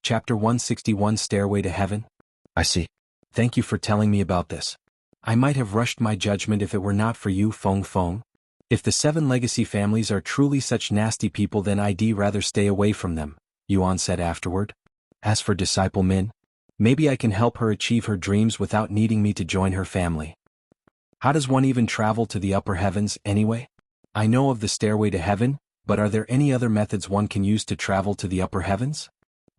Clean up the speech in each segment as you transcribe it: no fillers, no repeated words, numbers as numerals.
Chapter 161 Stairway to Heaven? I see. Thank you for telling me about this. I might have rushed my judgment if it were not for you, Feng Feng. If the 7 legacy families are truly such nasty people, then I'd rather stay away from them, Yuan said afterward. As for Disciple Min, maybe I can help her achieve her dreams without needing me to join her family. How does one even travel to the upper heavens, anyway? I know of the Stairway to Heaven, but are there any other methods one can use to travel to the upper heavens?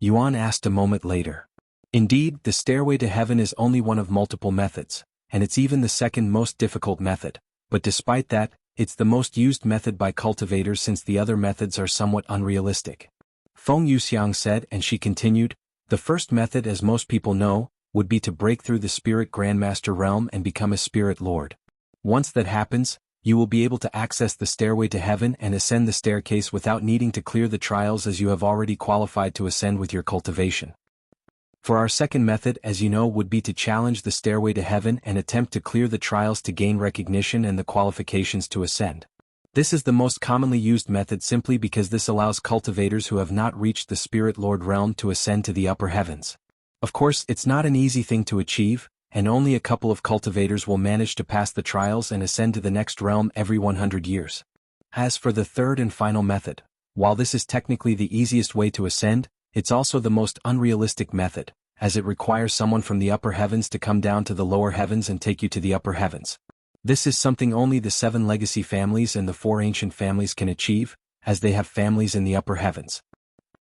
Yuan asked a moment later. Indeed, the Stairway to Heaven is only one of multiple methods, and it's even the second most difficult method, but despite that, it's the most used method by cultivators since the other methods are somewhat unrealistic. Feng Yuxiang said, and she continued, the first method, as most people know, would be to break through the Spirit Grandmaster realm and become a Spirit Lord. Once that happens, you will be able to access the Stairway to Heaven and ascend the staircase without needing to clear the trials, as you have already qualified to ascend with your cultivation. For our second method, as you know, would be to challenge the Stairway to Heaven and attempt to clear the trials to gain recognition and the qualifications to ascend. This is the most commonly used method simply because this allows cultivators who have not reached the Spirit Lord realm to ascend to the upper heavens. Of course, it's not an easy thing to achieve, and only a couple of cultivators will manage to pass the trials and ascend to the next realm every 100 years. As for the third and final method, while this is technically the easiest way to ascend, it's also the most unrealistic method, as it requires someone from the upper heavens to come down to the lower heavens and take you to the upper heavens. This is something only the 7 legacy families and the 4 ancient families can achieve, as they have families in the upper heavens.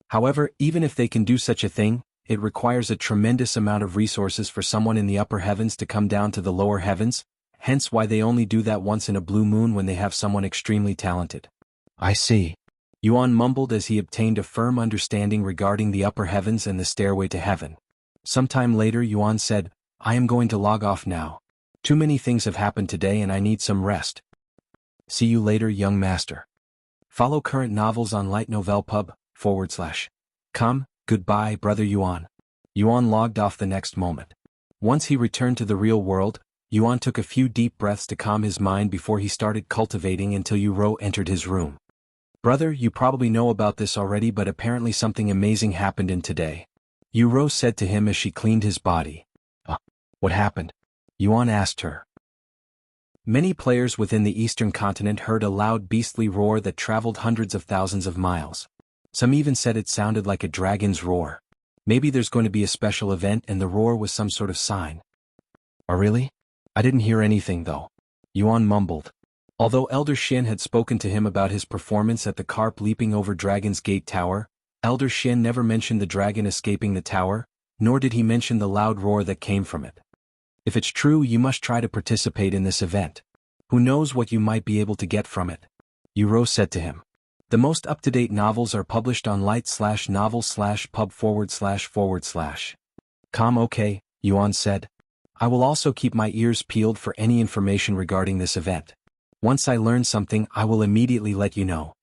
However, even if they can do such a thing, it requires a tremendous amount of resources for someone in the upper heavens to come down to the lower heavens, hence why they only do that once in a blue moon when they have someone extremely talented. I see. Yuan mumbled as he obtained a firm understanding regarding the upper heavens and the Stairway to Heaven. Sometime later Yuan said, I am going to log off now. Too many things have happened today and I need some rest. See you later, young master. Follow current novels on lightnovelpub.com. Goodbye, brother Yuan. Yuan logged off the next moment. Once he returned to the real world, Yuan took a few deep breaths to calm his mind before he started cultivating until Yuro entered his room. Brother, you probably know about this already, but apparently something amazing happened in today. Yuro said to him as she cleaned his body. What happened? Yuan asked her. Many players within the eastern continent heard a loud beastly roar that traveled hundreds of thousands of miles. Some even said it sounded like a dragon's roar. Maybe there's going to be a special event and the roar was some sort of sign. Oh really? I didn't hear anything though. Yuan mumbled. Although Elder Shin had spoken to him about his performance at the carp leaping over Dragon's Gate Tower, Elder Shin never mentioned the dragon escaping the tower, nor did he mention the loud roar that came from it. If it's true, you must try to participate in this event. Who knows what you might be able to get from it? Yuro said to him. The most up-to-date novels are published on light/novel/pub//. Okay, Yuan said. I will also keep my ears peeled for any information regarding this event. Once I learn something, I will immediately let you know.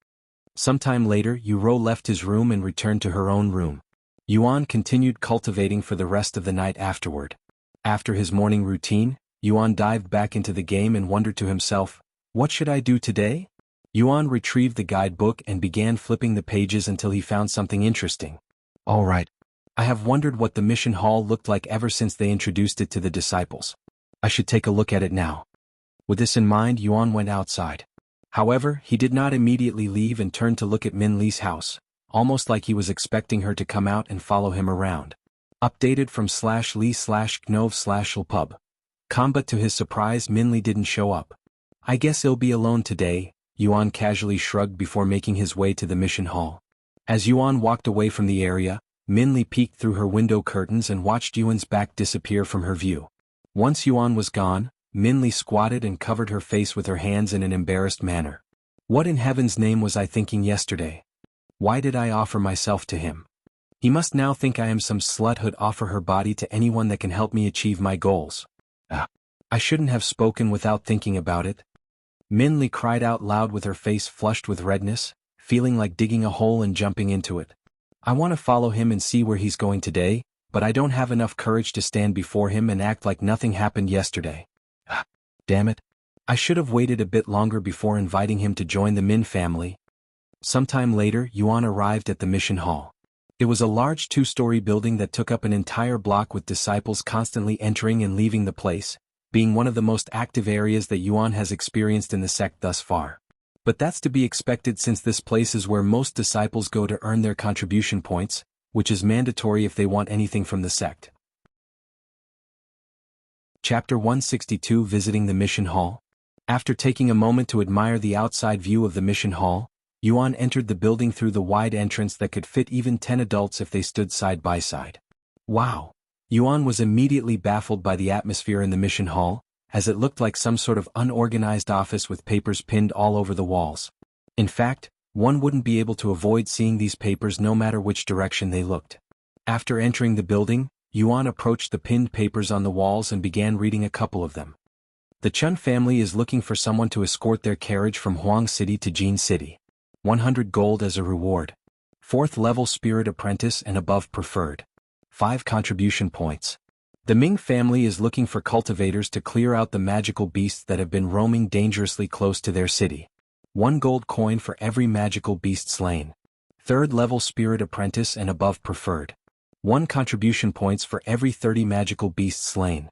Sometime later, Yuro left his room and returned to her own room. Yuan continued cultivating for the rest of the night afterward. After his morning routine, Yuan dived back into the game and wondered to himself, what should I do today? Yuan retrieved the guidebook and began flipping the pages until he found something interesting. All right. I have wondered what the mission hall looked like ever since they introduced it to the disciples. I should take a look at it now. With this in mind, Yuan went outside. However, he did not immediately leave and turned to look at Min Li's house, almost like he was expecting her to come out and follow him around. Updated from /Li/Knov/Lpub. But to his surprise, Min Li didn't show up. I guess he'll be alone today, Yuan casually shrugged before making his way to the mission hall. As Yuan walked away from the area, Min Li peeked through her window curtains and watched Yuan's back disappear from her view. Once Yuan was gone, Min Li squatted and covered her face with her hands in an embarrassed manner. What in heaven's name was I thinking yesterday? Why did I offer myself to him? He must now think I am some slut who'd offer her body to anyone that can help me achieve my goals. I shouldn't have spoken without thinking about it. Min Li cried out loud with her face flushed with redness, feeling like digging a hole and jumping into it. I want to follow him and see where he's going today, but I don't have enough courage to stand before him and act like nothing happened yesterday. Damn it. I should have waited a bit longer before inviting him to join the Min family. Sometime later, Yuan arrived at the mission hall. It was a large two-story building that took up an entire block with disciples constantly entering and leaving the place, being one of the most active areas that Yuan has experienced in the sect thus far. But that's to be expected since this place is where most disciples go to earn their contribution points, which is mandatory if they want anything from the sect. Chapter 162 Visiting the Mission Hall. After taking a moment to admire the outside view of the mission hall, Yuan entered the building through the wide entrance that could fit even 10 adults if they stood side by side. Wow! Yuan was immediately baffled by the atmosphere in the mission hall, as it looked like some sort of unorganized office with papers pinned all over the walls. In fact, one wouldn't be able to avoid seeing these papers no matter which direction they looked. After entering the building, Yuan approached the pinned papers on the walls and began reading a couple of them. The Chun family is looking for someone to escort their carriage from Huang City to Jin City. 100 gold as a reward. 4th level spirit apprentice and above preferred. 5 contribution points. The Ming family is looking for cultivators to clear out the magical beasts that have been roaming dangerously close to their city. 1 gold coin for every magical beast slain. 3rd level spirit apprentice and above preferred. 1 contribution points for every 30 magical beasts slain.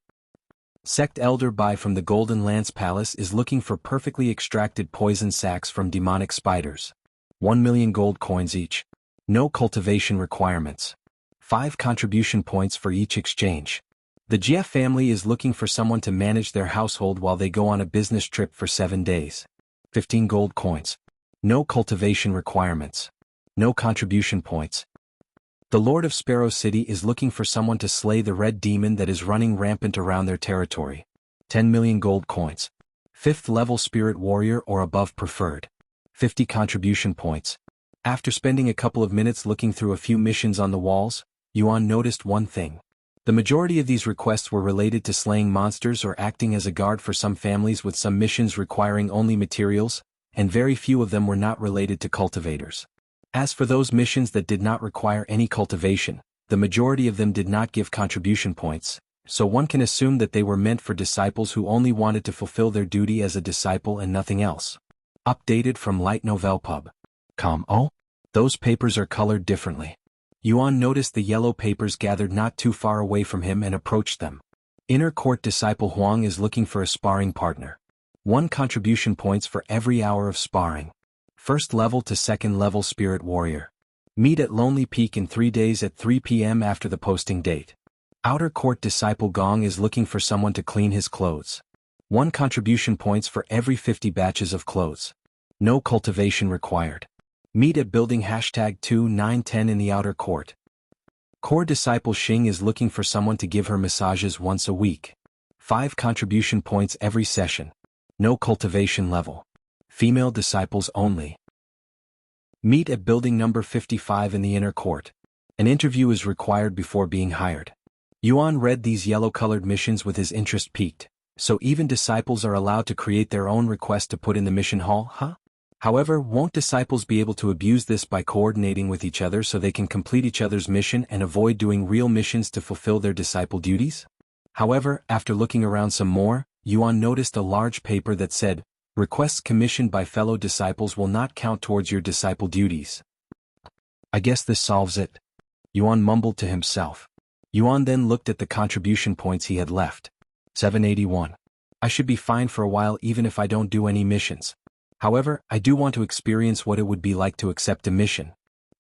Sect Elder Bai from the Golden Lance Palace is looking for perfectly extracted poison sacs from demonic spiders. 1 million gold coins each. No cultivation requirements. 5 contribution points for each exchange. The Jia family is looking for someone to manage their household while they go on a business trip for 7 days. 15 gold coins. No cultivation requirements. No contribution points. The Lord of Sparrow City is looking for someone to slay the red demon that is running rampant around their territory. 10 million gold coins. 5th level spirit warrior or above preferred. 50 contribution points. After spending a couple of minutes looking through a few missions on the walls, Yuan noticed one thing. The majority of these requests were related to slaying monsters or acting as a guard for some families, with some missions requiring only materials, and very few of them were not related to cultivators. As for those missions that did not require any cultivation, the majority of them did not give contribution points, so one can assume that they were meant for disciples who only wanted to fulfill their duty as a disciple and nothing else. Updated from Light Novel Pub. Oh? Those papers are colored differently. Yuan noticed the yellow papers gathered not too far away from him and approached them. Inner Court Disciple Huang is looking for a sparring partner. 1 contribution points for every hour of sparring. 1st level to 2nd level Spirit Warrior. Meet at Lonely Peak in 3 days at 3 p.m. after the posting date. Outer Court Disciple Gong is looking for someone to clean his clothes. 1 contribution points for every 50 batches of clothes. No cultivation required. Meet at building #2910 in the Outer Court. Core Disciple Xing is looking for someone to give her massages once a week. 5 contribution points every session. No cultivation level. Female disciples only. Meet at building number 55 in the Inner Court. An interview is required before being hired. Yuan read these yellow-colored missions with his interest piqued. So even disciples are allowed to create their own request to put in the mission hall, huh? However, won't disciples be able to abuse this by coordinating with each other so they can complete each other's mission and avoid doing real missions to fulfill their disciple duties? However, after looking around some more, Yuan noticed a large paper that said, "Requests commissioned by fellow disciples will not count towards your disciple duties." I guess this solves it. Yuan mumbled to himself. Yuan then looked at the contribution points he had left. 781. I should be fine for a while even if I don't do any missions. However, I do want to experience what it would be like to accept a mission.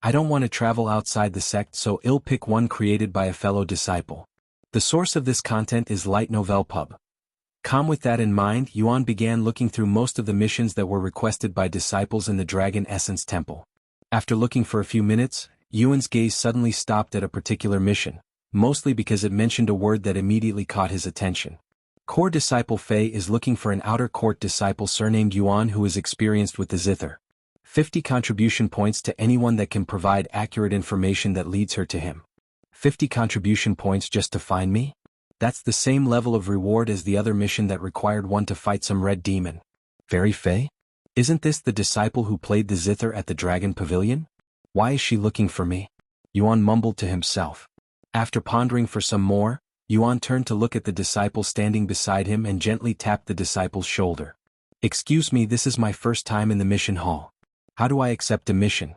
I don't want to travel outside the sect, so I'll pick one created by a fellow disciple. The source of this content is Light Novel Pub. With that in mind, Yuan began looking through most of the missions that were requested by disciples in the Dragon Essence Temple. After looking for a few minutes, Yuan's gaze suddenly stopped at a particular mission, mostly because it mentioned a word that immediately caught his attention. Core Disciple Fei is looking for an Outer Court disciple surnamed Yuan who is experienced with the Zither. 50 contribution points to anyone that can provide accurate information that leads her to him. 50 contribution points just to find me? That's the same level of reward as the other mission that required one to fight some red demon. Very Fei? Isn't this the disciple who played the Zither at the Dragon Pavilion? Why is she looking for me? Yuan mumbled to himself. After pondering for some more, Yuan turned to look at the disciple standing beside him and gently tapped the disciple's shoulder. Excuse me, this is my first time in the mission hall. How do I accept a mission?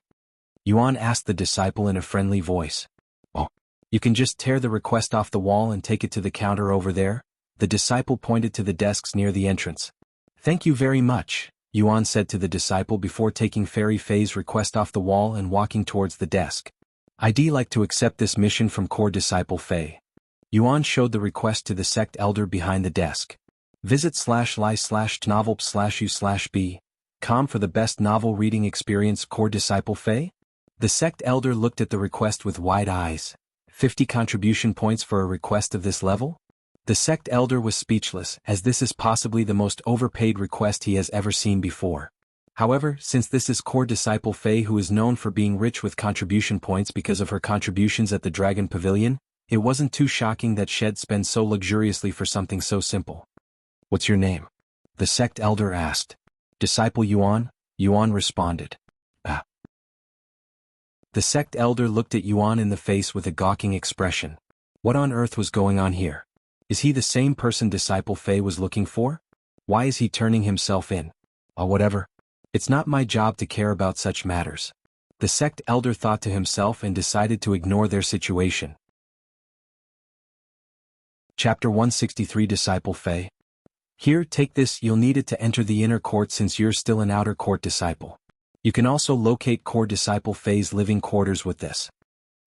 Yuan asked the disciple in a friendly voice. Oh, you can just tear the request off the wall and take it to the counter over there? The disciple pointed to the desks near the entrance. Thank you very much, Yuan said to the disciple before taking Fairy Fei's request off the wall and walking towards the desk. I'd like to accept this mission from core Disciple Fei. Yuan showed the request to the sect elder behind the desk. Visit /li/novel/u/b.com for the best novel reading experience core Disciple Fei? The sect elder looked at the request with wide eyes. 50 contribution points for a request of this level? The sect elder was speechless, as this is possibly the most overpaid request he has ever seen before. However, since this is core Disciple Fei, who is known for being rich with contribution points because of her contributions at the Dragon Pavilion, it wasn't too shocking that she'd spend so luxuriously for something so simple. What's your name? The sect elder asked. Disciple Yuan, Yuan responded. The sect elder looked at Yuan in the face with a gawking expression. What on earth was going on here? Is he the same person Disciple Fei was looking for? Why is he turning himself in? Whatever. It's not my job to care about such matters. The sect elder thought to himself and decided to ignore their situation. Chapter 163 Disciple Fei. Here, take this, you'll need it to enter the inner court since you're still an outer court disciple. You can also locate core Disciple Fei's living quarters with this.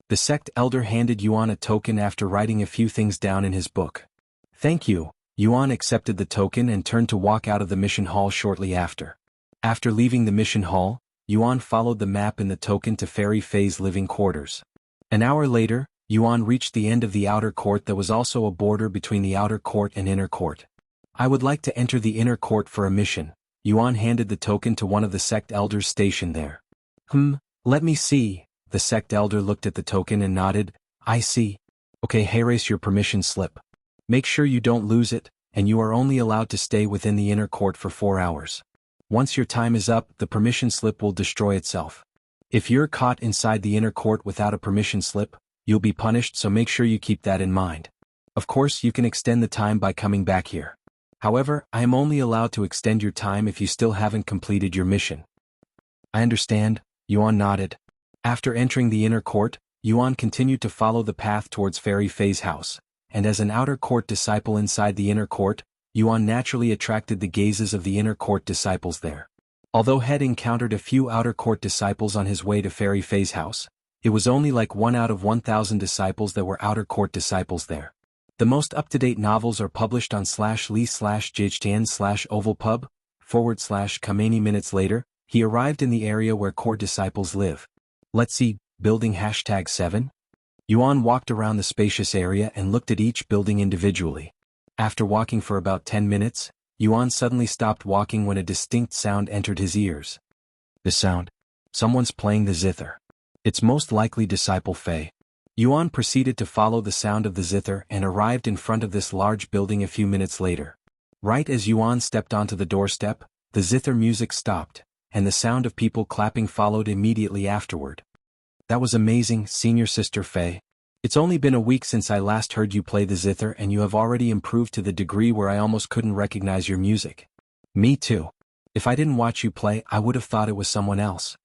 The sect elder handed Yuan a token after writing a few things down in his book. Thank you. Yuan accepted the token and turned to walk out of the mission hall shortly after. After leaving the mission hall, Yuan followed the map in the token to Fairy Fei's living quarters. An hour later, Yuan reached the end of the outer court that was also a border between the outer court and inner court. I would like to enter the inner court for a mission. Yuan handed the token to one of the sect elders stationed there. Let me see. The sect elder looked at the token and nodded. I see. Okay, erase your permission slip. Make sure you don't lose it, and you are only allowed to stay within the inner court for 4 hours. Once your time is up, the permission slip will destroy itself. If you're caught inside the inner court without a permission slip, you'll be punished, so make sure you keep that in mind. Of course, you can extend the time by coming back here. However, I am only allowed to extend your time if you still haven't completed your mission. I understand, Yuan nodded. After entering the inner court, Yuan continued to follow the path towards Fairy Fei's house, and as an outer court disciple inside the inner court, Yuan naturally attracted the gazes of the inner court disciples there. Although Head encountered a few outer court disciples on his way to Fairy Fei's house, it was only like 1 out of 1,000 disciples that were outer court disciples there. The most up-to-date novels are published on /li/jhtn/ovalpub/. Many minutes later, he arrived in the area where core disciples live. Let's see, building #7? Yuan walked around the spacious area and looked at each building individually. After walking for about 10 minutes, Yuan suddenly stopped walking when a distinct sound entered his ears. The sound? Someone's playing the zither. It's most likely Disciple Fei. Yuan proceeded to follow the sound of the zither and arrived in front of this large building a few minutes later. Right as Yuan stepped onto the doorstep, the zither music stopped, and the sound of people clapping followed immediately afterward. That was amazing, Senior Sister Fei. It's only been a week since I last heard you play the zither, and you have already improved to the degree where I almost couldn't recognize your music. Me too. If I didn't watch you play, I would have thought it was someone else.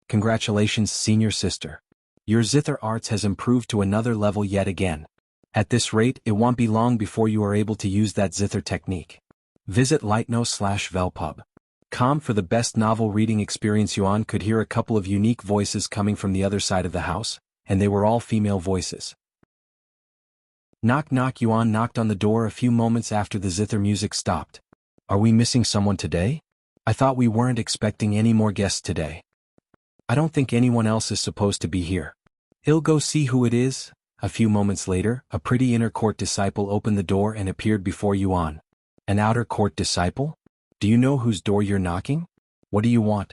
Congratulations, Senior Sister. Your zither arts has improved to another level yet again. At this rate, it won't be long before you are able to use that zither technique. Visit lightno/velpub.com for the best novel reading experience. Yuan could hear a couple of unique voices coming from the other side of the house, and they were all female voices. Knock knock. Yuan knocked on the door a few moments after the zither music stopped. Are we missing someone today? I thought we weren't expecting any more guests today. I don't think anyone else is supposed to be here. I'll go see who it is. A few moments later, a pretty inner court disciple opened the door and appeared before Yuan. An outer court disciple? Do you know whose door you're knocking? What do you want?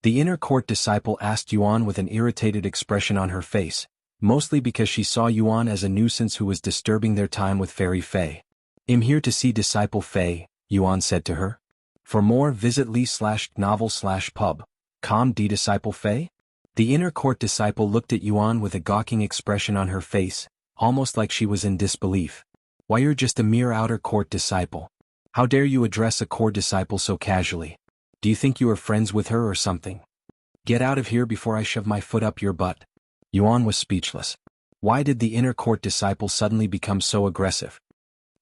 The inner court disciple asked Yuan with an irritated expression on her face, mostly because she saw Yuan as a nuisance who was disturbing their time with Fairy Fei. I'm here to see Disciple Fei, Yuan said to her. For more, visit li/novel/pub.com. Disciple Fei? The inner court disciple looked at Yuan with a gawking expression on her face, almost like she was in disbelief. Why, you're just a mere outer court disciple. How dare you address a core disciple so casually? Do you think you are friends with her or something? Get out of here before I shove my foot up your butt. Yuan was speechless. Why did the inner court disciple suddenly become so aggressive?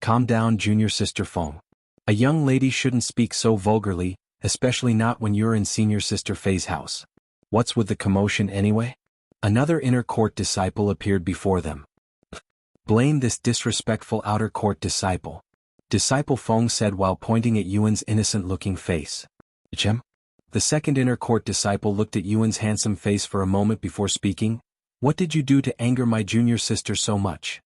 Calm down, junior sister Feng. A young lady shouldn't speak so vulgarly, especially not when you're in senior sister Fei's house. What's with the commotion anyway? Another inner court disciple appeared before them. Blame this disrespectful outer court disciple. Disciple Feng said while pointing at Yuan's innocent-looking face. Chem? The second inner court disciple looked at Yuan's handsome face for a moment before speaking. What did you do to anger my junior sister so much?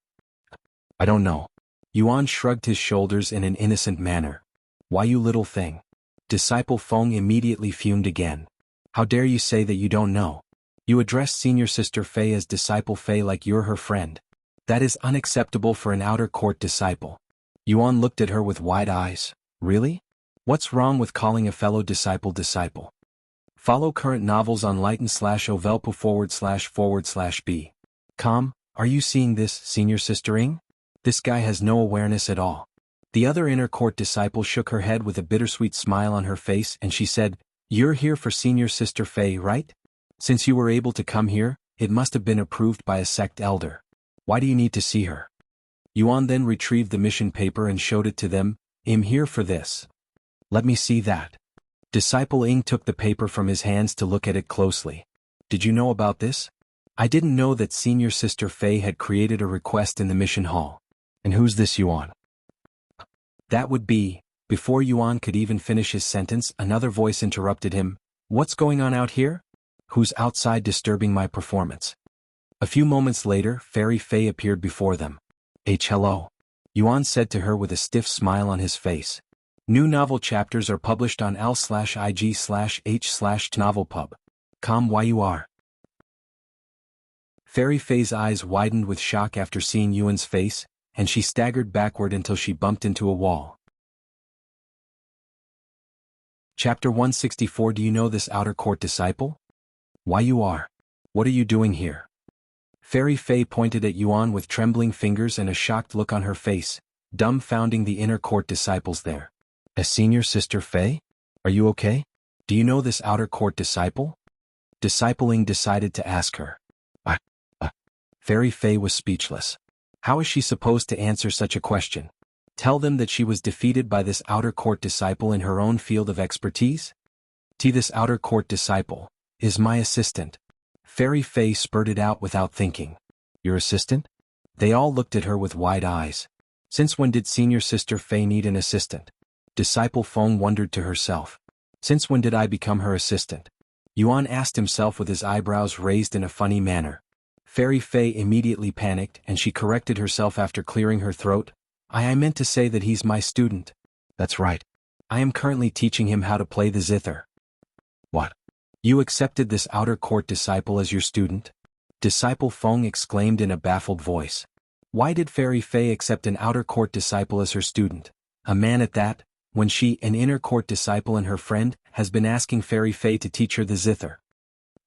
I don't know. Yuan shrugged his shoulders in an innocent manner. Why, you little thing? Disciple Feng immediately fumed again. How dare you say that you don't know? You address senior sister Fei as Disciple Fei like you're her friend. That is unacceptable for an outer court disciple. Yuan looked at her with wide eyes. Really? What's wrong with calling a fellow disciple? Follow current novels on lighten/Ovelpo //b. Are you seeing this, senior sister Ing? This guy has no awareness at all. The other inner court disciple shook her head with a bittersweet smile on her face and she said, You're here for senior sister Fei, right? Since you were able to come here, it must have been approved by a sect elder. Why do you need to see her? Yuan then retrieved the mission paper and showed it to them. I'm here for this. Let me see that. Disciple Ing took the paper from his hands to look at it closely. Did you know about this? I didn't know that senior sister Fei had created a request in the mission hall. And who's this Yuan? That would be. Before Yuan could even finish his sentence, another voice interrupted him. What's going on out here? Who's outside disturbing my performance? A few moments later, Fairy Fei appeared before them. Hello. Yuan said to her with a stiff smile on his face. New novel chapters are published on l/ig/h/novelpub. Why you are? Fairy Fei's eyes widened with shock after seeing Yuan's face, and she staggered backward until she bumped into a wall. Chapter 164. Do you know this outer court disciple? Why you are? What are you doing here? Fairy Fei pointed at Yuan with trembling fingers and a shocked look on her face, dumbfounding the inner court disciples there. A senior sister Fei? Are you okay? Do you know this outer court disciple? Discipling decided to ask her. Fairy Fei was speechless. How is she supposed to answer such a question? Tell them that she was defeated by this outer court disciple in her own field of expertise? This outer court disciple is my assistant. Fairy Fei spurted out without thinking. Your assistant? They all looked at her with wide eyes. Since when did senior sister Fei need an assistant? Disciple Feng wondered to herself. Since when did I become her assistant? Yuan asked himself with his eyebrows raised in a funny manner. Fairy Fei immediately panicked and she corrected herself after clearing her throat. I meant to say that he's my student. That's right. I am currently teaching him how to play the zither. What? You accepted this outer court disciple as your student? Disciple Feng exclaimed in a baffled voice. Why did Fairy Fei accept an outer court disciple as her student? A man at that, when she, an inner court disciple and her friend, has been asking Fairy Fei to teach her the zither.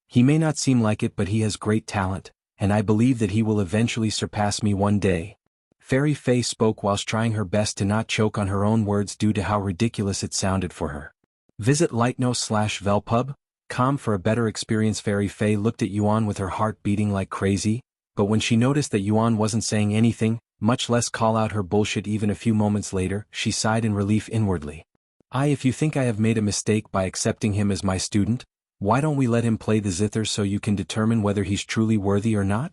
He may not seem like it, but he has great talent, and I believe that he will eventually surpass me one day. Fairy Fei spoke whilst trying her best to not choke on her own words due to how ridiculous it sounded for her. Visit lightno/velpub.com for a better experience. Fairy Fei looked at Yuan with her heart beating like crazy, but when she noticed that Yuan wasn't saying anything, much less call out her bullshit even a few moments later, she sighed in relief inwardly. If you think I have made a mistake by accepting him as my student, why don't we let him play the zither so you can determine whether he's truly worthy or not?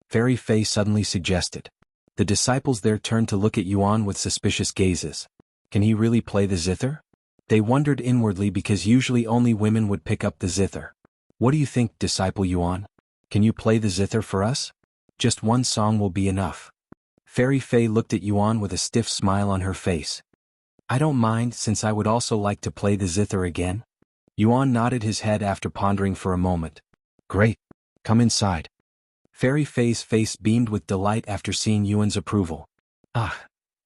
Fairy Fei suddenly suggested. The disciples there turned to look at Yuan with suspicious gazes. Can he really play the zither? They wondered inwardly because usually only women would pick up the zither. What do you think, Disciple Yuan? Can you play the zither for us? Just one song will be enough. Fairy Fei looked at Yuan with a stiff smile on her face. I don't mind, since I would also like to play the zither again. Yuan nodded his head after pondering for a moment. Great. Come inside. Fairy Fei's face beamed with delight after seeing Yuan's approval.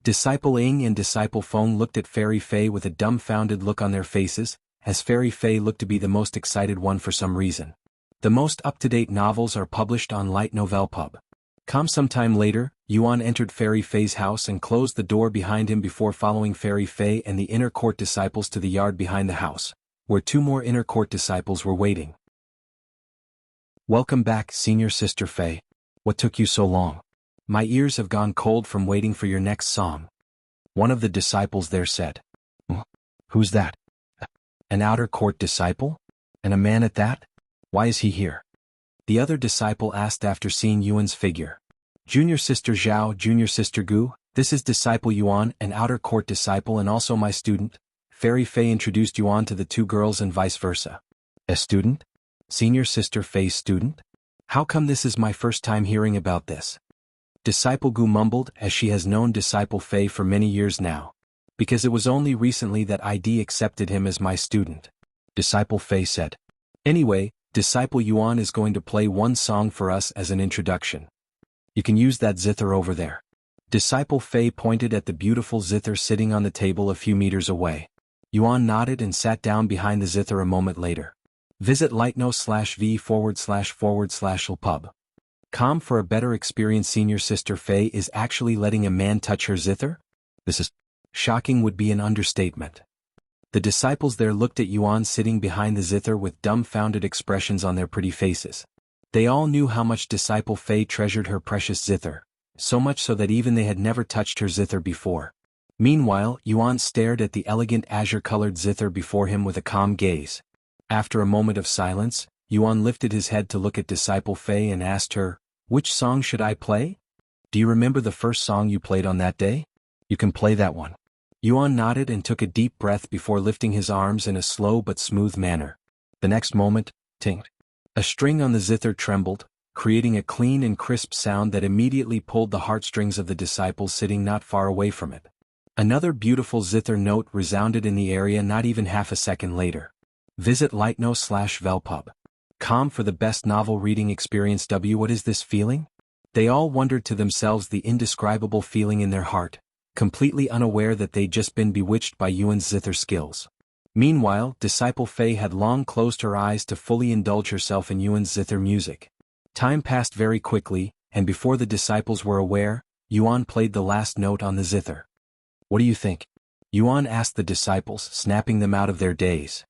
Disciple Ing and Disciple Feng looked at Fairy Fei with a dumbfounded look on their faces, as Fairy Fei looked to be the most excited one for some reason. The most up-to-date novels are published on lightnovelpub.com. Sometime later, Yuan entered Fairy Fei's house and closed the door behind him before following Fairy Fei and the inner court disciples to the yard behind the house, where two more inner court disciples were waiting. Welcome back, Senior Sister Fei. What took you so long? My ears have gone cold from waiting for your next song. One of the disciples there said. Who's that? An outer court disciple? And a man at that? Why is he here? The other disciple asked after seeing Yuan's figure. Junior Sister Zhao, Junior Sister Gu, this is Disciple Yuan, an outer court disciple and also my student. Fairy Fei introduced Yuan to the two girls and vice versa. A student? Senior Sister Fei's student? How come this is my first time hearing about this? Disciple Gu mumbled, as she has known Disciple Fei for many years now. Because it was only recently that ID accepted him as my student. Disciple Fei said. Anyway, Disciple Yuan is going to play one song for us as an introduction. You can use that zither over there. Disciple Fei pointed at the beautiful zither sitting on the table a few meters away. Yuan nodded and sat down behind the zither a moment later. Visit lightno/v//lpub. Com for a better experience. Senior Sister Fei is actually letting a man touch her zither? This is shocking would be an understatement. The disciples there looked at Yuan sitting behind the zither with dumbfounded expressions on their pretty faces. They all knew how much Disciple Fei treasured her precious zither, so much so that even they had never touched her zither before. Meanwhile, Yuan stared at the elegant azure-colored zither before him with a calm gaze. After a moment of silence, Yuan lifted his head to look at Disciple Fei and asked her, "Which song should I play? Do you remember the first song you played on that day? You can play that one." Yuan nodded and took a deep breath before lifting his arms in a slow but smooth manner. The next moment, ting! A string on the zither trembled, creating a clean and crisp sound that immediately pulled the heartstrings of the disciples sitting not far away from it. Another beautiful zither note resounded in the area not even half a second later. Visit lightno/velpub. Com for the best novel reading experience. What is this feeling? They all wondered to themselves the indescribable feeling in their heart, completely unaware that they'd just been bewitched by Yuan's zither skills. Meanwhile, Disciple Fei had long closed her eyes to fully indulge herself in Yuan's zither music. Time passed very quickly, and before the disciples were aware, Yuan played the last note on the zither. "What do you think?" Yuan asked the disciples, snapping them out of their daze.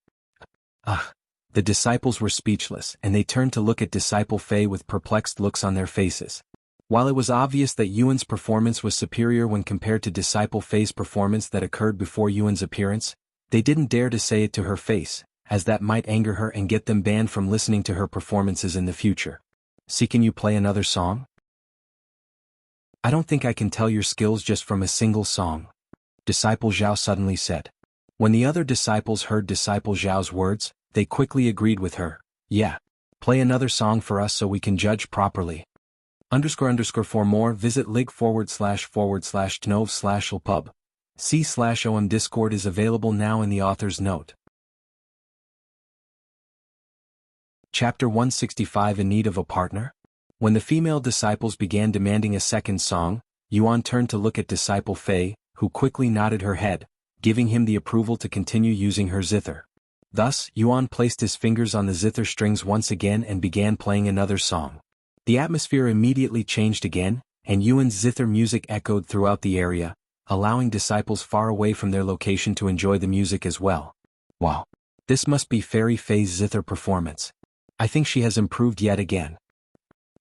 The disciples were speechless, and they turned to look at Disciple Fei with perplexed looks on their faces. While it was obvious that Yuan's performance was superior when compared to Disciple Fei's performance that occurred before Yuan's appearance, they didn't dare to say it to her face, as that might anger her and get them banned from listening to her performances in the future. "See, can you play another song?" "I don't think I can tell your skills just from a single song," Disciple Zhao suddenly said. When the other disciples heard Disciple Zhao's words, they quickly agreed with her. "Yeah. Play another song for us so we can judge properly." For more, visit lig//tnov/lpub. C/OM Discord is available now in the author's note. Chapter 165. In Need of a Partner? When the female disciples began demanding a second song, Yuan turned to look at Disciple Fei, who quickly nodded her head, giving him the approval to continue using her zither. Thus, Yuan placed his fingers on the zither strings once again and began playing another song. The atmosphere immediately changed again, and Yuan's zither music echoed throughout the area, allowing disciples far away from their location to enjoy the music as well. Wow! This must be Fairy Fei's zither performance. I think she has improved yet again.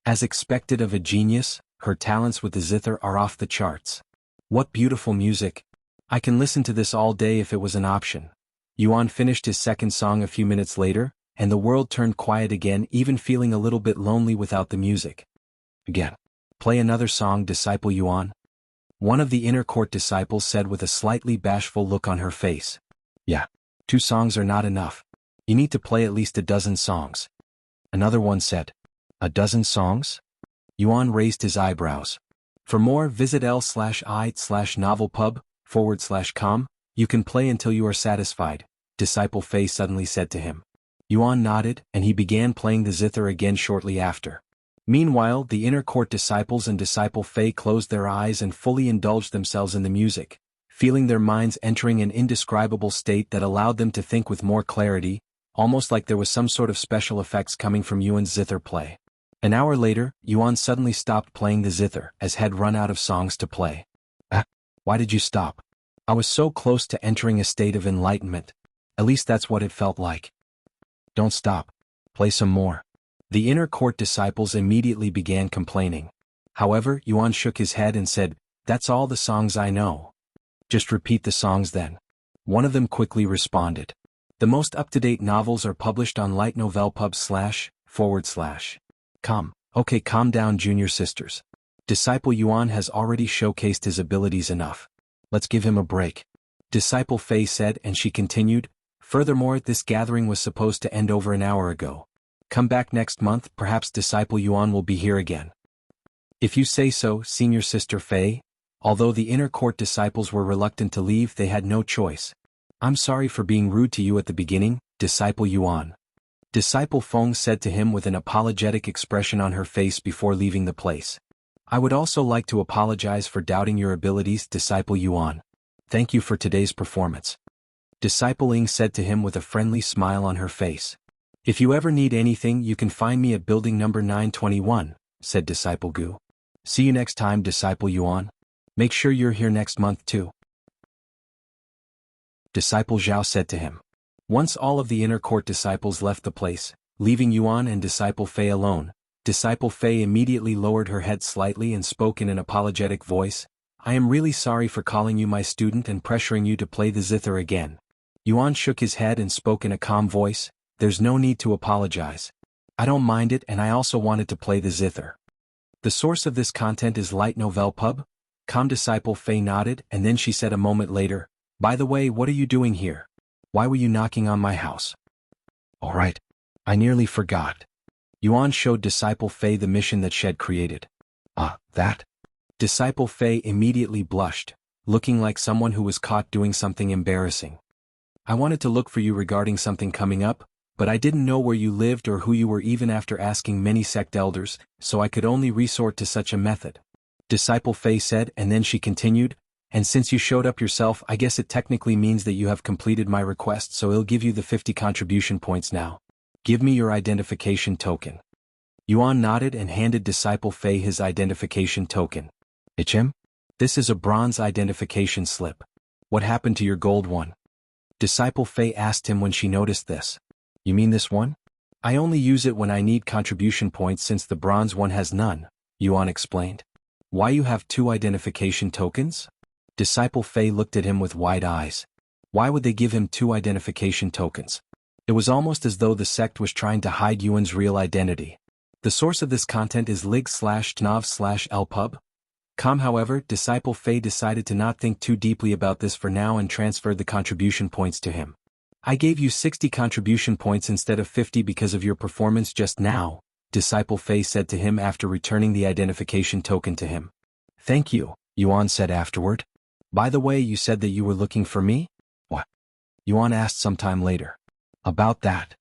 As expected of a genius, her talents with the zither are off the charts. What beautiful music! I can listen to this all day if it was an option. Yuan finished his second song a few minutes later, and the world turned quiet again, even feeling a little bit lonely without the music. "Again. Play another song, Disciple Yuan." One of the inner court disciples said with a slightly bashful look on her face. "Yeah. 2 songs are not enough. You need to play at least a dozen songs." Another one said. "A dozen songs?" Yuan raised his eyebrows. For more, visit l/i/novelpub/com. You can play until you are satisfied, Disciple Fei suddenly said to him. Yuan nodded, and he began playing the zither again shortly after. Meanwhile, the inner court disciples and Disciple Fei closed their eyes and fully indulged themselves in the music, feeling their minds entering an indescribable state that allowed them to think with more clarity, almost like there was some sort of special effects coming from Yuan's zither play. An hour later, Yuan suddenly stopped playing the zither, as had run out of songs to play. Why did you stop? I was so close to entering a state of enlightenment. At least that's what it felt like. Don't stop. Play some more. The inner court disciples immediately began complaining. However, Yuan shook his head and said, "That's all the songs I know." "Just repeat the songs then." One of them quickly responded. "The most up-to-date novels are published on lightnovelpub//com. Okay, calm down, junior sisters. Disciple Yuan has already showcased his abilities enough. Let's give him a break." Disciple Fei said, and she continued, "Furthermore, this gathering was supposed to end over an hour ago. Come back next month, perhaps Disciple Yuan will be here again." "If you say so, Senior Sister Fei." Although the inner court disciples were reluctant to leave, they had no choice. "I'm sorry for being rude to you at the beginning, Disciple Yuan." Disciple Feng said to him with an apologetic expression on her face before leaving the place. "I would also like to apologize for doubting your abilities, Disciple Yuan. Thank you for today's performance." Disciple Ying said to him with a friendly smile on her face. "If you ever need anything, you can find me at building number 921, said Disciple Gu. "See you next time, Disciple Yuan. Make sure you're here next month too." Disciple Zhao said to him. Once all of the inner court disciples left the place, leaving Yuan and Disciple Fei alone, Disciple Fei immediately lowered her head slightly and spoke in an apologetic voice. "I am really sorry for calling you my student and pressuring you to play the zither again." Yuan shook his head and spoke in a calm voice. "There's no need to apologize. I don't mind it, and I also wanted to play the zither." "The source of this content is Light Novel Pub?" Calm Disciple Fei nodded, and then she said a moment later, "By the way, what are you doing here? Why were you knocking on my house?" "All right. I nearly forgot." Yuan showed Disciple Fei the mission that she had created. That?" Disciple Fei immediately blushed, looking like someone who was caught doing something embarrassing. "I wanted to look for you regarding something coming up, but I didn't know where you lived or who you were even after asking many sect elders, so I could only resort to such a method," Disciple Fei said, and then she continued, "And since you showed up yourself, I guess it technically means that you have completed my request, so I'll give you the 50 contribution points now. Give me your identification token." Yuan nodded and handed Disciple Fei his identification token. "Him? This is a bronze identification slip. What happened to your gold one?" Disciple Fei asked him when she noticed this. "You mean this one? I only use it when I need contribution points since the bronze one has none," Yuan explained. "Why you have 2 identification tokens?" Disciple Fei looked at him with wide eyes. Why would they give him 2 identification tokens? It was almost as though the sect was trying to hide Yuan's real identity. The source of this content is lig/tnov/lpub. However, Disciple Fei decided to not think too deeply about this for now and transferred the contribution points to him. "I gave you 60 contribution points instead of 50 because of your performance just now," Disciple Fei said to him after returning the identification token to him. "Thank you," Yuan said afterward. "By the way, you said that you were looking for me?" "What?" Yuan asked sometime later. "About that."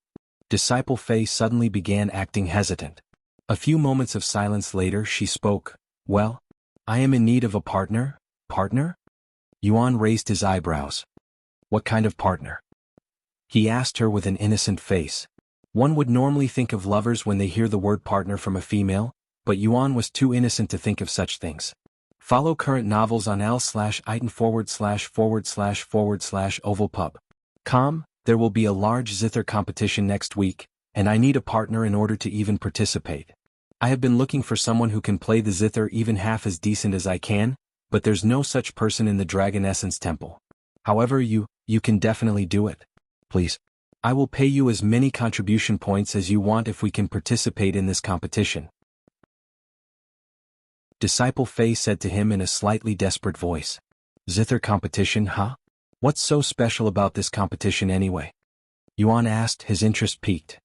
Disciple Fei suddenly began acting hesitant. A few moments of silence later she spoke. "Well, I am in need of a partner." "Partner?" Yuan raised his eyebrows. "What kind of partner?" he asked her with an innocent face. One would normally think of lovers when they hear the word partner from a female, but Yuan was too innocent to think of such things. Follow current novels on l/item///ovalpub.com. There will be a large Zither competition next week, and I need a partner in order to even participate. I have been looking for someone who can play the Zither even half as decent as I can, but there's no such person in the Dragon Essence Temple. However, you can definitely do it. Please. I will pay you as many contribution points as you want if we can participate in this competition." Disciple Fei said to him in a slightly desperate voice. "Zither competition, huh? What's so special about this competition anyway?" Yuan asked, his interest piqued.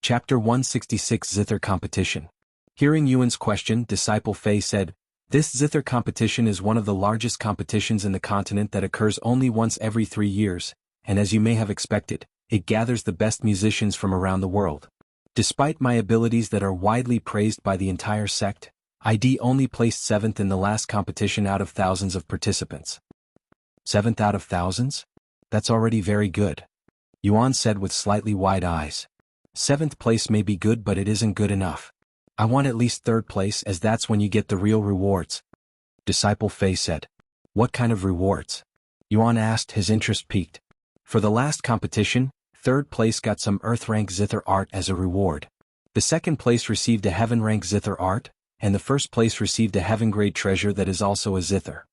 Chapter 166 Zither Competition. Hearing Yuan's question, Disciple Fei said, "This Zither competition is one of the largest competitions in the continent that occurs only once every 3 years, and as you may have expected, it gathers the best musicians from around the world. Despite my abilities that are widely praised by the entire sect, ID only placed 7th in the last competition out of thousands of participants." 7th out of thousands? That's already very good, Yuan said with slightly wide eyes. 7th place may be good, but it isn't good enough. I want at least 3rd place, as that's when you get the real rewards. Disciple Fei said. "What kind of rewards?" Yuan asked, his interest piqued. "For the last competition, Third place got some Earth rank Zither art as a reward. The second place received a Heaven rank Zither art, and the first place received a Heaven grade treasure that is also a Zither.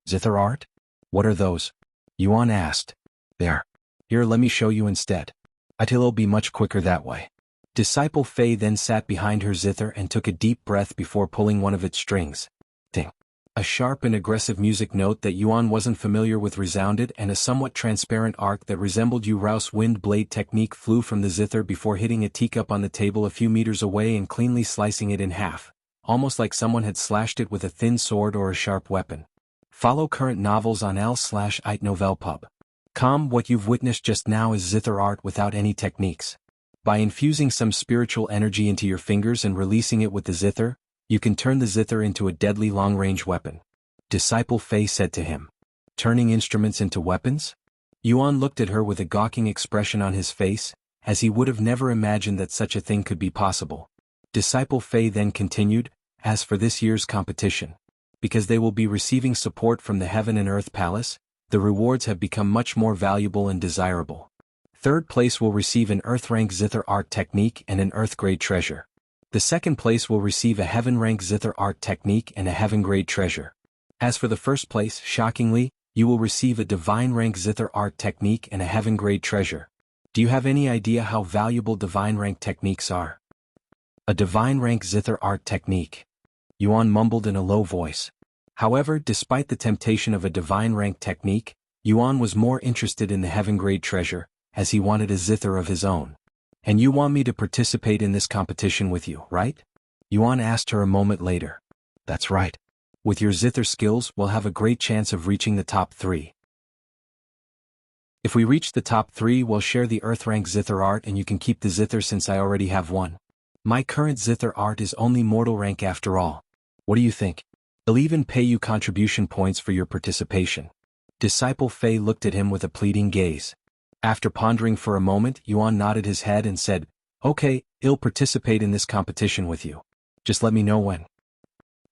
Zither art? What are those? Yuan asked. There. Here, let me show you instead. It'll be much quicker that way. Disciple Fei then sat behind her Zither and took a deep breath before pulling one of its strings. Ding. A sharp and aggressive music note that Yuan wasn't familiar with resounded, and a somewhat transparent arc that resembled Rouse wind blade technique flew from the Zither before hitting a teacup on the table a few meters away and cleanly slicing it in half, almost like someone had slashed it with a thin sword or a sharp weapon. Follow current novels on l/it novelpub. What you've witnessed just now is Zither art without any techniques. By infusing some spiritual energy into your fingers and releasing it with the Zither, you can turn the Zither into a deadly long-range weapon. Disciple Fei said to him. Turning instruments into weapons? Yuan looked at her with a gawking expression on his face, as he would have never imagined that such a thing could be possible. Disciple Fei then continued, as for this year's competition, because they will be receiving support from the Heaven and Earth Palace, the rewards have become much more valuable and desirable. Third place will receive an Earth rank Zither art technique and an Earth grade treasure. The second place will receive a Heaven rank Zither art technique and a Heaven grade treasure. As for the first place, shockingly, you will receive a Divine rank Zither art technique and a Heaven grade treasure. Do you have any idea how valuable Divine rank techniques are? A Divine rank Zither art technique. Yuan mumbled in a low voice. However, despite the temptation of a Divine rank technique, Yuan was more interested in the Heaven grade treasure, as he wanted a Zither of his own. And you want me to participate in this competition with you, right? Yuan asked her a moment later. That's right. With your Zither skills, we'll have a great chance of reaching the top 3. If we reach the top 3, we'll share the Earth rank Zither art and you can keep the Zither since I already have one. My current Zither art is only mortal rank after all. What do you think? I'll even pay you contribution points for your participation. Disciple Fei looked at him with a pleading gaze. After pondering for a moment, Yuan nodded his head and said, Okay, I'll participate in this competition with you. Just let me know when.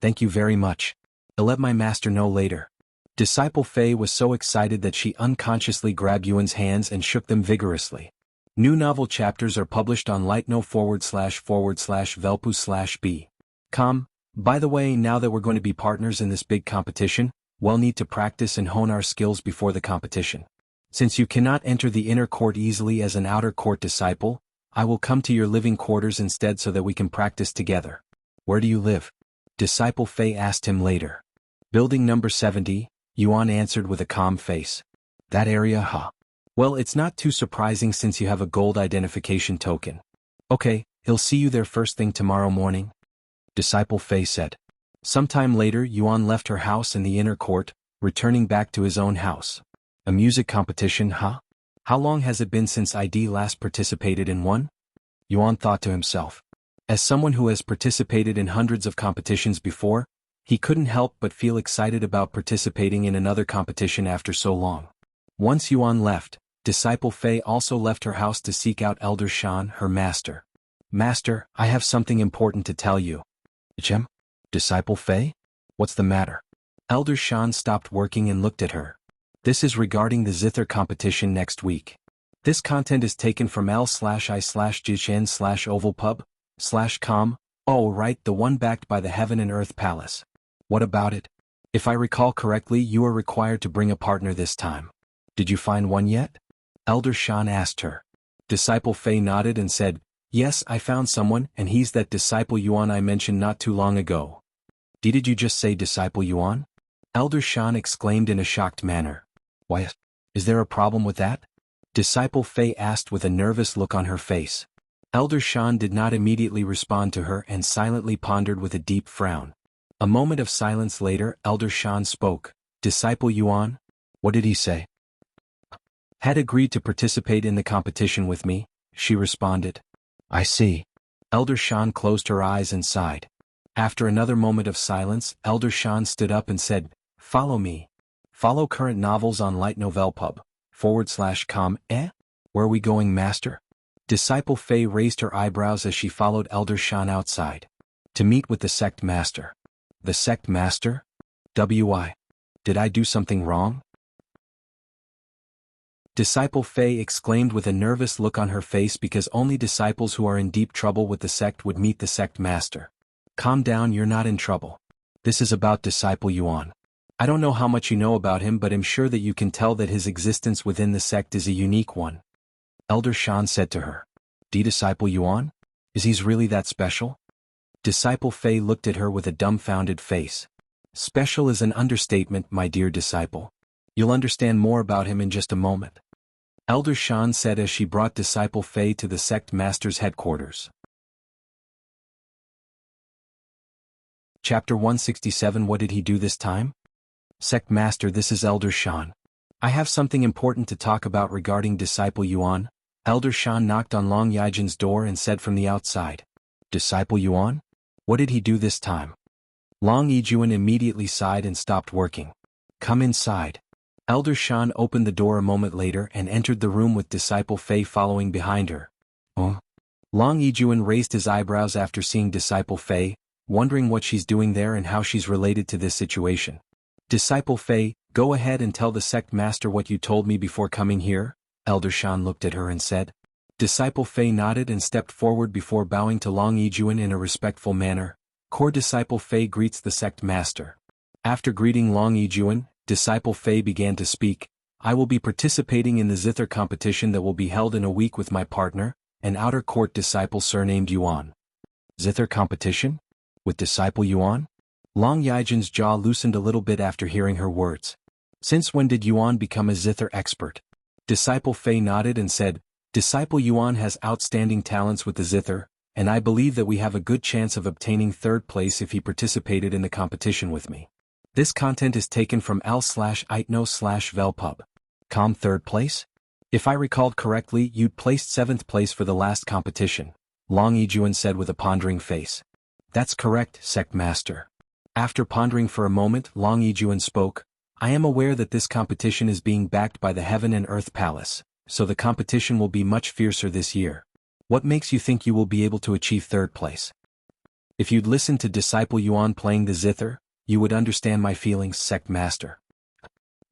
Thank you very much. I'll let my master know later. Disciple Fei was so excited that she unconsciously grabbed Yuan's hands and shook them vigorously. New novel chapters are published on lightno//velpu/b. By the way, now that we're going to be partners in this big competition, we'll need to practice and hone our skills before the competition. Since you cannot enter the inner court easily as an outer court disciple, I will come to your living quarters instead so that we can practice together. Where do you live? Disciple Fei asked him later. Building number 70, Yuan answered with a calm face. That area, huh? Well, it's not too surprising since you have a gold identification token. Okay, he'll see you there first thing tomorrow morning. Disciple Fei said. Sometime later, Yuan left her house in the inner court, returning back to his own house. A music competition, huh? How long has it been since ID last participated in one? Yuan thought to himself. As someone who has participated in hundreds of competitions before, he couldn't help but feel excited about participating in another competition after so long. Once Yuan left, Disciple Fei also left her house to seek out Elder Shan, her master. Master, I have something important to tell you. Chem? Disciple Fei? What's the matter? Elder Shan stopped working and looked at her. This is regarding the Zither competition next week. This content is taken from l/i/jishen/ovalpub/com. Oh right, the one backed by the Heaven and Earth Palace. What about it? If I recall correctly, you are required to bring a partner this time. Did you find one yet? Elder Shan asked her. Disciple Fei nodded and said, Yes, I found someone, and he's that Disciple Yuan I mentioned not too long ago. Did you just say Disciple Yuan? Elder Shan exclaimed in a shocked manner. Why, is there a problem with that? Disciple Fei asked with a nervous look on her face. Elder Shan did not immediately respond to her and silently pondered with a deep frown. A moment of silence later, Elder Shan spoke. Disciple Yuan? What did he say? Had agreed to participate in the competition with me, she responded. I see. Elder Shan closed her eyes and sighed. After another moment of silence, Elder Shan stood up and said, Follow me. Follow current novels on lightnovelpub.com. Where are we going, master? Disciple Fei raised her eyebrows as she followed Elder Shan outside. To meet with the Sect Master. The Sect Master? Did I do something wrong? Disciple Fei exclaimed with a nervous look on her face because only disciples who are in deep trouble with the sect would meet the sect master. Calm down, you're not in trouble. This is about Disciple Yuan. I don't know how much you know about him, but I'm sure that you can tell that his existence within the sect is a unique one. Elder Shan said to her. Disciple Yuan? Is he really that special? Disciple Fei looked at her with a dumbfounded face. Special is an understatement, my dear disciple. You'll understand more about him in just a moment. Elder Shan said as she brought Disciple Fei to the sect master's headquarters. Chapter 167. What did he do this time? Sect master, this is Elder Shan. I have something important to talk about regarding Disciple Yuan. Elder Shan knocked on Long Yijin's door and said from the outside. Disciple Yuan? What did he do this time? Long Yijun immediately sighed and stopped working. Come inside. Elder Shan opened the door a moment later and entered the room with Disciple Fei following behind her. Oh? Long Yijun raised his eyebrows after seeing Disciple Fei, wondering what she's doing there and how she's related to this situation. Disciple Fei, go ahead and tell the sect master what you told me before coming here. Elder Shan looked at her and said. Disciple Fei nodded and stepped forward before bowing to Long Yijun in a respectful manner. Core Disciple Fei greets the sect master. After greeting Long Yijun, Disciple Fei began to speak. I will be participating in the Zither competition that will be held in a week with my partner, an outer court disciple surnamed Yuan. Zither competition? With Disciple Yuan? Long Yijin's jaw loosened a little bit after hearing her words. Since when did Yuan become a Zither expert? Disciple Fei nodded and said, Disciple Yuan has outstanding talents with the Zither, and I believe that we have a good chance of obtaining third place if he participated in the competition with me. This content is taken from l/itno/velpub. Third place? If I recalled correctly, you'd placed 7th place for the last competition, Long Yijun said with a pondering face. That's correct, Sect Master. After pondering for a moment, Long Yijun spoke. I am aware that this competition is being backed by the Heaven and Earth Palace, so the competition will be much fiercer this year. What makes you think you will be able to achieve third place? If you'd listened to Disciple Yuan playing the Zither, you would understand my feelings, Sect Master.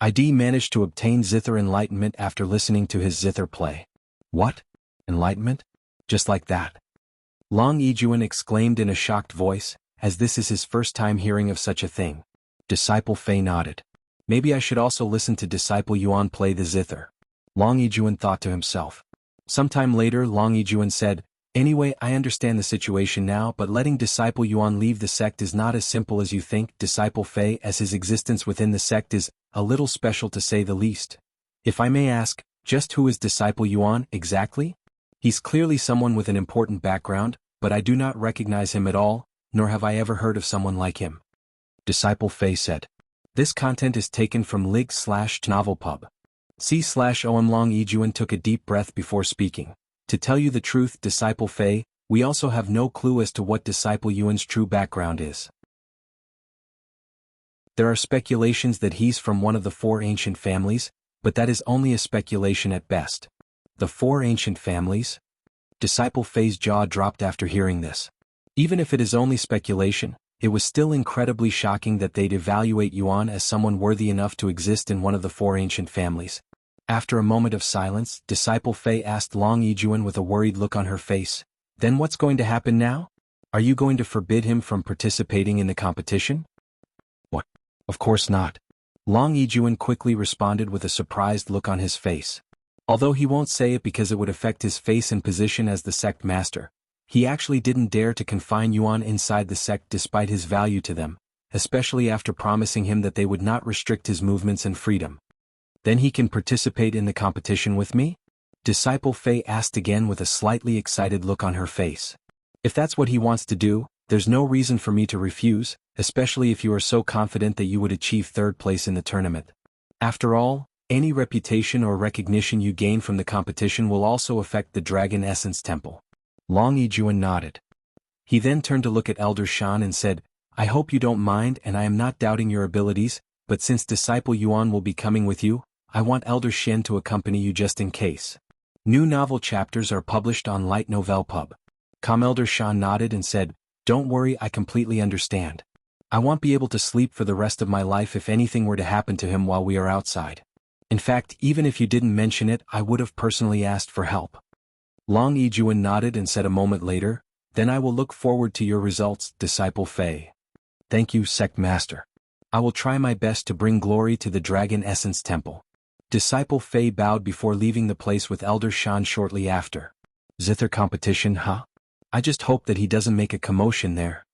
ID managed to obtain Zither enlightenment after listening to his Zither play. What? Enlightenment? Just like that? Long Yijun exclaimed in a shocked voice, as this is his first time hearing of such a thing. Disciple Fei nodded. Maybe I should also listen to Disciple Yuan play the Zither. Long Yijun thought to himself. Sometime later Long Yijun said, Anyway, I understand the situation now, but letting Disciple Yuan leave the sect is not as simple as you think, Disciple Fei, as his existence within the sect is a little special to say the least. If I may ask, just who is Disciple Yuan exactly? He's clearly someone with an important background, but I do not recognize him at all, nor have I ever heard of someone like him. Disciple Fei said. This content is taken from lig/novelpub. C/om. Long Yijun took a deep breath before speaking. To tell you the truth, Disciple Fei, we also have no clue as to what Disciple Yuan's true background is. There are speculations that he's from one of the 4 ancient families, but that is only a speculation at best. The 4 ancient families? Disciple Fei's jaw dropped after hearing this. Even if it is only speculation, it was still incredibly shocking that they'd evaluate Yuan as someone worthy enough to exist in one of the 4 ancient families. After a moment of silence, Disciple Fei asked Long Yijun with a worried look on her face, Then what's going to happen now? Are you going to forbid him from participating in the competition? What? Of course not. Long Yijun quickly responded with a surprised look on his face. Although he won't say it because it would affect his face and position as the sect master, he actually didn't dare to confine Yuan inside the sect despite his value to them, especially after promising him that they would not restrict his movements and freedom. Then he can participate in the competition with me? Disciple Fei asked again with a slightly excited look on her face. If that's what he wants to do, there's no reason for me to refuse, especially if you are so confident that you would achieve third place in the tournament. After all, any reputation or recognition you gain from the competition will also affect the Dragon Essence Temple. Long Yijun nodded. He then turned to look at Elder Shan and said, I hope you don't mind, and I am not doubting your abilities, but since Disciple Yuan will be coming with you, I want Elder Shen to accompany you just in case. New novel chapters are published on Light Novel Pub. Elder Shan nodded and said, Don't worry, I completely understand. I won't be able to sleep for the rest of my life if anything were to happen to him while we are outside. In fact, even if you didn't mention it, I would have personally asked for help. Long Yijuan nodded and said a moment later, then I will look forward to your results, Disciple Fei. Thank you, Sect Master. I will try my best to bring glory to the Dragon Essence Temple. Disciple Fei bowed before leaving the place with Elder Shan shortly after. Zither competition, huh? I just hope that he doesn't make a commotion there.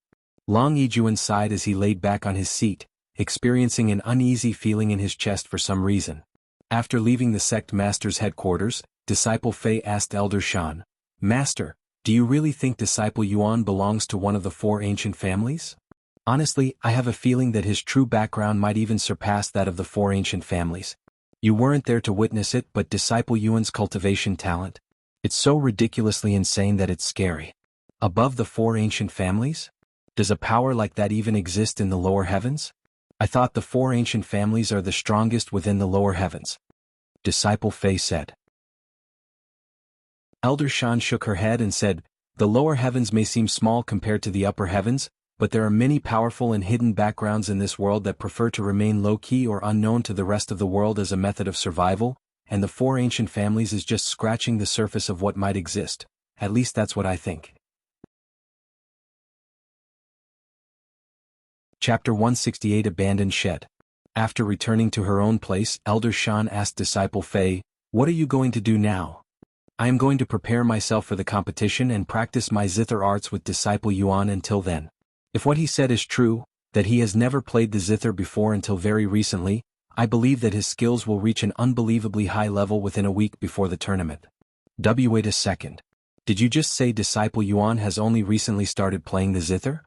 Long Yijuan sighed as he laid back on his seat, experiencing an uneasy feeling in his chest for some reason. After leaving the Sect Master's headquarters, Disciple Fei asked Elder Shan, Master, do you really think Disciple Yuan belongs to one of the 4 ancient families? Honestly, I have a feeling that his true background might even surpass that of the 4 ancient families. You weren't there to witness it, but Disciple Yuan's cultivation talent. It's so ridiculously insane that it's scary. Above the 4 ancient families? Does a power like that even exist in the lower heavens? I thought the 4 ancient families are the strongest within the lower heavens. Disciple Fei said. Elder Shan shook her head and said, the lower heavens may seem small compared to the upper heavens, but there are many powerful and hidden backgrounds in this world that prefer to remain low-key or unknown to the rest of the world as a method of survival, and the 4 ancient families is just scratching the surface of what might exist. At least that's what I think. Chapter 168 Abandoned Shed. After returning to her own place, Elder Shan asked Disciple Fei, what are you going to do now? I am going to prepare myself for the competition and practice my Zither arts with Disciple Yuan until then. If what he said is true, that he has never played the Zither before until very recently, I believe that his skills will reach an unbelievably high level within a week before the tournament. Wait a second. Did you just say Disciple Yuan has only recently started playing the Zither?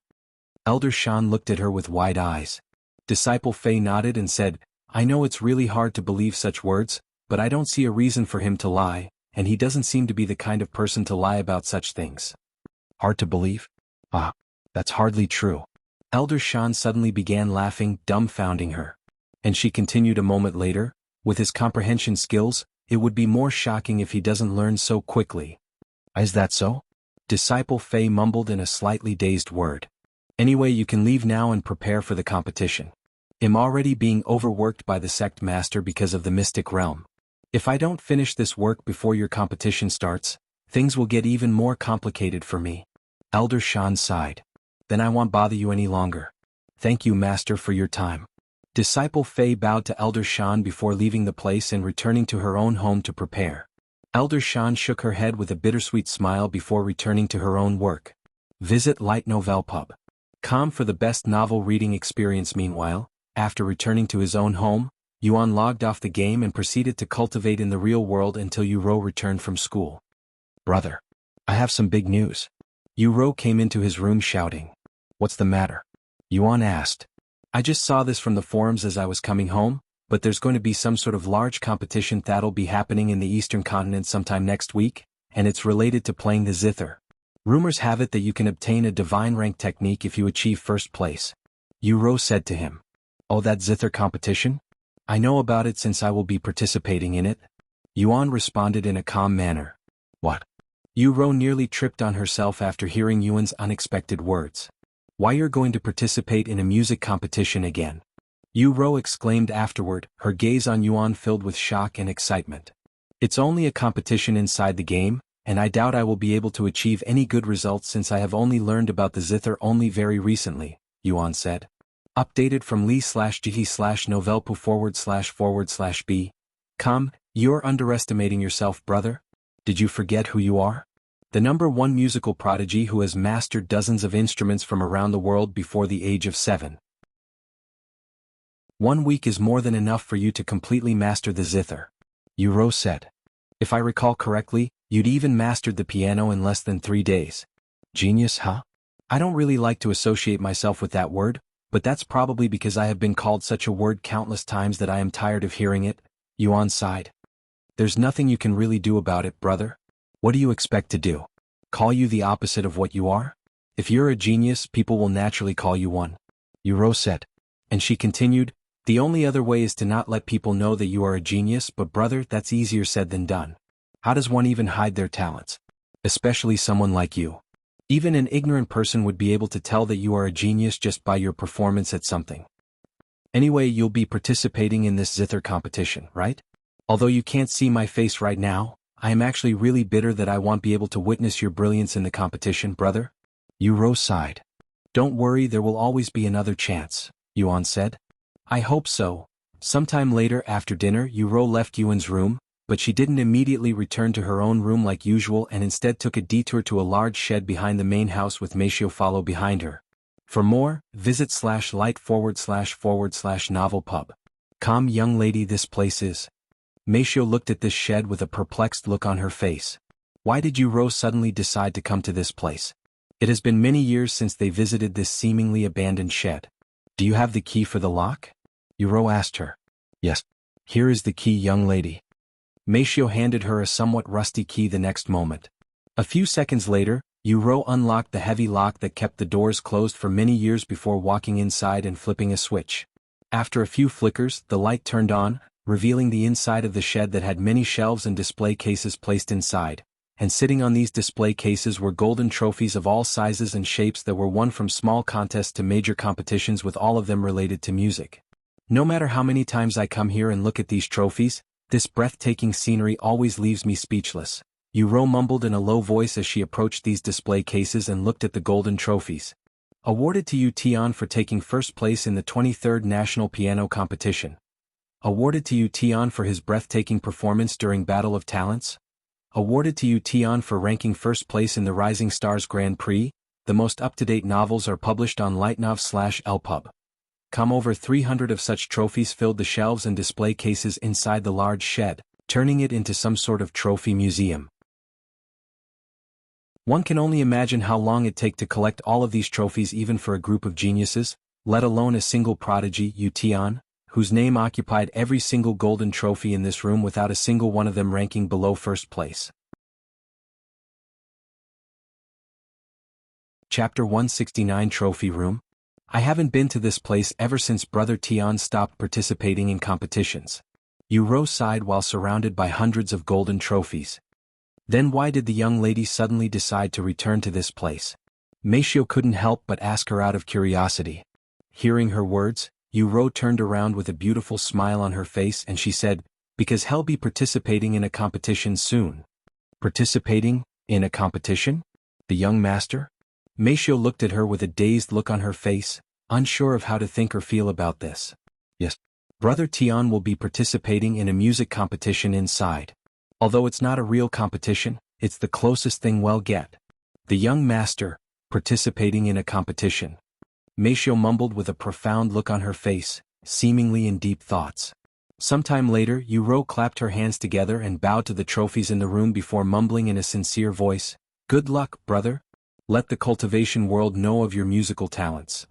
Elder Shan looked at her with wide eyes. Disciple Fei nodded and said, I know it's really hard to believe such words, but I don't see a reason for him to lie, and he doesn't seem to be the kind of person to lie about such things. Hard to believe? Ah, that's hardly true. Elder Shan suddenly began laughing, dumbfounding her. And she continued a moment later, with his comprehension skills, it would be more shocking if he doesn't learn so quickly. Is that so? Disciple Fei mumbled in a slightly dazed word. Anyway, you can leave now and prepare for the competition. I'm already being overworked by the Sect Master because of the Mystic Realm. If I don't finish this work before your competition starts, things will get even more complicated for me. Elder Shan sighed. Then I won't bother you any longer. Thank you, Master, for your time. Disciple Fei bowed to Elder Shan before leaving the place and returning to her own home to prepare. Elder Shan shook her head with a bittersweet smile before returning to her own work. Visit Light Novel Pub. Com for the best novel reading experience. Meanwhile, after returning to his own home, Yuan logged off the game and proceeded to cultivate in the real world until Yuro returned from school. Brother, I have some big news. Yuro came into his room shouting. What's the matter? Yuan asked. I just saw this from the forums as I was coming home, but there's going to be some sort of large competition that'll be happening in the Eastern Continent sometime next week, and it's related to playing the Zither. Rumors have it that you can obtain a divine rank technique if you achieve first place. Yuro said to him. Oh, that Zither competition? I know about it since I will be participating in it. Yuan responded in a calm manner. What? Yuro nearly tripped on herself after hearing Yuan's unexpected words. Why, you're going to participate in a music competition again? Yuro exclaimed afterward, her gaze on Yuan filled with shock and excitement. It's only a competition inside the game, and I doubt I will be able to achieve any good results since I have only learned about the Zither only very recently, Yuan said. Updated from Lee/GT/Novelpu//B. Come, you're underestimating yourself, brother. Did you forget who you are? The #1 musical prodigy who has mastered dozens of instruments from around the world before the age of 7. 1 week is more than enough for you to completely master the Zither, Yuro said. If I recall correctly, you'd even mastered the piano in less than 3 days. Genius, huh? I don't really like to associate myself with that word, but that's probably because I have been called such a word countless times that I am tired of hearing it, Yuan sighed. There's nothing you can really do about it, brother. What do you expect to do? Call you the opposite of what you are? If you're a genius, people will naturally call you one, Yuro said. And she continued, the only other way is to not let people know that you are a genius, but brother, that's easier said than done. How does one even hide their talents? Especially someone like you. Even an ignorant person would be able to tell that you are a genius just by your performance at something. Anyway, you'll be participating in this Zither competition, right? Although you can't see my face right now, I am actually really bitter that I won't be able to witness your brilliance in the competition, brother. Yuro sighed. Don't worry, there will always be another chance, Yuan said. I hope so. Sometime later after dinner, Yuro left Yuan's room, but she didn't immediately return to her own room like usual and instead took a detour to a large shed behind the main house with Meishio follow behind her. For more, visit /light//novel pub. Calm young lady, this place is. Meishio looked at this shed with a perplexed look on her face. Why did Yuro suddenly decide to come to this place? It has been many years since they visited this seemingly abandoned shed. Do you have the key for the lock? Yuro asked her. Yes. Here is the key, young lady. Meishio handed her a somewhat rusty key the next moment. A few seconds later, Yuro unlocked the heavy lock that kept the doors closed for many years before walking inside and flipping a switch. After a few flickers, the light turned on, revealing the inside of the shed that had many shelves and display cases placed inside, and sitting on these display cases were golden trophies of all sizes and shapes that were won from small contests to major competitions, with all of them related to music. No matter how many times I come here and look at these trophies, this breathtaking scenery always leaves me speechless. Yuro mumbled in a low voice as she approached these display cases and looked at the golden trophies. Awarded to Yu Tian for taking first place in the 23rd National Piano Competition. Awarded to Yu Tian for his breathtaking performance during Battle of Talents. Awarded to Yu Tian for ranking first place in the Rising Stars Grand Prix. The most up-to-date novels are published on lightnov/lpub. Over 300 of such trophies filled the shelves and display cases inside the large shed, turning it into some sort of trophy museum. One can only imagine how long it'd take to collect all of these trophies, even for a group of geniuses, let alone a single prodigy, Yu Tian, whose name occupied every single golden trophy in this room without a single one of them ranking below first place. Chapter 169, Trophy Room. I haven't been to this place ever since Brother Tian stopped participating in competitions. Yuro sighed while surrounded by hundreds of golden trophies. Then why did the young lady suddenly decide to return to this place? Meishio couldn't help but ask her out of curiosity. Hearing her words, Yuro turned around with a beautiful smile on her face and she said, because he'll be participating in a competition soon. Participating in a competition? The young master? Meishio looked at her with a dazed look on her face, unsure of how to think or feel about this. Yes. Brother Tian will be participating in a music competition inside. Although it's not a real competition, it's the closest thing we'll get. The young master, participating in a competition. Meishio mumbled with a profound look on her face, seemingly in deep thoughts. Sometime later, Yuro clapped her hands together and bowed to the trophies in the room before mumbling in a sincere voice, "Good luck, brother. Let the cultivation world know of your musical talents."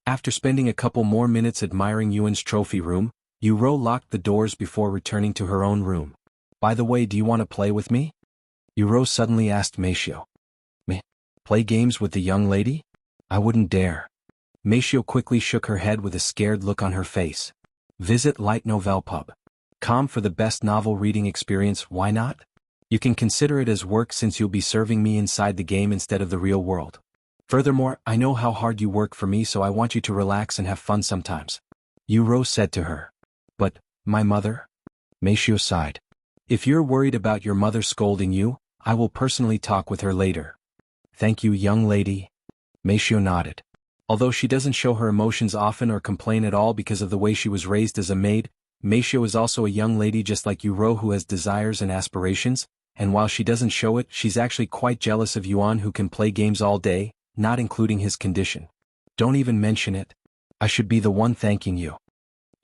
After spending a couple more minutes admiring Yuan's trophy room, Yuro locked the doors before returning to her own room. By the way, do you want to play with me? Yuro suddenly asked Meishio. Me? Play games with the young lady? I wouldn't dare. Meishio quickly shook her head with a scared look on her face. Visit Light Novel Pub. For the best novel reading experience, why not? You can consider it as work since you'll be serving me inside the game instead of the real world. Furthermore, I know how hard you work for me, so I want you to relax and have fun sometimes. Yuro said to her. But, my mother? Meishio sighed. If you're worried about your mother scolding you, I will personally talk with her later. Thank you, young lady. Meishio nodded. Although she doesn't show her emotions often or complain at all because of the way she was raised as a maid, Meishio is also a young lady just like Yuro who has desires and aspirations, and while she doesn't show it, she's actually quite jealous of Yuan who can play games all day, not including his condition. Don't even mention it. I should be the one thanking you.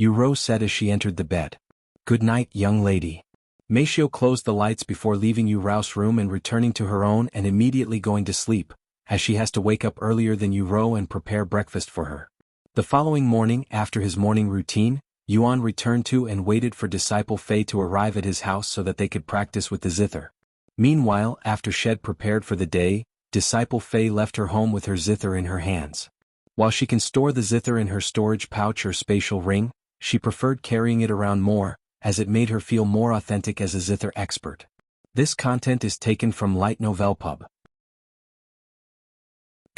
Yuro said as she entered the bed. Good night, young lady. Meishio closed the lights before leaving Yuro's room and returning to her own and immediately going to sleep, as she has to wake up earlier than Yuro and prepare breakfast for her. The following morning, after his morning routine, Yuan returned to and waited for Disciple Fei to arrive at his house so that they could practice with the Zither. Meanwhile, after Shed prepared for the day, Disciple Fei left her home with her Zither in her hands. While she can store the Zither in her storage pouch or spatial ring, she preferred carrying it around more, as it made her feel more authentic as a Zither expert. This content is taken from Light Novel Pub.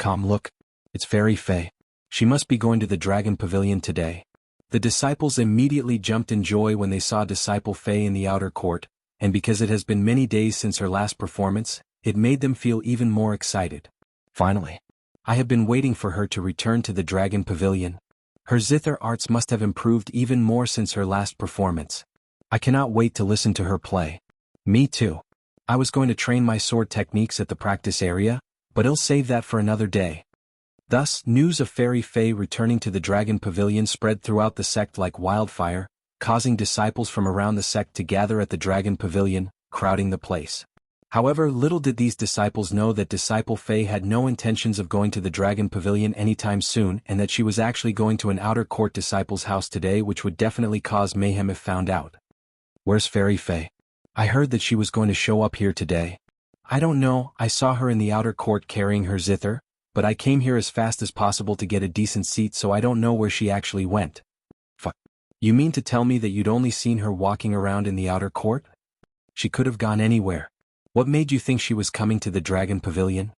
Look. It's Fairy Fei. She must be going to the Dragon Pavilion today. The disciples immediately jumped in joy when they saw Disciple Fei in the outer court, and because it has been many days since her last performance, it made them feel even more excited. Finally. I have been waiting for her to return to the Dragon Pavilion. Her Zither arts must have improved even more since her last performance. I cannot wait to listen to her play. Me too. I was going to train my sword techniques at the practice area, but I'll save that for another day. Thus, news of Fairy Fei returning to the Dragon Pavilion spread throughout the sect like wildfire, causing disciples from around the sect to gather at the Dragon Pavilion, crowding the place. However, little did these disciples know that Disciple Fei had no intentions of going to the Dragon Pavilion anytime soon and that she was actually going to an outer court disciple's house today, which would definitely cause mayhem if found out. Where's Fairy Fei? I heard that she was going to show up here today. I don't know, I saw her in the outer court carrying her Zither, but I came here as fast as possible to get a decent seat, so I don't know where she actually went. Fuck. You mean to tell me that you'd only seen her walking around in the outer court? She could have gone anywhere. What made you think she was coming to the Dragon Pavilion?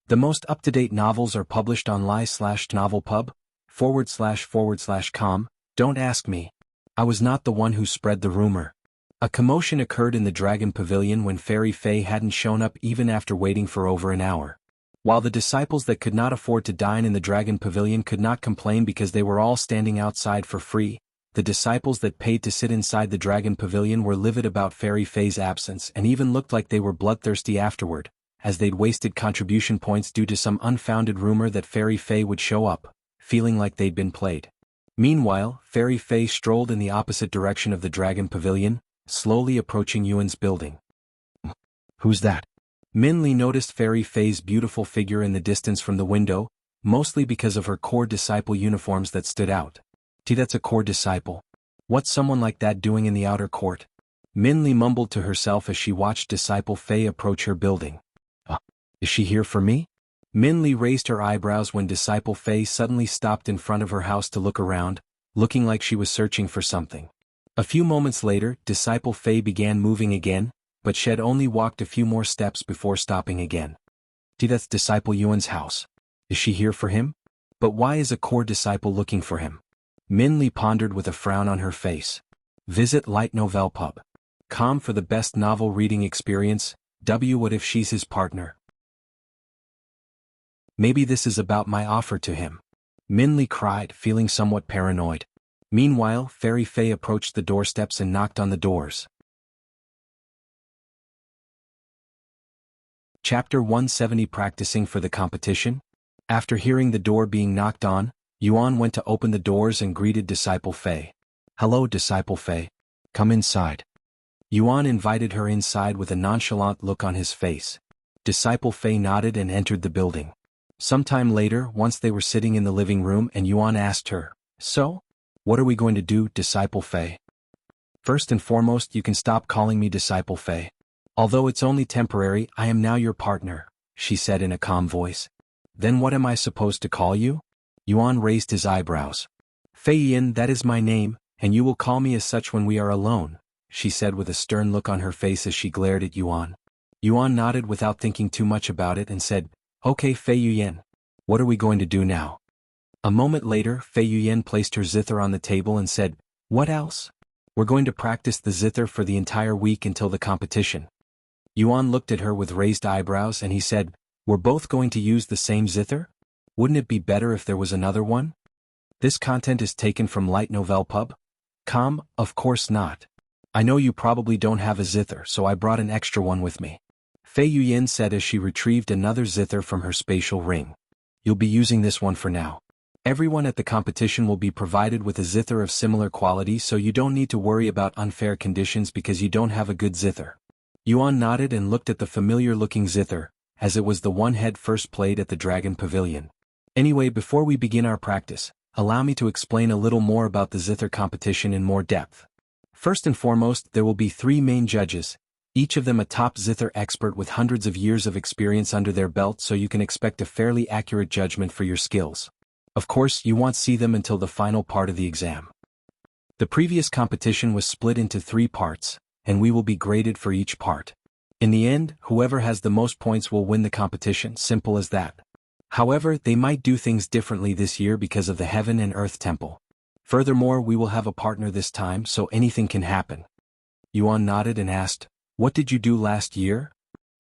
The most up-to-date novels are published on lie/novelpub//com. Don't ask me. I was not the one who spread the rumor. A commotion occurred in the Dragon Pavilion when Fairy Fei hadn't shown up even after waiting for over an hour. While the disciples that could not afford to dine in the Dragon Pavilion could not complain because they were all standing outside for free, the disciples that paid to sit inside the Dragon Pavilion were livid about Fairy Fei's absence and even looked like they were bloodthirsty afterward, as they'd wasted contribution points due to some unfounded rumor that Fairy Fei would show up, feeling like they'd been played. Meanwhile, Fairy Fei strolled in the opposite direction of the Dragon Pavilion, slowly approaching Yuan's building. Who's that? Min Li noticed Fairy Fei's beautiful figure in the distance from the window, mostly because of her core disciple uniforms that stood out. That's a core disciple. What's someone like that doing in the outer court? Min Li mumbled to herself as she watched Disciple Fei approach her building. Is she here for me? Min Li raised her eyebrows when Disciple Fei suddenly stopped in front of her house to look around, looking like she was searching for something. A few moments later, Disciple Fei began moving again, but she had only walked a few more steps before stopping again. That's Disciple Yuan's house. Is she here for him? But why is a core disciple looking for him? Min Li pondered with a frown on her face. Visit lightnovelpub.com for the best novel reading experience. What if she's his partner? Maybe this is about my offer to him. Min Li cried, feeling somewhat paranoid. Meanwhile, Fairy Fei approached the doorsteps and knocked on the doors. Chapter 170 Practicing for the Competition? After hearing the door being knocked on, Yuan went to open the doors and greeted Disciple Fei. Hello, Disciple Fei. Come inside. Yuan invited her inside with a nonchalant look on his face. Disciple Fei nodded and entered the building. Sometime later, once they were sitting in the living room and Yuan asked her, So? What are we going to do, Disciple Fei? First and foremost, you can stop calling me Disciple Fei. Although it's only temporary, I am now your partner, she said in a calm voice. Then what am I supposed to call you? Yuan raised his eyebrows. Fei Yin, that is my name, and you will call me as such when we are alone, she said with a stern look on her face as she glared at Yuan. Yuan nodded without thinking too much about it and said, Okay, Fei Yin. What are we going to do now? A moment later, Fei Yin placed her Zither on the table and said, What else? We're going to practice the Zither for the entire week until the competition. Yuan looked at her with raised eyebrows and he said, We're both going to use the same Zither? Wouldn't it be better if there was another one? This content is taken from lightnovelpub.com, of course not. I know you probably don't have a Zither, so I brought an extra one with me. Fei Yin said as she retrieved another Zither from her spatial ring. You'll be using this one for now. Everyone at the competition will be provided with a Zither of similar quality, so you don't need to worry about unfair conditions because you don't have a good Zither. Yuan nodded and looked at the familiar-looking Zither, as it was the one head first played at the Dragon Pavilion. Anyway, before we begin our practice, allow me to explain a little more about the Zither competition in more depth. First and foremost, there will be 3 main judges, each of them a top Zither expert with hundreds of years of experience under their belt, so you can expect a fairly accurate judgment for your skills. Of course, you won't see them until the final part of the exam. The previous competition was split into 3 parts, and we will be graded for each part. In the end, whoever has the most points will win the competition, simple as that. However, they might do things differently this year because of the Heaven and Earth Temple. Furthermore, we will have a partner this time, so anything can happen. Yuan nodded and asked, "What did you do last year?"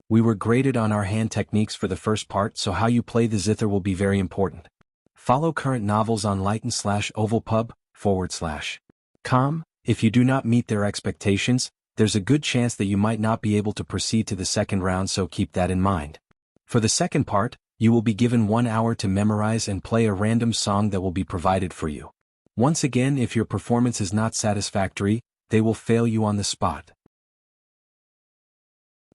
"We were graded on our hand techniques for the first part, so how you play the zither will be very important. Follow current novels on lighten/ovalpub/com. If you do not meet their expectations, there's a good chance that you might not be able to proceed to the second round, so keep that in mind. For the second part, you will be given 1 hour to memorize and play a random song that will be provided for you. Once again, if your performance is not satisfactory, they will fail you on the spot.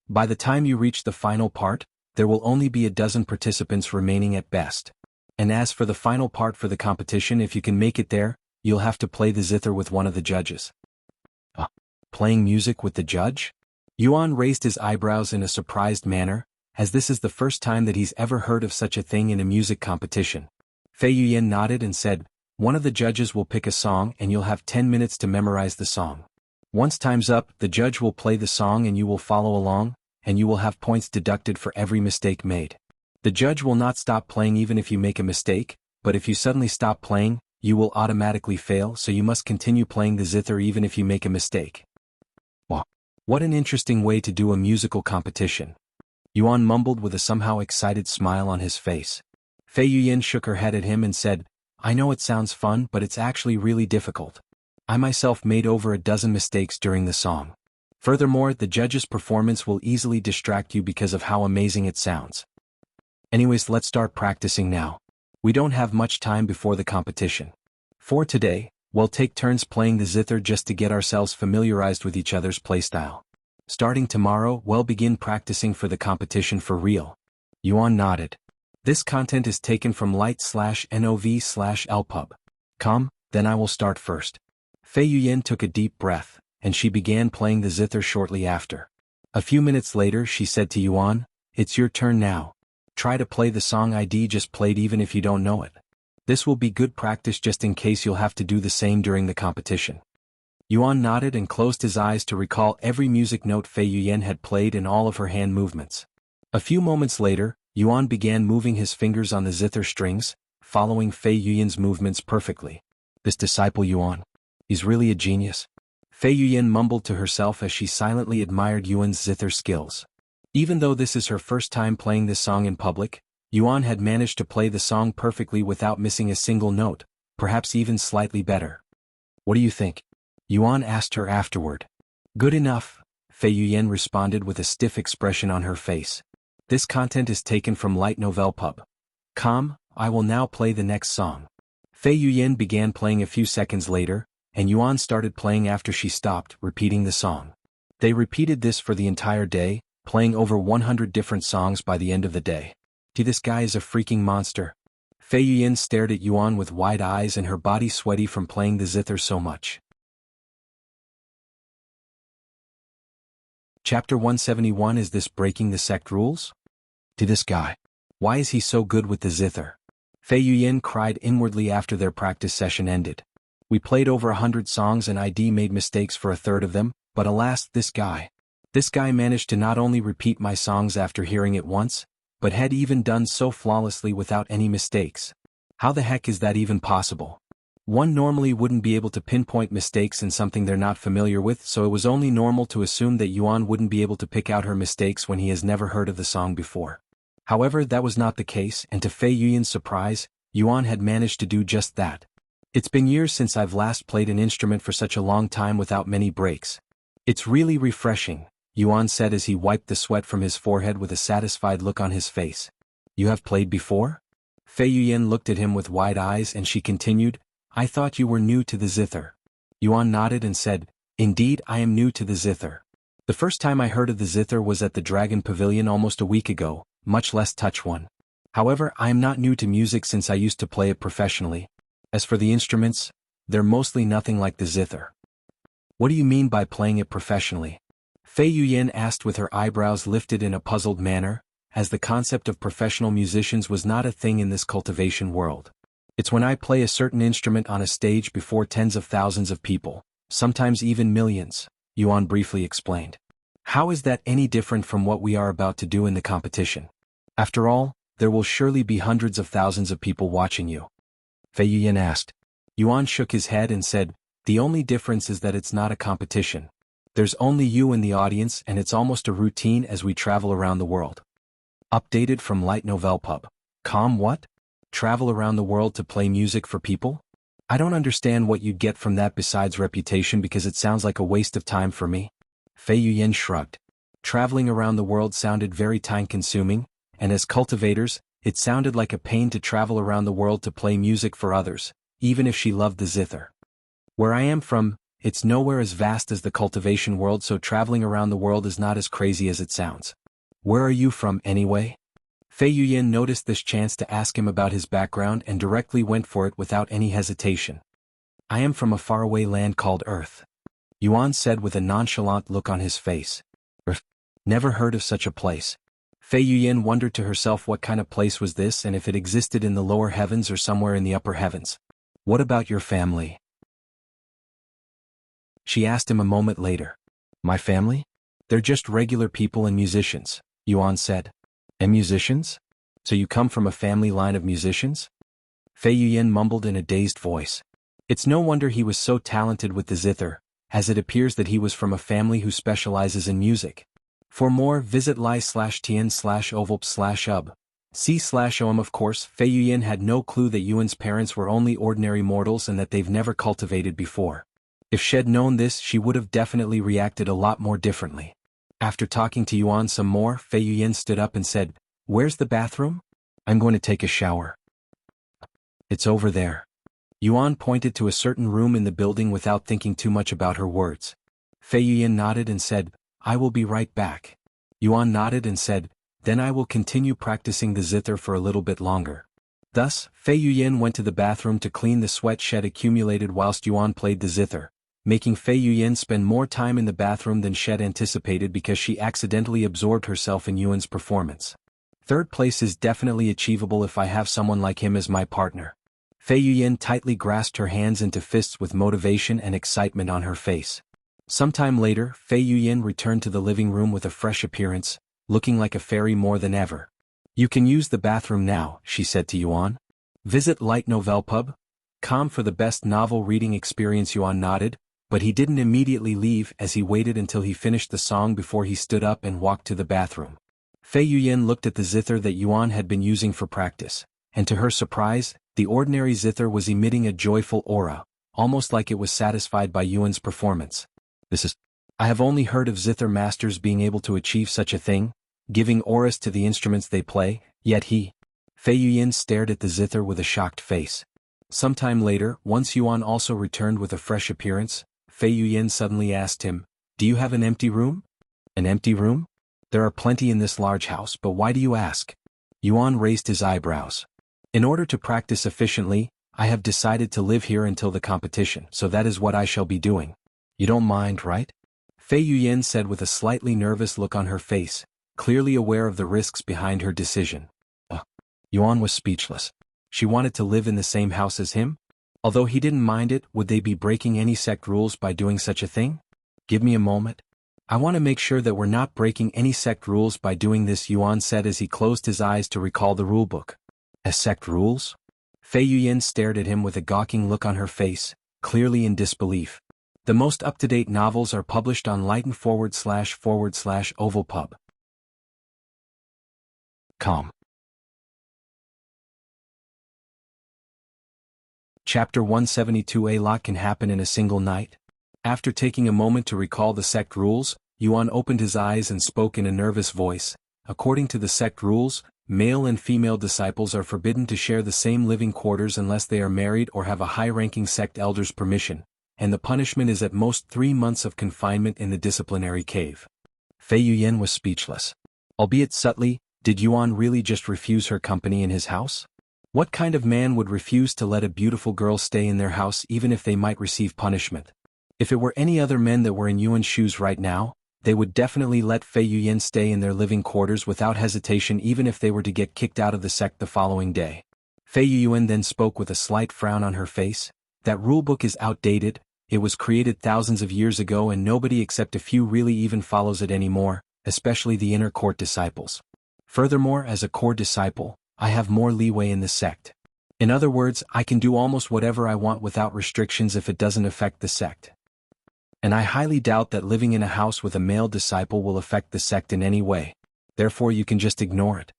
By the time you reach the final part, there will only be a dozen participants remaining at best. And as for the final part for the competition, if you can make it there, you'll have to play the zither with one of the judges." Playing music with the judge? Yuan raised his eyebrows in a surprised manner, as this is the first time that he's ever heard of such a thing in a music competition. Fei Yuyan nodded and said, "One of the judges will pick a song and you'll have 10 minutes to memorize the song. Once time's up, the judge will play the song and you will follow along, and you will have points deducted for every mistake made. The judge will not stop playing even if you make a mistake, but if you suddenly stop playing, you will automatically fail, so you must continue playing the zither even if you make a mistake." Wow. What an interesting way to do a musical competition. Yuan mumbled with a somehow excited smile on his face. Fei Yuyan shook her head at him and said, "I know it sounds fun, but it's actually really difficult. I myself made over a dozen mistakes during the song. Furthermore, the judge's performance will easily distract you because of how amazing it sounds. Anyways, let's start practicing now. We don't have much time before the competition. For today, we'll take turns playing the zither just to get ourselves familiarized with each other's playstyle. Starting tomorrow, we'll begin practicing for the competition for real." Yuan nodded. "This content is taken from light/nov/lpub.com, then I will start first." Fei Yuyan took a deep breath, and she began playing the zither shortly after. A few minutes later, she said to Yuan, "It's your turn now. Try to play the song ID just played even if you don't know it. This will be good practice just in case you'll have to do the same during the competition." Yuan nodded and closed his eyes to recall every music note Fei Yuyan had played and all of her hand movements. A few moments later, Yuan began moving his fingers on the zither strings, following Fei Yuyan's movements perfectly. "This disciple Yuan, he's really a genius." Fei Yuyan mumbled to herself as she silently admired Yuan's zither skills. Even though this is her first time playing this song in public, Yuan had managed to play the song perfectly without missing a single note, perhaps even slightly better. "What do you think?" Yuan asked her afterward. "Good enough," Fei Yuyan responded with a stiff expression on her face. This content is taken from lightnovelpub.com. I will now play the next song. Fei Yuyan began playing a few seconds later, and Yuan started playing after she stopped, repeating the song. They repeated this for the entire day, playing over 100 different songs by the end of the day. This guy is a freaking monster. Fei Yuyan stared at Yuan with wide eyes and her body sweaty from playing the zither so much. Chapter 171. Is this breaking the sect rules? This guy. Why is he so good with the zither? Fei Yuyan cried inwardly after their practice session ended. "We played over 100 songs and ID made mistakes for a third of them, but alas, this guy managed to not only repeat my songs after hearing it once, but had even done so flawlessly without any mistakes. How the heck is that even possible?" One normally wouldn't be able to pinpoint mistakes in something they're not familiar with, so it was only normal to assume that Yuan wouldn't be able to pick out her mistakes when he has never heard of the song before. However, that was not the case, and to Fei Yuyan's surprise, Yuan had managed to do just that. "It's been years since I've last played an instrument for such a long time without many breaks. It's really refreshing," Yuan said as he wiped the sweat from his forehead with a satisfied look on his face. "You have played before?" Fei Yuyan looked at him with wide eyes and she continued, "I thought you were new to the zither." Yuan nodded and said, "Indeed, I am new to the zither. The first time I heard of the zither was at the Dragon Pavilion almost a week ago, much less touch one. However, I am not new to music since I used to play it professionally. As for the instruments, they're mostly nothing like the zither." "What do you mean by playing it professionally?" Fei Yuyan asked with her eyebrows lifted in a puzzled manner, as the concept of professional musicians was not a thing in this cultivation world. "It's when I play a certain instrument on a stage before tens of thousands of people, sometimes even millions," Yuan briefly explained. "How is that any different from what we are about to do in the competition? After all, there will surely be hundreds of thousands of people watching you." Fei Yuyan asked. Yuan shook his head and said, the only difference is that it's not a competition. There's only you in the audience and it's almost a routine as we travel around the world. Updated from Light Novel Pub. What? Travel around the world to play music for people? I don't understand what you'd get from that besides reputation because it sounds like a waste of time for me. Fei Yuyan shrugged. Traveling around the world sounded very time-consuming, and as cultivators, it sounded like a pain to travel around the world to play music for others, even if she loved the Zither. Where I am from, it's nowhere as vast as the cultivation world, so traveling around the world is not as crazy as it sounds. Where are you from anyway? Fei Yuyan noticed this chance to ask him about his background and directly went for it without any hesitation. I am from a faraway land called Earth. Yuan said with a nonchalant look on his face. Earth? Never heard of such a place. Fei Yuyan wondered to herself what kind of place was this and if it existed in the lower heavens or somewhere in the upper heavens. What about your family? She asked him a moment later. My family? They're just regular people and musicians, Yuan said. And musicians? So you come from a family line of musicians? Fei Yuyan mumbled in a dazed voice. It's no wonder he was so talented with the Zither, as it appears that he was from a family who specializes in music. For more, visit li/tn/ovolp/ub. C/om. Of course, Fei Yuyan had no clue that Yuan's parents were only ordinary mortals and that they've never cultivated before. If she'd known this, she would have definitely reacted a lot more differently. After talking to Yuan some more, Fei Yuyan stood up and said, Where's the bathroom? I'm going to take a shower. It's over there. Yuan pointed to a certain room in the building without thinking too much about her words. Fei Yuyan nodded and said, I will be right back. Yuan nodded and said, Then I will continue practicing the Zither for a little bit longer. Thus, Fei Yuyan went to the bathroom to clean the sweat shed accumulated whilst Yuan played the Zither, making Fei Yuyan spend more time in the bathroom than she'd anticipated because she accidentally absorbed herself in Yuan's performance. Third place is definitely achievable if I have someone like him as my partner. Fei Yuyan tightly grasped her hands into fists with motivation and excitement on her face. Sometime later, Fei Yuyan returned to the living room with a fresh appearance, looking like a fairy more than ever. You can use the bathroom now, she said to Yuan. Visit Light Novel Pub. For the best novel reading experience. Yuan nodded, but he didn't immediately leave as he waited until he finished the song before he stood up and walked to the bathroom. Fei Yuyan looked at the Zither that Yuan had been using for practice, and to her surprise, the ordinary Zither was emitting a joyful aura, almost like it was satisfied by Yuan's performance. I have only heard of Zither masters being able to achieve such a thing, giving auras to the instruments they play, yet Fei Yuyan stared at the Zither with a shocked face. Sometime later, once Yuan also returned with a fresh appearance, Fei Yuyan suddenly asked him, Do you have an empty room? An empty room? There are plenty in this large house, but why do you ask? Yuan raised his eyebrows. In order to practice efficiently, I have decided to live here until the competition, so that is what I shall be doing. You don't mind, right? Fei Yuyan said with a slightly nervous look on her face, clearly aware of the risks behind her decision. Yuan was speechless. She wanted to live in the same house as him? Although he didn't mind it, would they be breaking any sect rules by doing such a thing? Give me a moment. I want to make sure that we're not breaking any sect rules by doing this, Yuan said as he closed his eyes to recall the rulebook. As sect rules? Fei Yuyan stared at him with a gawking look on her face, clearly in disbelief. The most up-to-date novels are published on lighten//ovalpub.com. Chapter 172. A lot can happen in a single night. After taking a moment to recall the sect rules, Yuan opened his eyes and spoke in a nervous voice. According to the sect rules, male and female disciples are forbidden to share the same living quarters unless they are married or have a high-ranking sect elder's permission, and the punishment is at most 3 months of confinement in the disciplinary cave. Fei Yuyan was speechless. Albeit subtly, did Yuan really just refuse her company in his house? What kind of man would refuse to let a beautiful girl stay in their house even if they might receive punishment? If it were any other men that were in Yuan's shoes right now, they would definitely let Fei Yuyan stay in their living quarters without hesitation even if they were to get kicked out of the sect the following day. Fei Yuyan then spoke with a slight frown on her face. That rulebook is outdated, it was created thousands of years ago and nobody except a few really even follows it anymore, especially the inner court disciples. Furthermore, as a core disciple, I have more leeway in the sect. In other words, I can do almost whatever I want without restrictions if it doesn't affect the sect. And I highly doubt that living in a house with a male disciple will affect the sect in any way. Therefore you can just ignore it.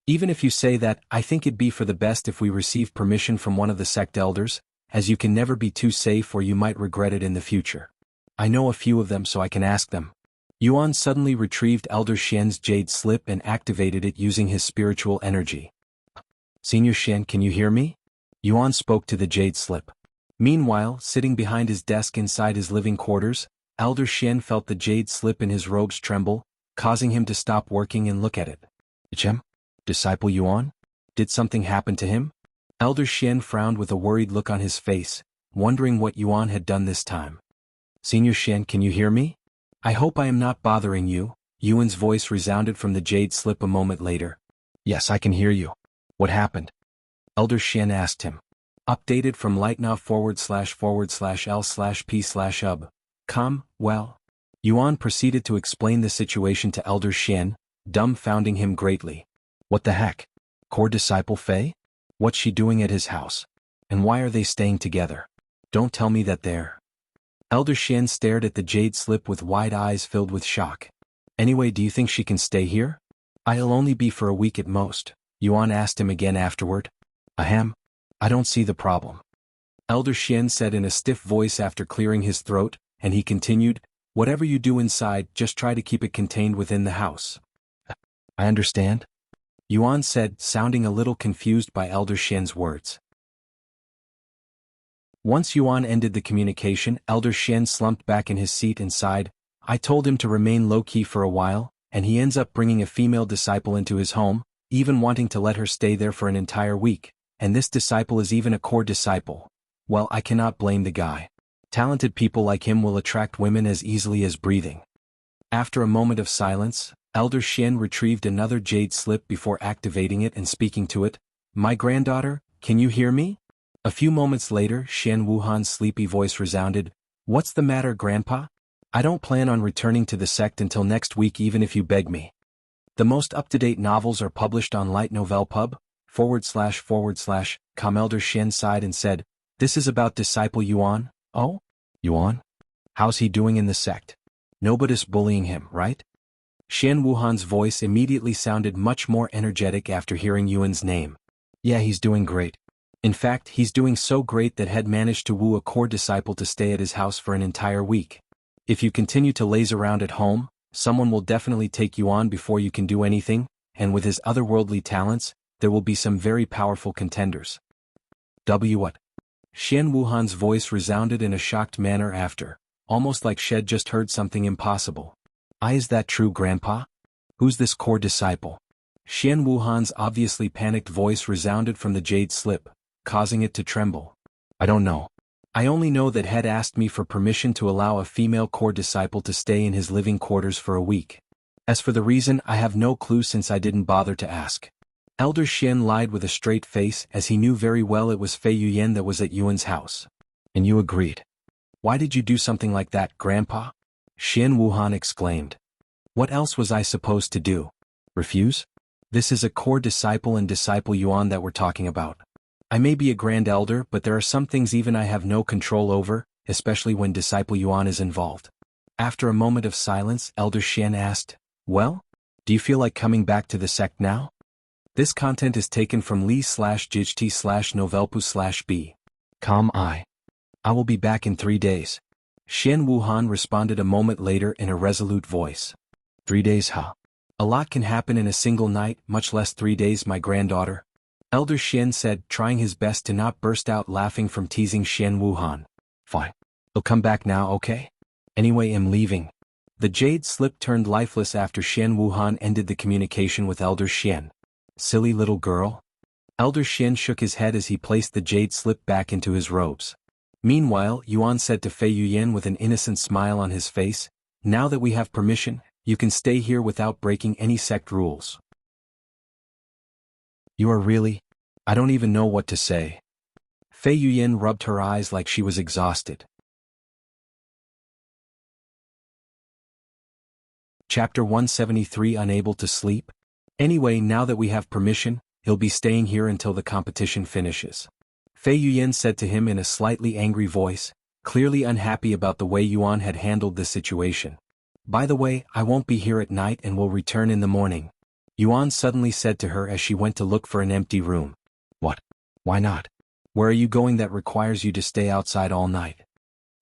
Even if you say that, I think it'd be for the best if we receive permission from one of the sect elders, as you can never be too safe or you might regret it in the future. I know a few of them so I can ask them. Yuan suddenly retrieved Elder Xian's jade slip and activated it using his spiritual energy. Senior Xian, can you hear me? Yuan spoke to the jade slip. Meanwhile, sitting behind his desk inside his living quarters, Elder Xian felt the jade slip in his robes tremble, causing him to stop working and look at it. Ichem? Disciple Yuan? Did something happen to him? Elder Xian frowned with a worried look on his face, wondering what Yuan had done this time. Senior Xian, can you hear me? I hope I am not bothering you, Yuan's voice resounded from the jade slip a moment later. Yes, I can hear you. What happened? Elder Xian asked him. Updated from lightnow//l/p/ub. Well. Yuan proceeded to explain the situation to Elder Xian, dumbfounding him greatly. What the heck? Core Disciple Fei? What's she doing at his house? And why are they staying together? Don't tell me that they're... Elder Xian stared at the jade slip with wide eyes filled with shock. Anyway, do you think she can stay here? I'll only be for a week at most, Yuan asked him again afterward. Ahem. I don't see the problem. Elder Xian said in a stiff voice after clearing his throat, and he continued, whatever you do inside, just try to keep it contained within the house. I understand. Yuan said, sounding a little confused by Elder Xian's words. Once Yuan ended the communication, Elder Xian slumped back in his seat and sighed. I told him to remain low-key for a while, and he ends up bringing a female disciple into his home, even wanting to let her stay there for an entire week, and this disciple is even a core disciple. Well, I cannot blame the guy. Talented people like him will attract women as easily as breathing. After a moment of silence, Elder Xian retrieved another jade slip before activating it and speaking to it. My granddaughter, can you hear me? A few moments later, Xian Wuhan's sleepy voice resounded. What's the matter, Grandpa? I don't plan on returning to the sect until next week even if you beg me. The most up-to-date novels are published on Light Novel Pub, // Elder Xian sighed and said, this is about Disciple Yuan? Oh? Yuan? How's he doing in the sect? Nobody's bullying him, right? Xian Wuhan's voice immediately sounded much more energetic after hearing Yuan's name. Yeah, he's doing great. In fact, he's doing so great that had managed to woo a core disciple to stay at his house for an entire week. If you continue to laze around at home, someone will definitely take you on before you can do anything, and with his otherworldly talents, there will be some very powerful contenders. What? Xian Wuhan's voice resounded in a shocked manner after, almost like Shed just heard something impossible. Is that true, Grandpa? Who's this core disciple? Xian Wuhan's obviously panicked voice resounded from the jade slip, causing it to tremble. I don't know. I only know that Head asked me for permission to allow a female core disciple to stay in his living quarters for a week. As for the reason, I have no clue since I didn't bother to ask. Elder Xian lied with a straight face as he knew very well it was Fei Yuyan that was at Yuan's house. And you agreed. Why did you do something like that, Grandpa? Xian Wuhan exclaimed. What else was I supposed to do? Refuse? This is a core disciple and Disciple Yuan that we're talking about. I may be a grand elder, but there are some things even I have no control over, especially when Disciple Yuan is involved. After a moment of silence, Elder Xian asked, well, do you feel like coming back to the sect now? This content is taken from Li/JT/Novelpu/B. I will be back in 3 days. Xian Wuhan responded a moment later in a resolute voice. 3 days, huh? A lot can happen in a single night, much less 3 days, my granddaughter. Elder Xian said, trying his best to not burst out laughing from teasing Xian Wuhan. Fine. You'll come back now, okay? Anyway, I'm leaving. The jade slip turned lifeless after Xian Wuhan ended the communication with Elder Xian. Silly little girl. Elder Xian shook his head as he placed the jade slip back into his robes. Meanwhile, Yuan said to Fei Yuyan with an innocent smile on his face, now that we have permission, you can stay here without breaking any sect rules. You are really? I don't even know what to say. Fei Yuyan rubbed her eyes like she was exhausted. Chapter 173 Unable to sleep? Anyway, now that we have permission, he'll be staying here until the competition finishes. Fei Yuyan said to him in a slightly angry voice, clearly unhappy about the way Yuan had handled the situation. By the way, I won't be here at night and will return in the morning. Yuan suddenly said to her as she went to look for an empty room. What? Why not? Where are you going that requires you to stay outside all night?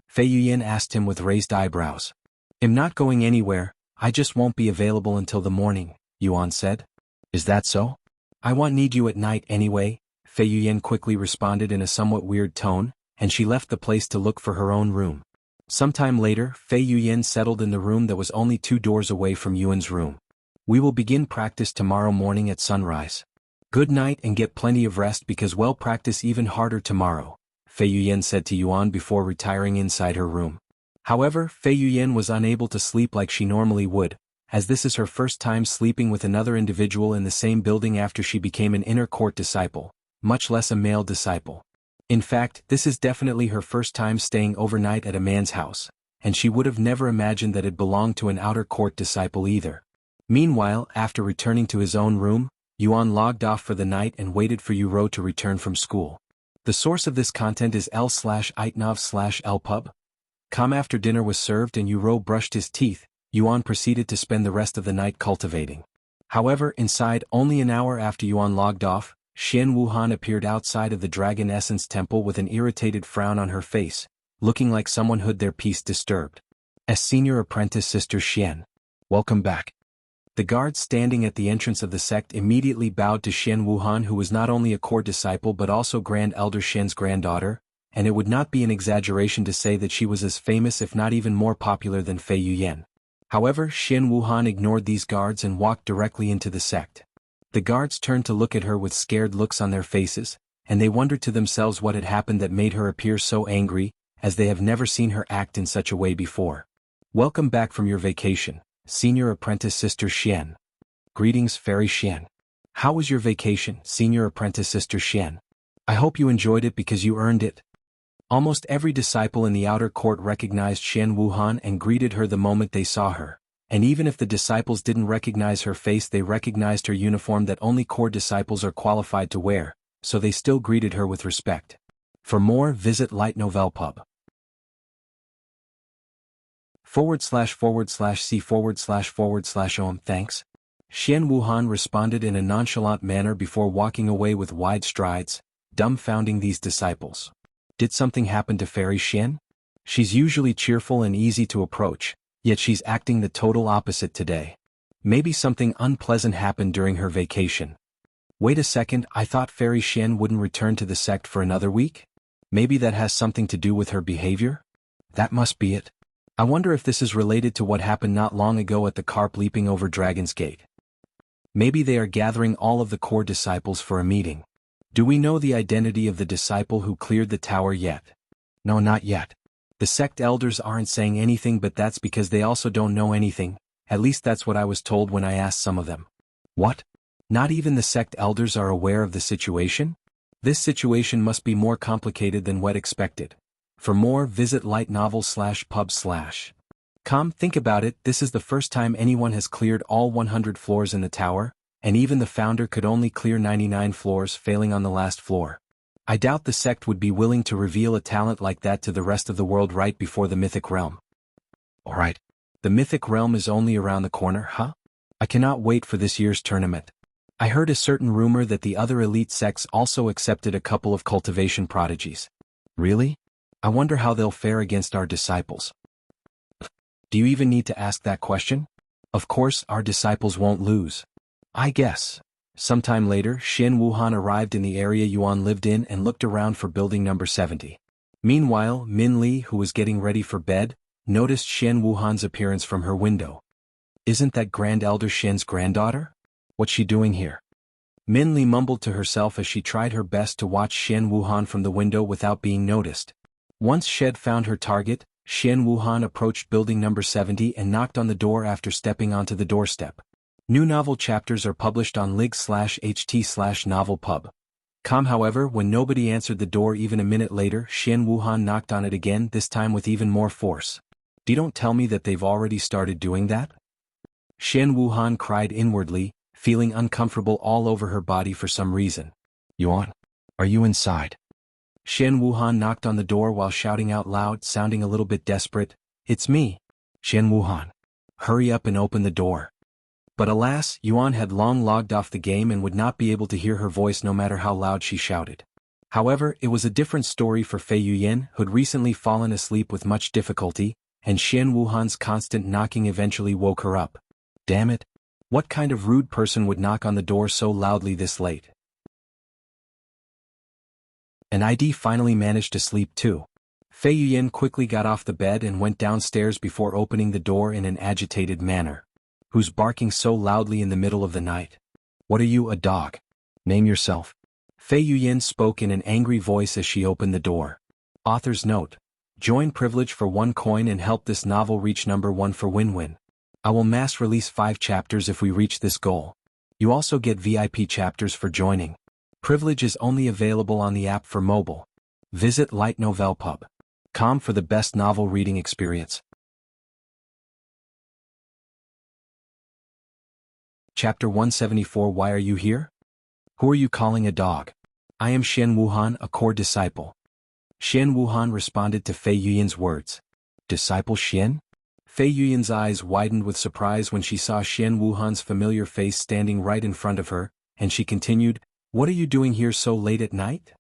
Fei Yuyan asked him with raised eyebrows. I'm not going anywhere, I just won't be available until the morning, Yuan said. Is that so? I won't need you at night anyway, Fei Yuyan quickly responded in a somewhat weird tone, and she left the place to look for her own room. Sometime later, Fei Yuyan settled in the room that was only 2 doors away from Yuan's room. We will begin practice tomorrow morning at sunrise. Good night and get plenty of rest because we'll practice even harder tomorrow, Fei Yuyan said to Yuan before retiring inside her room. However, Fei Yuyan was unable to sleep like she normally would, as this is her first time sleeping with another individual in the same building after she became an inner court disciple, much less a male disciple. In fact, this is definitely her first time staying overnight at a man's house, and she would have never imagined that it belonged to an outer court disciple either. Meanwhile, after returning to his own room, Yuan logged off for the night and waited for Yuro to return from school. The source of this content is l/itnov/lpub. After dinner was served and Yuro brushed his teeth, Yuan proceeded to spend the rest of the night cultivating. However, inside, only an hour after Yuan logged off, Xian Wuhan appeared outside of the Dragon Essence Temple with an irritated frown on her face, looking like someone who'd their peace disturbed. As senior apprentice Sister Xian. Welcome back. The guards standing at the entrance of the sect immediately bowed to Xian Wuhan, who was not only a core disciple but also Grand Elder Xian's granddaughter, and it would not be an exaggeration to say that she was as famous if not even more popular than Fei Yuyan. However, Xian Wuhan ignored these guards and walked directly into the sect. The guards turned to look at her with scared looks on their faces, and they wondered to themselves what had happened that made her appear so angry, as they have never seen her act in such a way before. Welcome back from your vacation, Senior Apprentice Sister Xian. Greetings, Fairy Xian. How was your vacation, Senior Apprentice Sister Xian? I hope you enjoyed it because you earned it. Almost every disciple in the outer court recognized Xian Wuhan and greeted her the moment they saw her, and even if the disciples didn't recognize her face, they recognized her uniform that only core disciples are qualified to wear, so they still greeted her with respect. For more, visit Light Novel Pub. //c//om thanks. Xian Wuhan responded in a nonchalant manner before walking away with wide strides, dumbfounding these disciples. Did something happen to Fairy Xian? She's usually cheerful and easy to approach, yet she's acting the total opposite today. Maybe something unpleasant happened during her vacation. Wait a second, I thought Fairy Xian wouldn't return to the sect for another week? Maybe that has something to do with her behavior? That must be it. I wonder if this is related to what happened not long ago at the carp leaping over Dragon's Gate. Maybe they are gathering all of the core disciples for a meeting. Do we know the identity of the disciple who cleared the tower yet? No, not yet. The sect elders aren't saying anything, but that's because they also don't know anything, at least that's what I was told when I asked some of them. What? Not even the sect elders are aware of the situation? This situation must be more complicated than what expected. For more, visit lightnovel/pub/. Think about it, this is the first time anyone has cleared all 100 floors in the tower, and even the founder could only clear 99 floors, failing on the last floor. I doubt the sect would be willing to reveal a talent like that to the rest of the world right before the Mythic Realm. Alright. The Mythic Realm is only around the corner, huh? I cannot wait for this year's tournament. I heard a certain rumor that the other elite sects also accepted a couple of cultivation prodigies. Really? I wonder how they'll fare against our disciples. Do you even need to ask that question? Of course, our disciples won't lose. I guess. Sometime later, Xian Wuhan arrived in the area Yuan lived in and looked around for building number 70. Meanwhile, Min Li, who was getting ready for bed, noticed Xian Wuhan's appearance from her window. Isn't that Grand Elder Xian's granddaughter? What's she doing here? Min Li mumbled to herself as she tried her best to watch Xian Wuhan from the window without being noticed. Once she had found her target, Xian Wuhan approached building number 70 and knocked on the door after stepping onto the doorstep. New novel chapters are published on lig/ht/novelpub. However, when nobody answered the door even a minute later, Xian Wuhan knocked on it again, this time with even more force. Don't tell me that they've already started doing that? Xian Wuhan cried inwardly, feeling uncomfortable all over her body for some reason. Yuan, are you inside? Xian Wuhan knocked on the door while shouting out loud, sounding a little bit desperate. It's me. Xian Wuhan. Hurry up and open the door. But alas, Yuan had long logged off the game and would not be able to hear her voice no matter how loud she shouted. However, it was a different story for Fei Yuyan, who had recently fallen asleep with much difficulty, and Xian Wuhan's constant knocking eventually woke her up. Damn it. What kind of rude person would knock on the door so loudly this late? And ID finally managed to sleep too. Fei Yuyan quickly got off the bed and went downstairs before opening the door in an agitated manner. Who's barking so loudly in the middle of the night? What are you, a dog? Name yourself. Fei Yuyan spoke in an angry voice as she opened the door. Author's note. Join privilege for 1 coin and help this novel reach number 1 for win-win. I will mass release 5 chapters if we reach this goal. You also get VIP chapters for joining. Privilege is only available on the app for mobile. Visit lightnovelpub.com for the best novel reading experience. Chapter 174. Why are you here? Who are you calling a dog? I am Xian Wuhan, a core disciple. Xian Wuhan responded to Fei Yuyan's words. Disciple Xian? Fei Yuyan's eyes widened with surprise when she saw Xian Wuhan's familiar face standing right in front of her, and she continued, What are you doing here so late at night?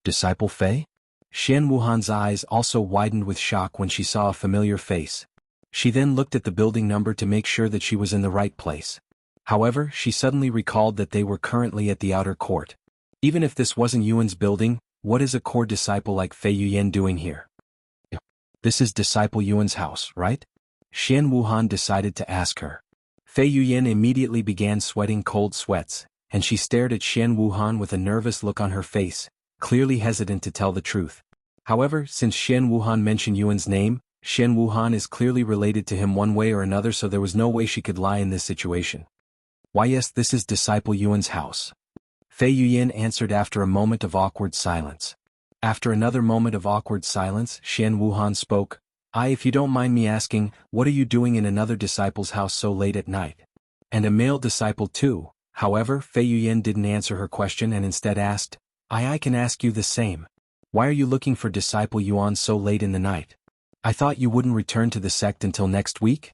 Disciple Fei? Xian Wuhan's eyes also widened with shock when she saw a familiar face. She then looked at the building number to make sure that she was in the right place. However, she suddenly recalled that they were currently at the outer court. Even if this wasn't Yuan's building, what is a core disciple like Fei Yuyan doing here? This is Disciple Yuan's house, right? Xian Wuhan decided to ask her. Fei Yuyan immediately began sweating cold sweats, and she stared at Xian Wuhan with a nervous look on her face, clearly hesitant to tell the truth. However, since Xian Wuhan mentioned Yuan's name, Xian Wuhan is clearly related to him one way or another, so there was no way she could lie in this situation. Why yes, this is Disciple Yuan's house. Fei Yuyan answered after a moment of awkward silence. After another moment of awkward silence, Xian Wuhan spoke, if you don't mind me asking, what are you doing in another disciple's house so late at night? And a male disciple too. However, Fei Yuyan didn't answer her question and instead asked, I can ask you the same. Why are you looking for Disciple Yuan so late in the night? I thought you wouldn't return to the sect until next week?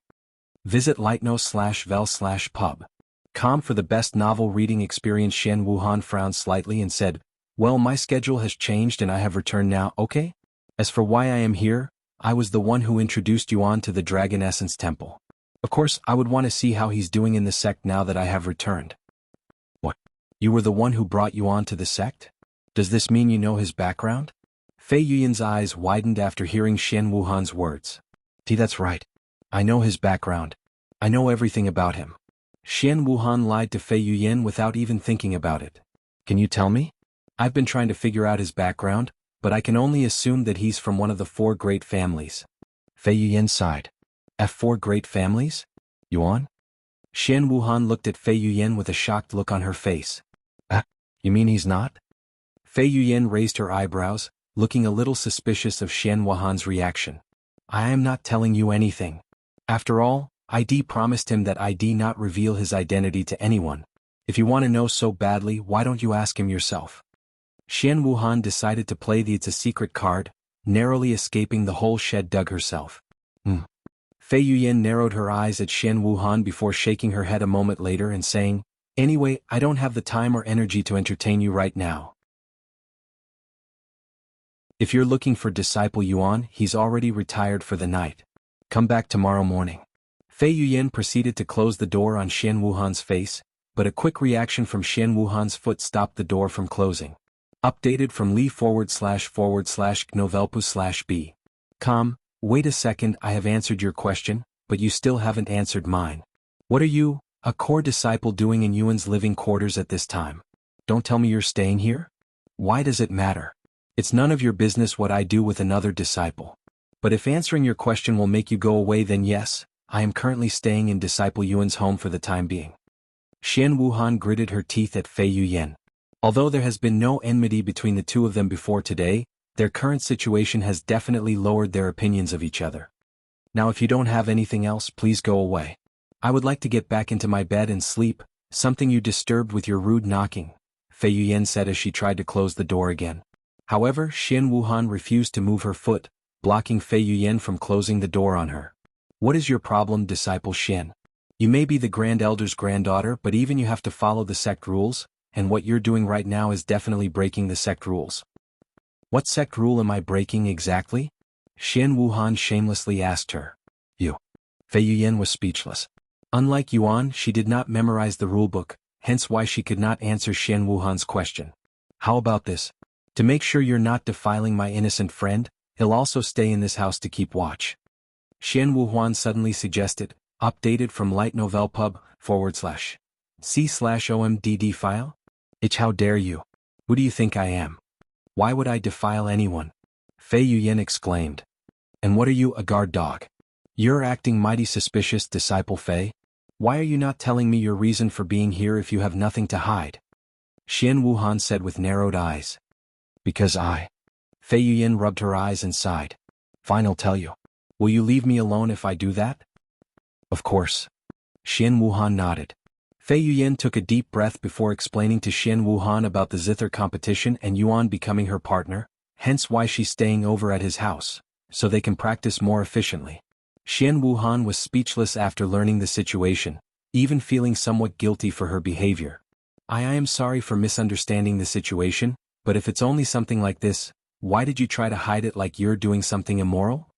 Visit lightno/vel/pub.com for the best novel reading experience. Xian Wuhan frowned slightly and said, Well, my schedule has changed and I have returned now, okay? As for why I am here, I was the one who introduced Yuan to the Dragon Essence Temple. Of course, I would want to see how he's doing in the sect now that I have returned. What? You were the one who brought Yuan to the sect? Does this mean you know his background? Fei Yuyan's eyes widened after hearing Xian Wuhan's words. That's right. I know his background. I know everything about him. Xian Wuhan lied to Fei Yuyan without even thinking about it. Can you tell me? I've been trying to figure out his background, but I can only assume that he's from one of the 4 great families. Fei Yuyan sighed. 4 great families? Yuan? Xian Wuhan looked at Fei Yuyan with a shocked look on her face. You mean he's not? Fei Yuyan raised her eyebrows, looking a little suspicious of Xian Wuhan's reaction. I am not telling you anything. After all, ID promised him that ID not reveal his identity to anyone. If you want to know so badly, why don't you ask him yourself? Xian Wuhan decided to play the It's a Secret card, narrowly escaping the whole shed dug herself. Fei Yuyan narrowed her eyes at Xian Wuhan before shaking her head a moment later and saying, Anyway, I don't have the time or energy to entertain you right now. If you're looking for Disciple Yuan, he's already retired for the night. Come back tomorrow morning. Fei Yuyan proceeded to close the door on Xian Wuhan's face, but a quick reaction from Xian Wuhan's foot stopped the door from closing. Updated from Lee//novelpus/B. Wait a second, I have answered your question, but you still haven't answered mine. What are you, a core disciple, doing in Yuan's living quarters at this time? Don't tell me you're staying here? Why does it matter? It's none of your business what I do with another disciple. But if answering your question will make you go away, then yes, I am currently staying in Disciple Yuan's home for the time being. Xian Wuhan gritted her teeth at Fei Yuyan. Although there has been no enmity between the two of them before today, their current situation has definitely lowered their opinions of each other. Now if you don't have anything else, please go away. I would like to get back into my bed and sleep, Something you disturbed with your rude knocking, Fei Yuyan said as she tried to close the door again. However, Xian Wuhan refused to move her foot, blocking Fei Yuyan from closing the door on her. What is your problem, Disciple Xian? You may be the Grand Elder's granddaughter, but even you have to follow the sect rules, and what you're doing right now is definitely breaking the sect rules. What sect rule am I breaking exactly? Xian Wuhan shamelessly asked her. You. Fei Yuyan was speechless. Unlike Yuan, she did not memorize the rulebook, hence why she could not answer Xian Wuhan's question. How about this? To make sure you're not defiling my innocent friend, he'll also stay in this house to keep watch. Xian Wuhan suddenly suggested, updated from Light Novel Pub, /C/OMDD file? How dare you? Who do you think I am? Why would I defile anyone? Fei Yuyan exclaimed. And what are you, a guard dog? You're acting mighty suspicious, Disciple Fei. Why are you not telling me your reason for being here if you have nothing to hide? Xian Wuhan said with narrowed eyes. Because Fei Yuyan rubbed her eyes and sighed. Fine, I'll tell you. Will you leave me alone if I do that? Of course. Xian Wuhan nodded. Fei Yuyan took a deep breath before explaining to Xian Wuhan about the Zither competition and Yuan becoming her partner, hence why she's staying over at his house, so they can practice more efficiently. Xian Wuhan was speechless after learning the situation, even feeling somewhat guilty for her behavior. I am sorry for misunderstanding the situation, but if it's only something like this, why did you try to hide it like you're doing something immoral?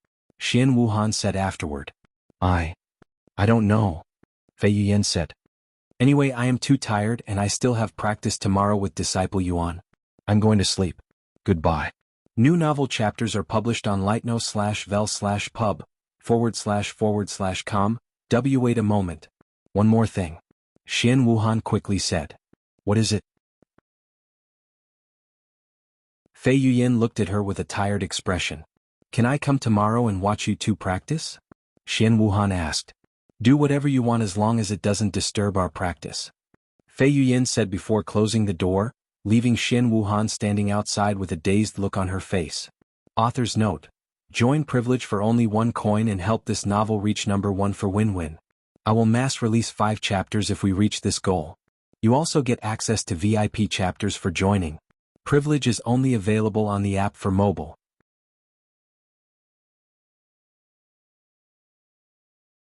Xian Wuhan said afterward. I don't know, Fei Yuyan said. Anyway, I am too tired and I still have practice tomorrow with Disciple Yuan. I'm going to sleep. Goodbye. New novel chapters are published on lightno/vel/pub//com. Wait a moment. One more thing. Xian Wuhan quickly said. What is it? Fei Yuyan looked at her with a tired expression. Can I come tomorrow and watch you two practice? Xian Wuhan asked. Do whatever you want as long as it doesn't disturb our practice. Fei Yuyan said before closing the door, leaving Xian Wuhan standing outside with a dazed look on her face. Author's note. Join privilege for only 1 coin and help this novel reach number 1 for win-win. I will mass release 5 chapters if we reach this goal. You also get access to VIP chapters for joining. Privilege is only available on the app for mobile.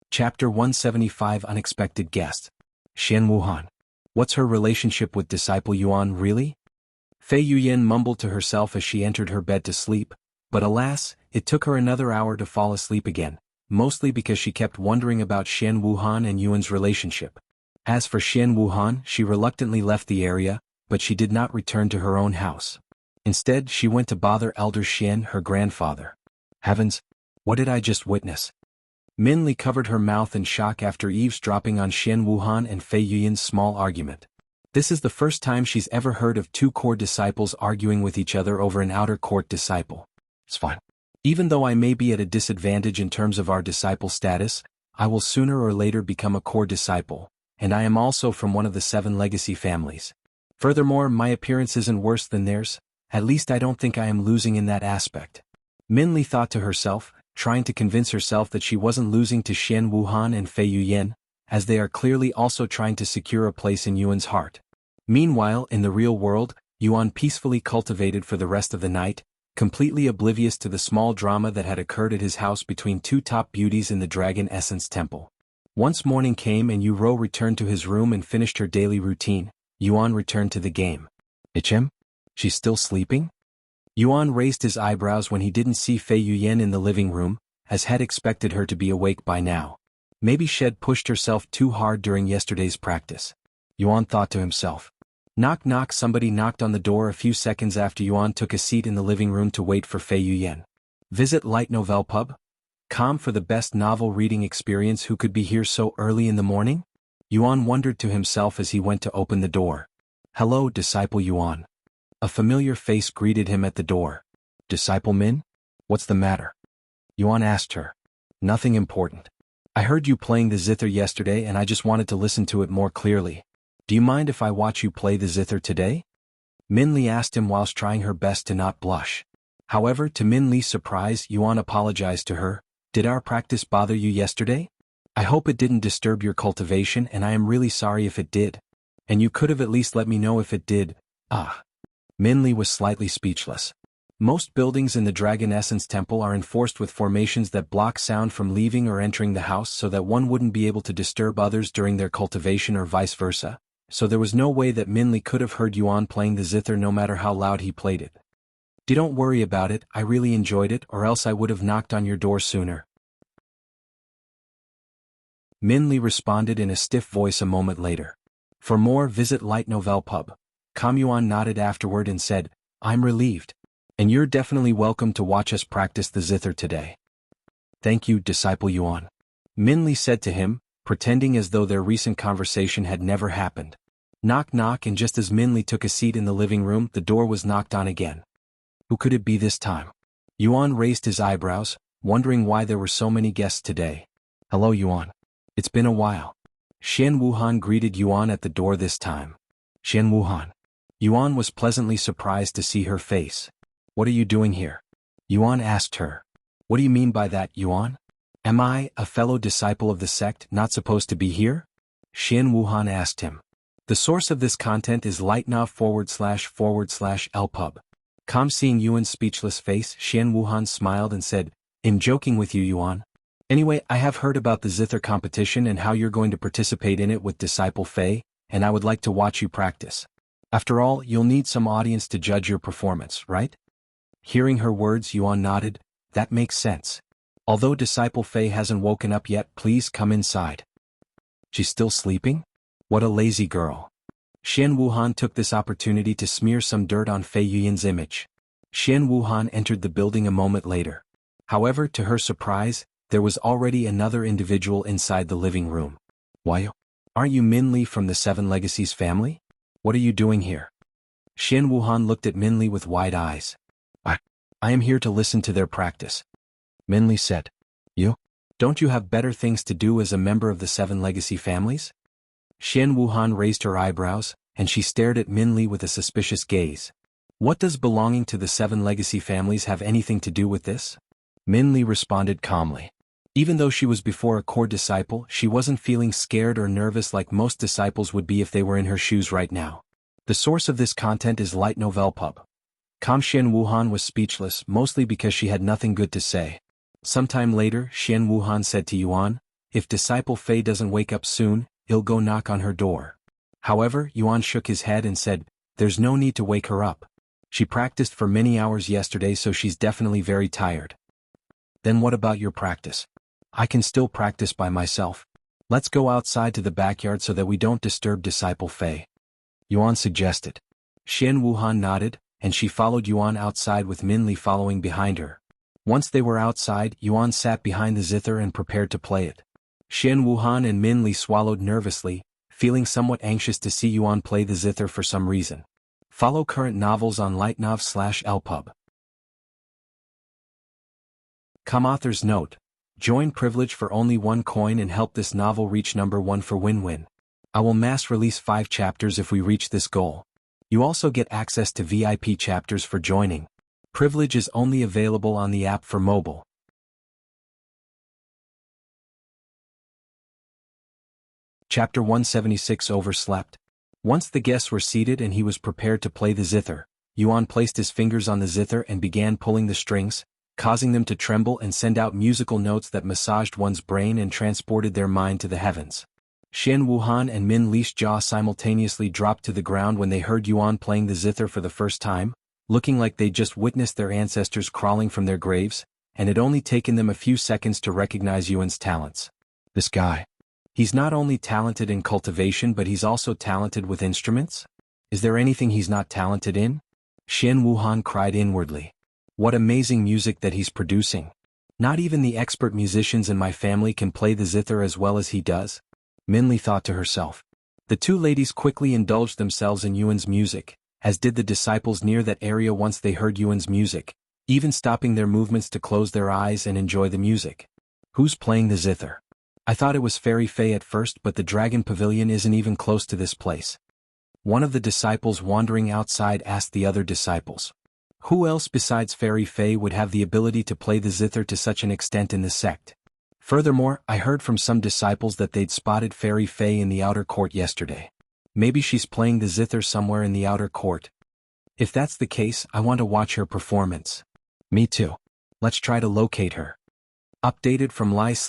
Chapter 175 Unexpected Guest. Xian Wuhan. What's her relationship with Disciple Yuan really? Fei Yuyan mumbled to herself as she entered her bed to sleep, but alas, it took her another hour to fall asleep again, mostly because she kept wondering about Xian Wuhan and Yuan's relationship. As for Xian Wuhan, she reluctantly left the area, but she did not return to her own house. Instead, she went to bother Elder Xian, her grandfather. Heavens! What did I just witness? Min Li covered her mouth in shock after eavesdropping on Xian Wuhan and Fei Yuyan's small argument. This is the first time she's ever heard of 2 core disciples arguing with each other over an outer court disciple. It's fine. Even though I may be at a disadvantage in terms of our disciple status, I will sooner or later become a core disciple, and I am also from one of the 7 legacy families. Furthermore, my appearance isn't worse than theirs, at least I don't think I am losing in that aspect. Min Li thought to herself, trying to convince herself that she wasn't losing to Xian Wuhan and Fei Yuyan, as they are clearly also trying to secure a place in Yuan's heart. Meanwhile, in the real world, Yuan peacefully cultivated for the rest of the night, completely oblivious to the small drama that had occurred at his house between 2 top beauties in the Dragon Essence Temple. Once morning came and Yu Ro returned to his room and finished her daily routine, Yuan returned to the game. Hm? She's still sleeping? Yuan raised his eyebrows when he didn't see Fei Yuyan in the living room, as had expected her to be awake by now. Maybe Shed pushed herself too hard during yesterday's practice. Yuan thought to himself. Knock knock. Somebody knocked on the door a few seconds after Yuan took a seat in the living room to wait for Fei Yuyan. Visit Light Novel Pub? Com for the best novel reading experience. Who could be here so early in the morning? Yuan wondered to himself as he went to open the door. Hello, Disciple Yuan. A familiar face greeted him at the door. Disciple Min? What's the matter? Yuan asked her. Nothing important. I heard you playing the Zither yesterday and I just wanted to listen to it more clearly. Do you mind if I watch you play the Zither today? Min Li asked him whilst trying her best to not blush. However, to Min Li's surprise, Yuan apologized to her. Did our practice bother you yesterday? I hope it didn't disturb your cultivation and I am really sorry if it did. And you could have at least let me know if it did. Ah. Minli was slightly speechless. Most buildings in the Dragon Essence Temple are enforced with formations that block sound from leaving or entering the house so that one wouldn't be able to disturb others during their cultivation or vice versa, so there was no way that Minli could have heard Yuan playing the zither no matter how loud he played it. Don't worry about it, I really enjoyed it, or else I would have knocked on your door sooner. Minli responded in a stiff voice a moment later. For more, visit Light Novel Pub. Yuan nodded afterward and said, I'm relieved. And you're definitely welcome to watch us practice the zither today. Thank you, Disciple Yuan. Minli said to him, pretending as though their recent conversation had never happened. Knock knock, and just as Minli took a seat in the living room, the door was knocked on again. Who could it be this time? Yuan raised his eyebrows, wondering why there were so many guests today. Hello, Yuan. It's been a while. Xian Wuhan greeted Yuan at the door this time. Xian Wuhan. Yuan was pleasantly surprised to see her face. What are you doing here? Yuan asked her. What do you mean by that, Yuan? Am I, a fellow disciple of the sect, not supposed to be here? Xian Wuhan asked him. The source of this content is lightnow//lpub. Seeing Yuan's speechless face, Xian Wuhan smiled and said, I'm joking with you, Yuan. Anyway, I have heard about the Zither competition and how you're going to participate in it with Disciple Fei, and I would like to watch you practice. After all, you'll need some audience to judge your performance, right? Hearing her words, Yuan nodded. That makes sense. Although Disciple Fei hasn't woken up yet, please come inside. She's still sleeping? What a lazy girl. Xian Wuhan took this opportunity to smear some dirt on Fei Yuyan's image. Xian Wuhan entered the building a moment later. However, to her surprise, there was already another individual inside the living room. Why? Aren't you Minli from the Seven Legacies family? What are you doing here? Xian Wuhan looked at Minli with wide eyes. I am here to listen to their practice. Minli said. You? Don't you have better things to do as a member of the Seven Legacy families? Xian Wuhan raised her eyebrows, and she stared at Minli with a suspicious gaze. What does belonging to the Seven Legacy families have anything to do with this? Minli responded calmly. Even though she was before a core disciple, she wasn't feeling scared or nervous like most disciples would be if they were in her shoes right now. The source of this content is Light Novel Pub. Xian Wuhan was speechless, mostly because she had nothing good to say. Sometime later, Xian Wuhan said to Yuan, if Disciple Fei doesn't wake up soon, he'll go knock on her door. However, Yuan shook his head and said, there's no need to wake her up. She practiced for many hours yesterday, so she's definitely very tired. Then what about your practice? I can still practice by myself. Let's go outside to the backyard so that we don't disturb Disciple Fei. Yuan suggested. Xian Wuhan nodded, and she followed Yuan outside with Minli following behind her. Once they were outside, Yuan sat behind the zither and prepared to play it. Xian Wuhan and Minli swallowed nervously, feeling somewhat anxious to see Yuan play the zither for some reason. Follow current novels on lightnov/lpub. Author's note. Join privilege for only 1 coin and help this novel reach number 1 for win-win. I will mass release 5 chapters if we reach this goal. You also get access to VIP chapters for joining. Privilege is only available on the app for mobile. Chapter 176 Overslept. Once the guests were seated and he was prepared to play the zither, Yuan placed his fingers on the zither and began pulling the strings, causing them to tremble and send out musical notes that massaged one's brain and transported their mind to the heavens. Xian Wuhan and Min Li's jaw simultaneously dropped to the ground when they heard Yuan playing the zither for the first time, looking like they'd just witnessed their ancestors crawling from their graves, and it only taken them a few seconds to recognize Yuan's talents. This guy. He's not only talented in cultivation but he's also talented with instruments? Is there anything he's not talented in? Xian Wuhan cried inwardly. What amazing music that he's producing. Not even the expert musicians in my family can play the zither as well as he does. Minli thought to herself. The two ladies quickly indulged themselves in Yuan's music, as did the disciples near that area once they heard Yuan's music, even stopping their movements to close their eyes and enjoy the music. Who's playing the zither? I thought it was Fairy Fei at first, but the Dragon Pavilion isn't even close to this place. One of the disciples wandering outside asked the other disciples. Who else besides Fairy Fei would have the ability to play the zither to such an extent in the sect? Furthermore, I heard from some disciples that they'd spotted Fairy Fei in the outer court yesterday. Maybe she's playing the zither somewhere in the outer court. If that's the case, I want to watch her performance. Me too. Let's try to locate her. Updated from li/t/nov/lpub.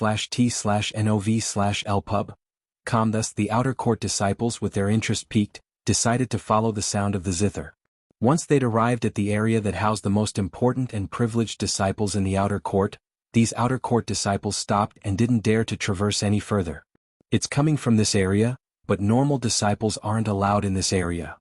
Thus the outer court disciples, with their interest piqued, decided to follow the sound of the zither. Once they'd arrived at the area that housed the most important and privileged disciples in the outer court, these outer court disciples stopped and didn't dare to traverse any further. It's coming from this area, but normal disciples aren't allowed in this area.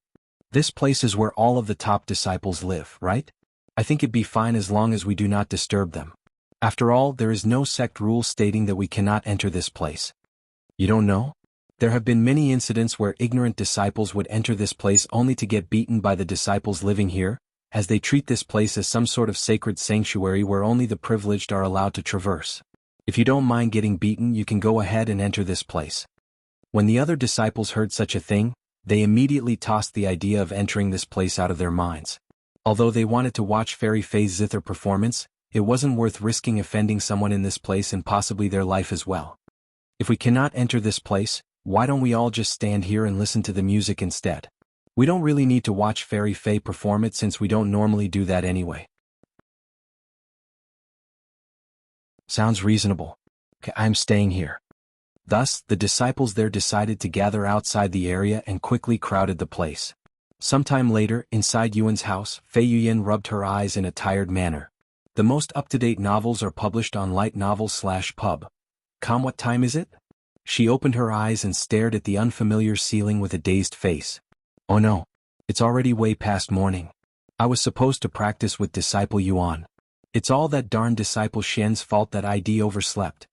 This place is where all of the top disciples live, right? I think it'd be fine as long as we do not disturb them. After all, there is no sect rule stating that we cannot enter this place. You don't know? There have been many incidents where ignorant disciples would enter this place only to get beaten by the disciples living here, as they treat this place as some sort of sacred sanctuary where only the privileged are allowed to traverse. If you don't mind getting beaten, you can go ahead and enter this place. When the other disciples heard such a thing, they immediately tossed the idea of entering this place out of their minds. Although they wanted to watch Fairy Fei's zither performance, it wasn't worth risking offending someone in this place and possibly their life as well. If we cannot enter this place, why don't we all just stand here and listen to the music instead? We don't really need to watch Fairy Fei perform it since we don't normally do that anyway. Sounds reasonable. Okay, I'm staying here. Thus, the disciples there decided to gather outside the area and quickly crowded the place. Sometime later, inside Yuan's house, Fei Yuyan rubbed her eyes in a tired manner. The most up-to-date novels are published on Light Novels/pub. What time is it? She opened her eyes and stared at the unfamiliar ceiling with a dazed face. Oh no. It's already way past morning. I was supposed to practice with Disciple Yuan. It's all that darn Disciple Shen's fault that I overslept.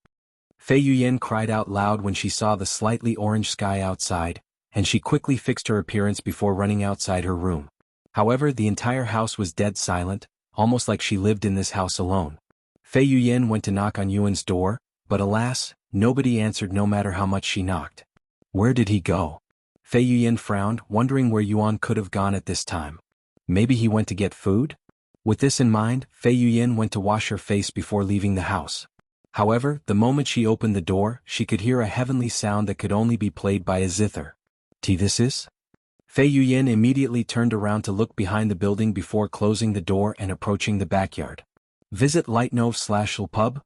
Fei Yuyan cried out loud when she saw the slightly orange sky outside, and she quickly fixed her appearance before running outside her room. However, the entire house was dead silent, almost like she lived in this house alone. Fei Yuyan went to knock on Yuan's door, but alas, nobody answered no matter how much she knocked. Where did he go? Fei Yuyan frowned, wondering where Yuan could have gone at this time. Maybe he went to get food? With this in mind, Fei Yuyan went to wash her face before leaving the house. However, the moment she opened the door, she could hear a heavenly sound that could only be played by a zither. This is? Fei Yuyan immediately turned around to look behind the building before closing the door and approaching the backyard. Visit lightnov/pub.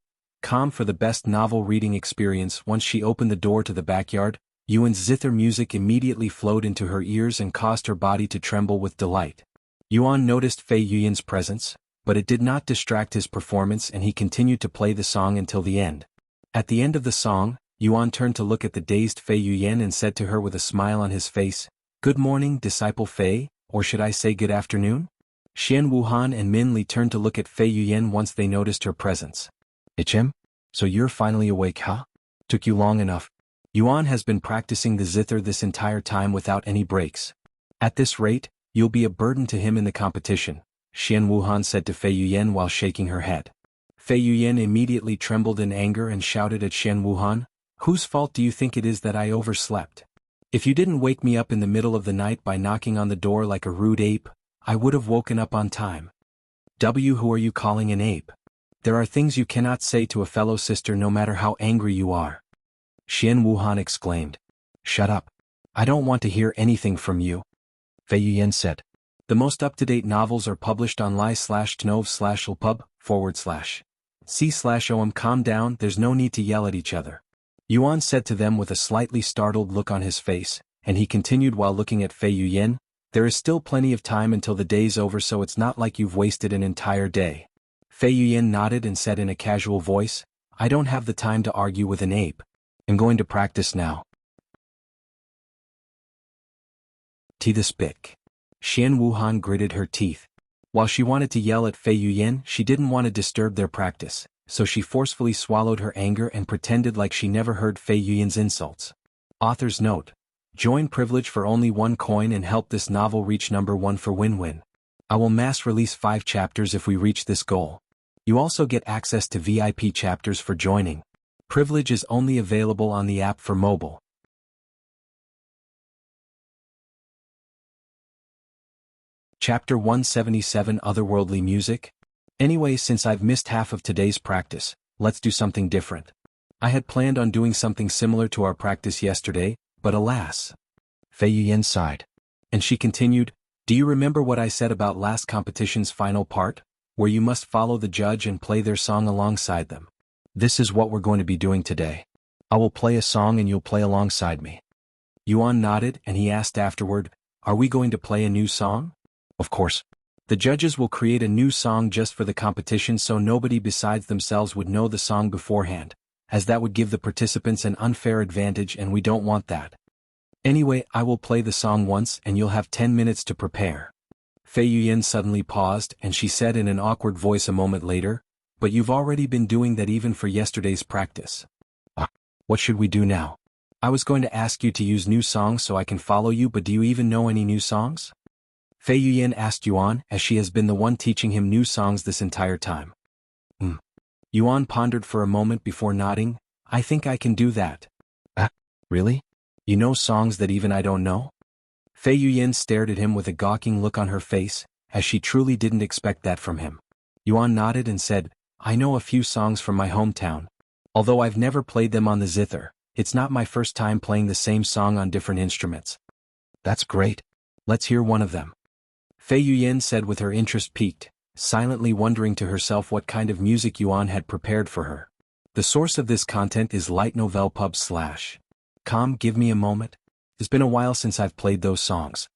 For the best novel reading experience. Once she opened the door to the backyard, Yuan's zither music immediately flowed into her ears and caused her body to tremble with delight. Yuan noticed Fei Yuyan's presence, but it did not distract his performance and he continued to play the song until the end. At the end of the song, Yuan turned to look at the dazed Fei Yuyan and said to her with a smile on his face, "Good morning, Disciple Fei, or should I say good afternoon?" Xian Wuhan and Min Li turned to look at Fei Yuyan once they noticed her presence. "Ichem? So you're finally awake, huh? Took you long enough." Yuan has been practicing the zither this entire time without any breaks. "At this rate, you'll be a burden to him in the competition," Xian Wuhan said to Fei Yuyan while shaking her head. Fei Yuyan immediately trembled in anger and shouted at Xian Wuhan, "Whose fault do you think it is that I overslept? If you didn't wake me up in the middle of the night by knocking on the door like a rude ape, I would have woken up on time." Who are you calling an ape? There are things you cannot say to a fellow sister no matter how angry you are. Xian Wuhan exclaimed. "Shut up. I don't want to hear anything from you," Fei Yuyan said. The most up-to-date novels are published on li/tnov/lpub /c/om. Calm down, there's no need to yell at each other, Yuan said to them with a slightly startled look on his face, and he continued while looking at Fei Yuyan, "There is still plenty of time until the day's over, so it's not like you've wasted an entire day." Fei Yuyan nodded and said in a casual voice, "I don't have the time to argue with an ape. I'm going to practice now." The spick. Xian Wuhan gritted her teeth. While she wanted to yell at Fei Yuyan, she didn't want to disturb their practice, so she forcefully swallowed her anger and pretended like she never heard Fei Yuyan's insults. Author's note: join privilege for only 1 coin and help this novel reach number 1 for win-win. I will mass release 5 chapters if we reach this goal. You also get access to VIP chapters for joining. Privilege is only available on the app for mobile. Chapter 177 Otherworldly Music. Anyway, since I've missed half of today's practice, let's do something different. I had planned on doing something similar to our practice yesterday, but alas. Fei Yuyan sighed. And she continued, do you remember what I said about last competition's final part, where you must follow the judge and play their song alongside them? This is what we're going to be doing today. I will play a song and you'll play alongside me. Yuan nodded and he asked afterward, are we going to play a new song? Of course. The judges will create a new song just for the competition so nobody besides themselves would know the song beforehand, as that would give the participants an unfair advantage and we don't want that. Anyway, I will play the song once and you'll have 10 minutes to prepare. Fei Yuyan suddenly paused and she said in an awkward voice a moment later, but you've already been doing that even for yesterday's practice. What should we do now? I was going to ask you to use new songs so I can follow you, but do you even know any new songs? Fei Yuyan asked Yuan as she has been the one teaching him new songs this entire time. Yuan pondered for a moment before nodding, I think I can do that. Really? You know songs that even I don't know? Fei Yuyan stared at him with a gawking look on her face, as she truly didn't expect that from him. Yuan nodded and said, I know a few songs from my hometown. Although I've never played them on the Zither, it's not my first time playing the same song on different instruments. That's great. Let's hear one of them. Fei Yuyan said with her interest piqued, silently wondering to herself what kind of music Yuan had prepared for her. The source of this content is lightnovelpub.com. Give me a moment. It's been a while since I've played those songs.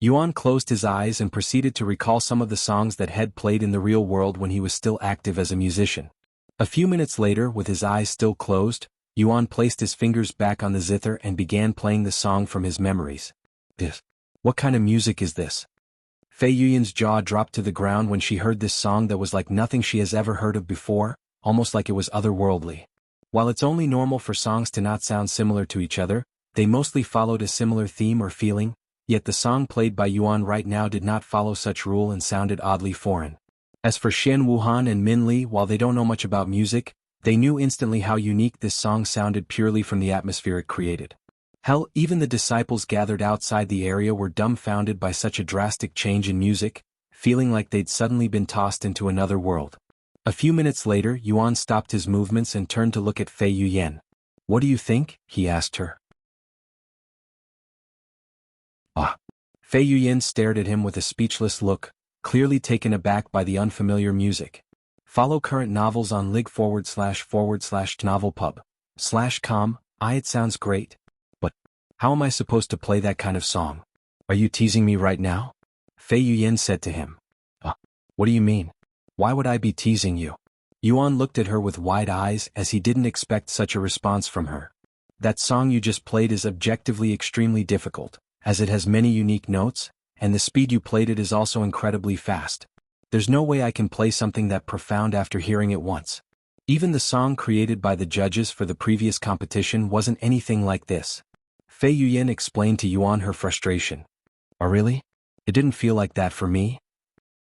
Yuan closed his eyes and proceeded to recall some of the songs that had played in the real world when he was still active as a musician. A few minutes later, with his eyes still closed, Yuan placed his fingers back on the zither and began playing the song from his memories. What kind of music is this? Fei Yuyan's jaw dropped to the ground when she heard this song that was like nothing she has ever heard of before, almost like it was otherworldly. While it's only normal for songs to not sound similar to each other, they mostly followed a similar theme or feeling, yet the song played by Yuan right now did not follow such rule and sounded oddly foreign. As for Xian Wuhan and Min Li, while they don't know much about music, they knew instantly how unique this song sounded purely from the atmosphere it created. Hell, even the disciples gathered outside the area were dumbfounded by such a drastic change in music, feeling like they'd suddenly been tossed into another world. A few minutes later, Yuan stopped his movements and turned to look at Fei Yuyan. What do you think? He asked her. Fei Yuyan stared at him with a speechless look, clearly taken aback by the unfamiliar music. Follow current novels on lig//novelpub/com. It sounds great. But how am I supposed to play that kind of song? Are you teasing me right now? Fei Yuyan said to him. What do you mean? Why would I be teasing you? Yuan looked at her with wide eyes as he didn't expect such a response from her. That song you just played is objectively extremely difficult, as it has many unique notes, and the speed you played it is also incredibly fast. There's no way I can play something that profound after hearing it once. Even the song created by the judges for the previous competition wasn't anything like this. Fei Yuyan explained to Yuan her frustration. Oh really? It didn't feel like that for me?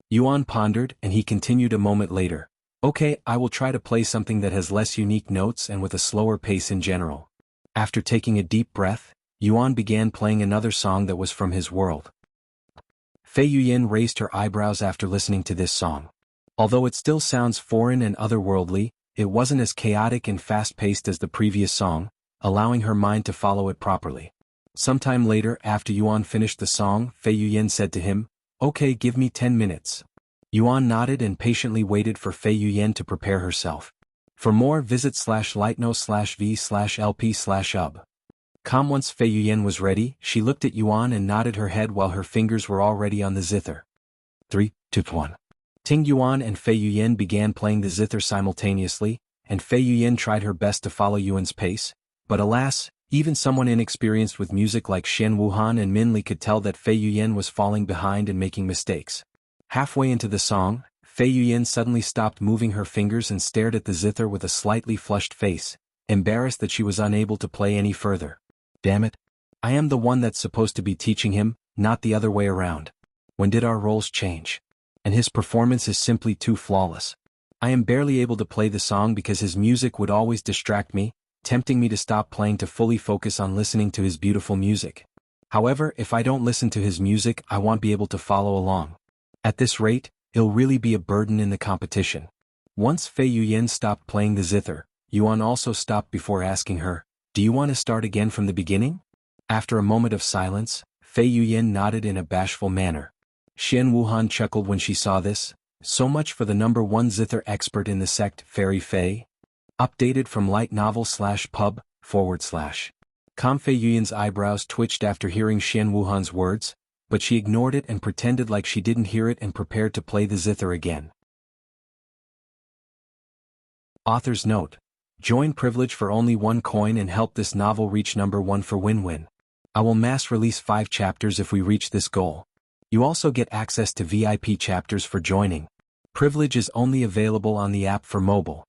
Yuan pondered and he continued a moment later. Okay, I will try to play something that has less unique notes and with a slower pace in general. After taking a deep breath, Yuan began playing another song that was from his world. Fei Yuyan raised her eyebrows after listening to this song. Although it still sounds foreign and otherworldly, it wasn't as chaotic and fast-paced as the previous song, allowing her mind to follow it properly. Sometime later, after Yuan finished the song, Fei Yuyan said to him, Okay, give me 10 minutes. Yuan nodded and patiently waited for Fei Yuyan to prepare herself. For more, visit /lightno/v/lp/ub. Once Fei Yuyan was ready, she looked at Yuan and nodded her head while her fingers were already on the zither. 3, 2, 1. Ting Yuan and Fei Yuyan began playing the zither simultaneously, and Fei Yuyan tried her best to follow Yuan's pace, but alas, even someone inexperienced with music like Xian Wuhan and Min Li could tell that Fei Yuyan was falling behind and making mistakes. Halfway into the song, Fei Yuyan suddenly stopped moving her fingers and stared at the zither with a slightly flushed face, embarrassed that she was unable to play any further. Damn it. I am the one that's supposed to be teaching him, not the other way around. When did our roles change? And his performance is simply too flawless. I am barely able to play the song because his music would always distract me, tempting me to stop playing to fully focus on listening to his beautiful music. However, if I don't listen to his music, I won't be able to follow along. At this rate, it'll really be a burden in the competition. Once Fei Yuyan stopped playing the zither, Yuan also stopped before asking her, Do you want to start again from the beginning? After a moment of silence, Fei Yuyan nodded in a bashful manner. Xian Wuhan chuckled when she saw this. So much for the number one Zither expert in the sect, Fairy Fei. Updated from light novel/pub, /. Fei Yuyan's eyebrows twitched after hearing Xian Wuhan's words, but she ignored it and pretended like she didn't hear it and prepared to play the Zither again. Author's note. Join privilege for only 1 coin and help this novel reach number 1 for win-win. I will mass release 5 chapters if we reach this goal. You also get access to VIP chapters for joining. Privilege is only available on the app for mobile.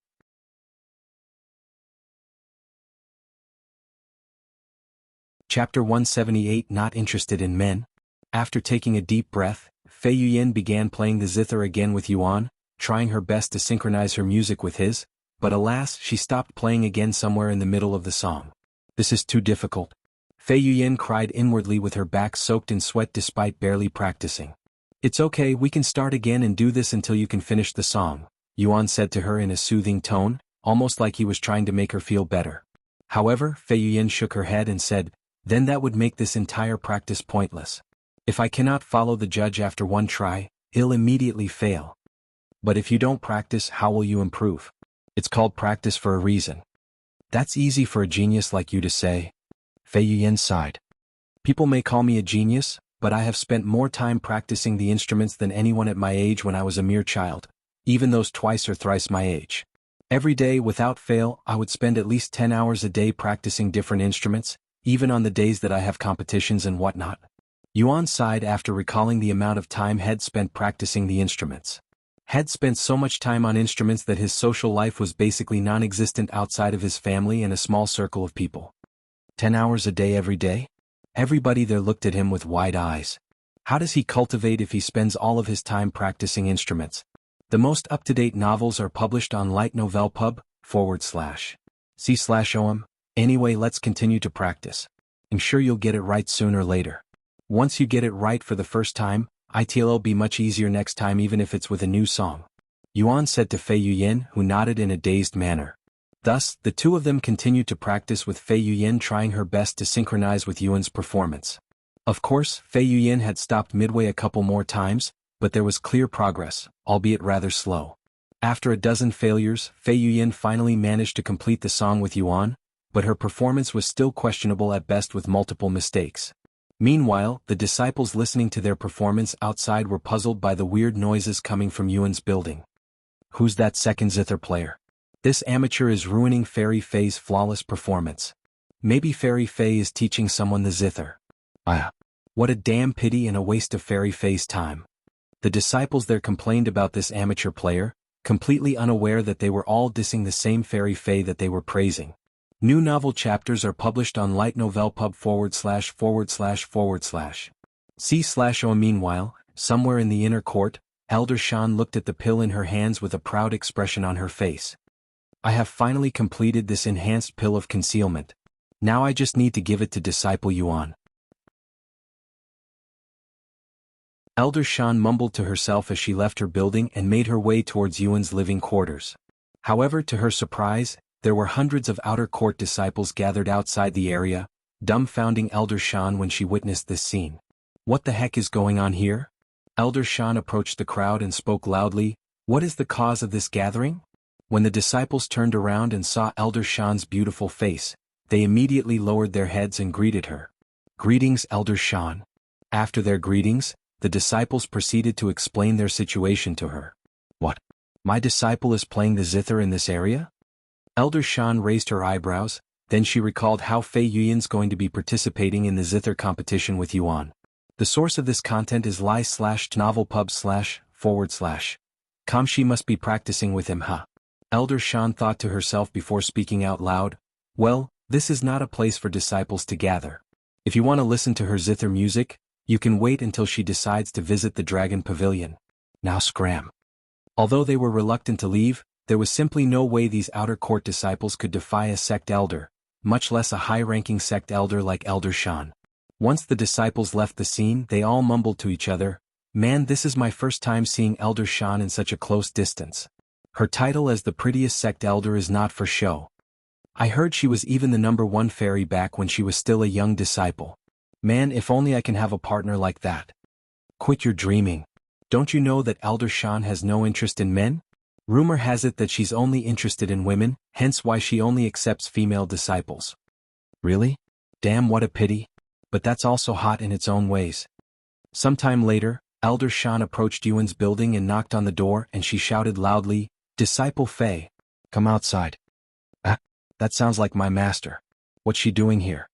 Chapter 178 Not Interested in Men. After taking a deep breath, Fei Yuyan began playing the Zither again with Yuan, trying her best to synchronize her music with his, but alas, she stopped playing again somewhere in the middle of the song. This is too difficult. Fei Yuyan cried inwardly with her back soaked in sweat despite barely practicing. It's okay, we can start again and do this until you can finish the song, Yuan said to her in a soothing tone, almost like he was trying to make her feel better. However, Fei Yuyan shook her head and said, then that would make this entire practice pointless. If I cannot follow the judge after 1 try, he'll immediately fail. But if you don't practice, how will you improve? It's called practice for a reason. That's easy for a genius like you to say. Fei Yuyan sighed. People may call me a genius, but I have spent more time practicing the instruments than anyone at my age when I was a mere child, even those twice or thrice my age. Every day, without fail, I would spend at least 10 hours a day practicing different instruments, even on the days that I have competitions and whatnot. Yuan sighed after recalling the amount of time Head spent practicing the instruments. Head spent so much time on instruments that his social life was basically non-existent outside of his family and a small circle of people. 10 hours a day every day? Everybody there looked at him with wide eyes. How does he cultivate if he spends all of his time practicing instruments? The most up-to-date novels are published on Light Novel Pub, /c/om. Anyway, let's continue to practice. I'm sure you'll get it right sooner or later. Once you get it right for the first time, it'll be much easier next time even if it's with a new song. Yuan said to Fei Yuyan, who nodded in a dazed manner. Thus, the two of them continued to practice with Fei Yuyan trying her best to synchronize with Yuan's performance. Of course, Fei Yuyan had stopped midway a couple more times, but there was clear progress, albeit rather slow. After a dozen failures, Fei Yuyan finally managed to complete the song with Yuan, but her performance was still questionable at best with multiple mistakes. Meanwhile, the disciples listening to their performance outside were puzzled by the weird noises coming from Yuan's building. Who's that second Zither player? This amateur is ruining Fairy Fei's flawless performance. Maybe Fairy Fei is teaching someone the Zither. What a damn pity and a waste of Fairy Fei's time. The disciples there complained about this amateur player, completely unaware that they were all dissing the same Fairy Fei that they were praising. New novel chapters are published on Light Novel Pub ////. C/O. Meanwhile, somewhere in the inner court, Elder Shan looked at the pill in her hands with a proud expression on her face. I have finally completed this enhanced pill of concealment. Now I just need to give it to Disciple Yuan. Elder Shan mumbled to herself as she left her building and made her way towards Yuan's living quarters. However, to her surprise, there were hundreds of outer court disciples gathered outside the area, dumbfounding Elder Shan when she witnessed this scene. What the heck is going on here? Elder Shan approached the crowd and spoke loudly, what is the cause of this gathering? When the disciples turned around and saw Elder Shan's beautiful face, they immediately lowered their heads and greeted her. Greetings, Elder Shan. After their greetings, the disciples proceeded to explain their situation to her. What? My disciple is playing the Zither in this area? Elder Shan raised her eyebrows, then she recalled how Fei Yuyan's going to be participating in the Zither competition with Yuan. The source of this content is lie/novelpub//. She must be practicing with him, huh? Elder Shan thought to herself before speaking out loud, well, this is not a place for disciples to gather. If you want to listen to her Zither music, you can wait until she decides to visit the Dragon Pavilion. Now scram. Although they were reluctant to leave, there was simply no way these outer court disciples could defy a sect elder, much less a high-ranking sect elder like Elder Shan. Once the disciples left the scene, they all mumbled to each other, man, this is my first time seeing Elder Shan in such a close distance. Her title as the prettiest sect elder is not for show. I heard she was even the #1 fairy back when she was still a young disciple. Man, if only I can have a partner like that. Quit your dreaming. Don't you know that Elder Shan has no interest in men? Rumor has it that she's only interested in women, hence why she only accepts female disciples. Really? Damn, what a pity. But that's also hot in its own ways. Sometime later, Elder Shan approached Yuan's building and knocked on the door, and she shouted loudly, "Disciple Fei, come outside." Ah, that sounds like my master. What's she doing here?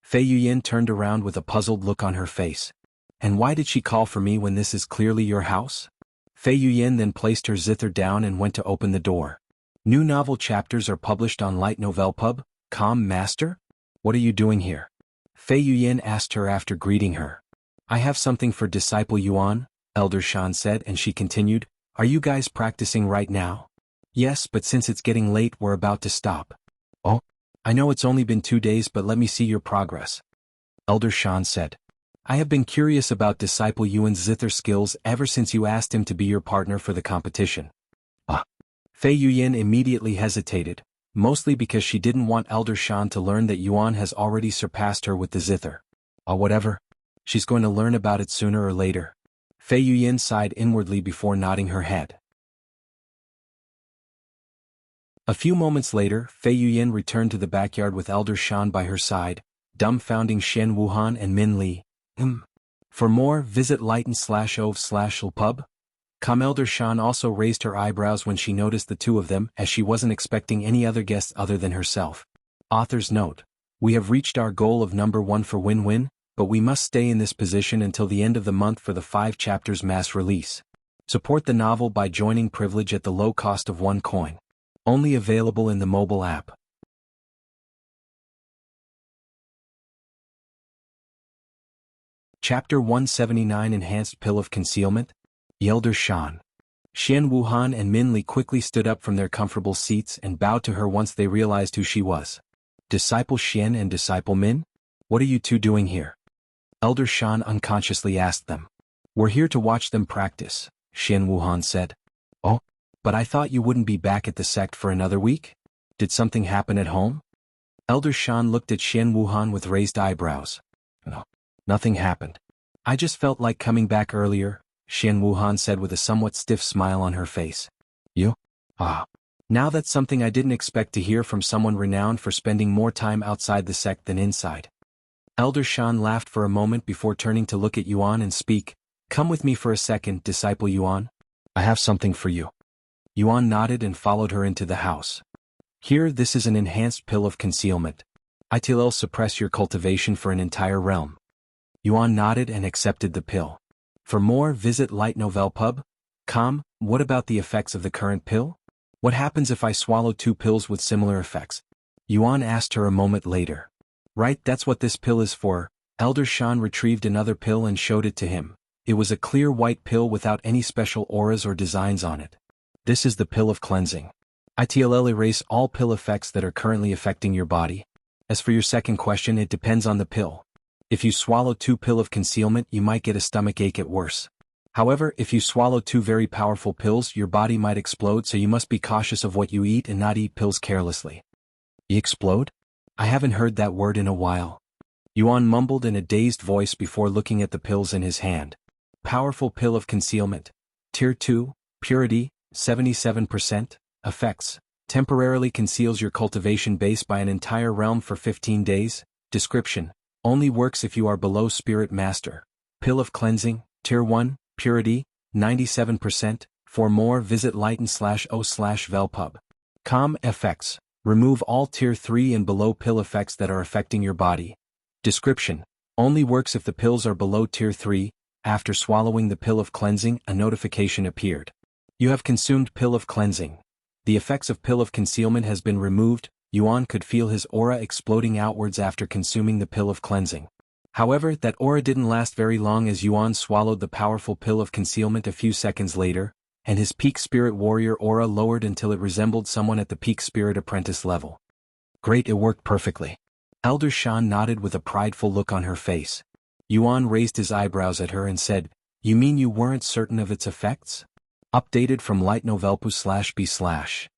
Fei Yuyan turned around with a puzzled look on her face. And why did she call for me when this is clearly your house? Fei Yuyan then placed her Zither down and went to open the door. New novel chapters are published on Light Novel Pub. Master? What are you doing here? Fei Yuyan asked her after greeting her. I have something for Disciple Yuan, Elder Shan said, and she continued, Are you guys practicing right now? Yes, but since it's getting late we're about to stop. Oh, I know it's only been 2 days, but let me see your progress. Elder Shan said. I have been curious about Disciple Yuan's Zither skills ever since you asked him to be your partner for the competition. Fei Yuyan immediately hesitated, mostly because she didn't want Elder Shan to learn that Yuan has already surpassed her with the Zither. Whatever. She's going to learn about it sooner or later. Fei Yuyan sighed inwardly before nodding her head. A few moments later, Fei Yuyan returned to the backyard with Elder Shan by her side, dumbfounding Shen Wuhan and Min Li. For more, visit lighten/ov/lpub. Elder Shan also raised her eyebrows when she noticed the two of them, as she wasn't expecting any other guests other than herself. Author's note. We have reached our goal of #1 for win-win, but we must stay in this position until the end of the month for the 5 chapters mass release. Support the novel by joining Privilege at the low cost of 1 coin. Only available in the mobile app. Chapter 179 Enhanced Pill of Concealment. Elder Shan. Shen Wuhan and Min Li quickly stood up from their comfortable seats and bowed to her once they realized who she was. Disciple Shen and Disciple Min? What are you two doing here? Elder Shan unconsciously asked them. We're here to watch them practice, Shen Wuhan said. Oh, but I thought you wouldn't be back at the sect for another week? Did something happen at home? Elder Shan looked at Shen Wuhan with raised eyebrows. No, nothing happened. I just felt like coming back earlier, Shen Wuhan said with a somewhat stiff smile on her face. You? Now that's something I didn't expect to hear from someone renowned for spending more time outside the sect than inside. Elder Shan laughed for a moment before turning to look at Yuan and speak. Come with me for a second, Disciple Yuan. I have something for you. Yuan nodded and followed her into the house. Here, this is an enhanced pill of concealment. It'll suppress your cultivation for an entire realm. Yuan nodded and accepted the pill. For more, visit Light Novel Pub. What about the effects of the current pill? What happens if I swallow 2 pills with similar effects? Yuan asked her a moment later. Right, that's what this pill is for. Elder Shan retrieved another pill and showed it to him. It was a clear white pill without any special auras or designs on it. This is the pill of cleansing. It'll erase all pill effects that are currently affecting your body. As for your second question, it depends on the pill. If you swallow 2 pill of concealment, you might get a stomachache at worst. However, if you swallow 2 very powerful pills, your body might explode, so you must be cautious of what you eat and not eat pills carelessly. Explode? I haven't heard that word in a while. Yuan mumbled in a dazed voice before looking at the pills in his hand. Powerful pill of concealment. Tier 2, purity, 77%, effects. Temporarily conceals your cultivation base by an entire realm for 15 days. Description. Only works if you are below Spirit Master. Pill of Cleansing, Tier 1, Purity, 97%. For more, visit lighten/o/velpub. Effects. Remove all Tier 3 and below pill effects that are affecting your body. Description. Only works if the pills are below Tier 3. After swallowing the pill of cleansing, a notification appeared. You have consumed pill of cleansing. The effects of pill of concealment has been removed. Yuan could feel his aura exploding outwards after consuming the pill of cleansing. However, that aura didn't last very long, as Yuan swallowed the powerful pill of concealment a few seconds later, and his peak spirit warrior aura lowered until it resembled someone at the peak spirit apprentice level. Great, it worked perfectly. Elder Shan nodded with a prideful look on her face. Yuan raised his eyebrows at her and said, You mean you weren't certain of its effects? Updated from Light Novelpu/B/.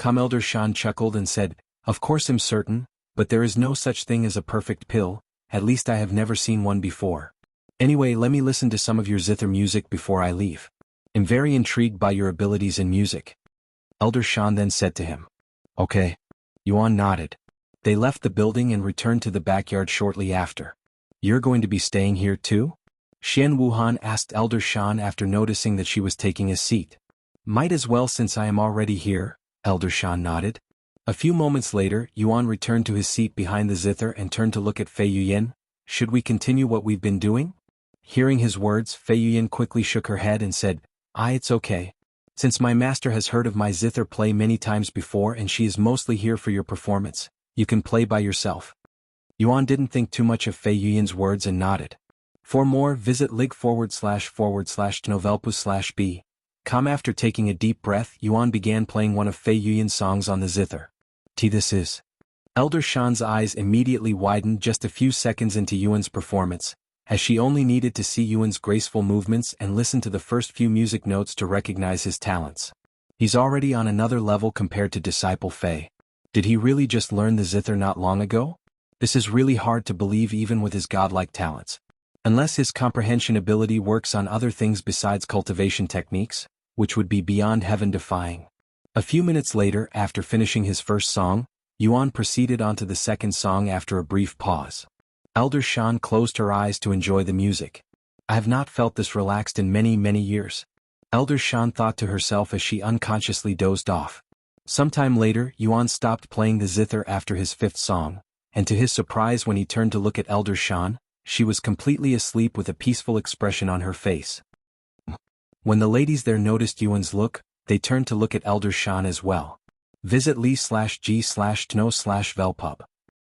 Elder Shan chuckled and said, "Of course I'm certain, but there is no such thing as a perfect pill, at least I have never seen one before. Anyway, let me listen to some of your Zither music before I leave. I'm very intrigued by your abilities in music." Elder Shan then said to him. "Okay." Yuan nodded. They left the building and returned to the backyard shortly after. "You're going to be staying here too?" Xian Wuhan asked Elder Shan after noticing that she was taking a seat. "Might as well since I am already here," Elder Shan nodded. A few moments later, Yuan returned to his seat behind the Zither and turned to look at Fei Yuyan. "Should we continue what we've been doing?" Hearing his words, Fei Yuyan quickly shook her head and said, It's okay. Since my master has heard of my Zither play many times before and she is mostly here for your performance, you can play by yourself." Yuan didn't think too much of Fei Yuyan's words and nodded. For more, visit lig//tnovelpus/b. After taking a deep breath, Yuan began playing one of Fei Yuyan's songs on the Zither. This is. Elder Shan's eyes immediately widened just a few seconds into Yuan's performance, as she only needed to see Yuan's graceful movements and listen to the first few music notes to recognize his talents. He's already on another level compared to Disciple Fei. Did he really just learn the Zither not long ago? This is really hard to believe even with his godlike talents. Unless his comprehension ability works on other things besides cultivation techniques, which would be beyond heaven-defying. A few minutes later, after finishing his first song, Yuan proceeded on to the second song after a brief pause. Elder Shan closed her eyes to enjoy the music. "I have not felt this relaxed in many, many years," Elder Shan thought to herself as she unconsciously dozed off. Sometime later, Yuan stopped playing the Zither after his fifth song, and to his surprise when he turned to look at Elder Shan, she was completely asleep with a peaceful expression on her face. When the ladies there noticed Yuan's look, they turned to look at Elder Shan as well. Visit li/g/tno/velpub.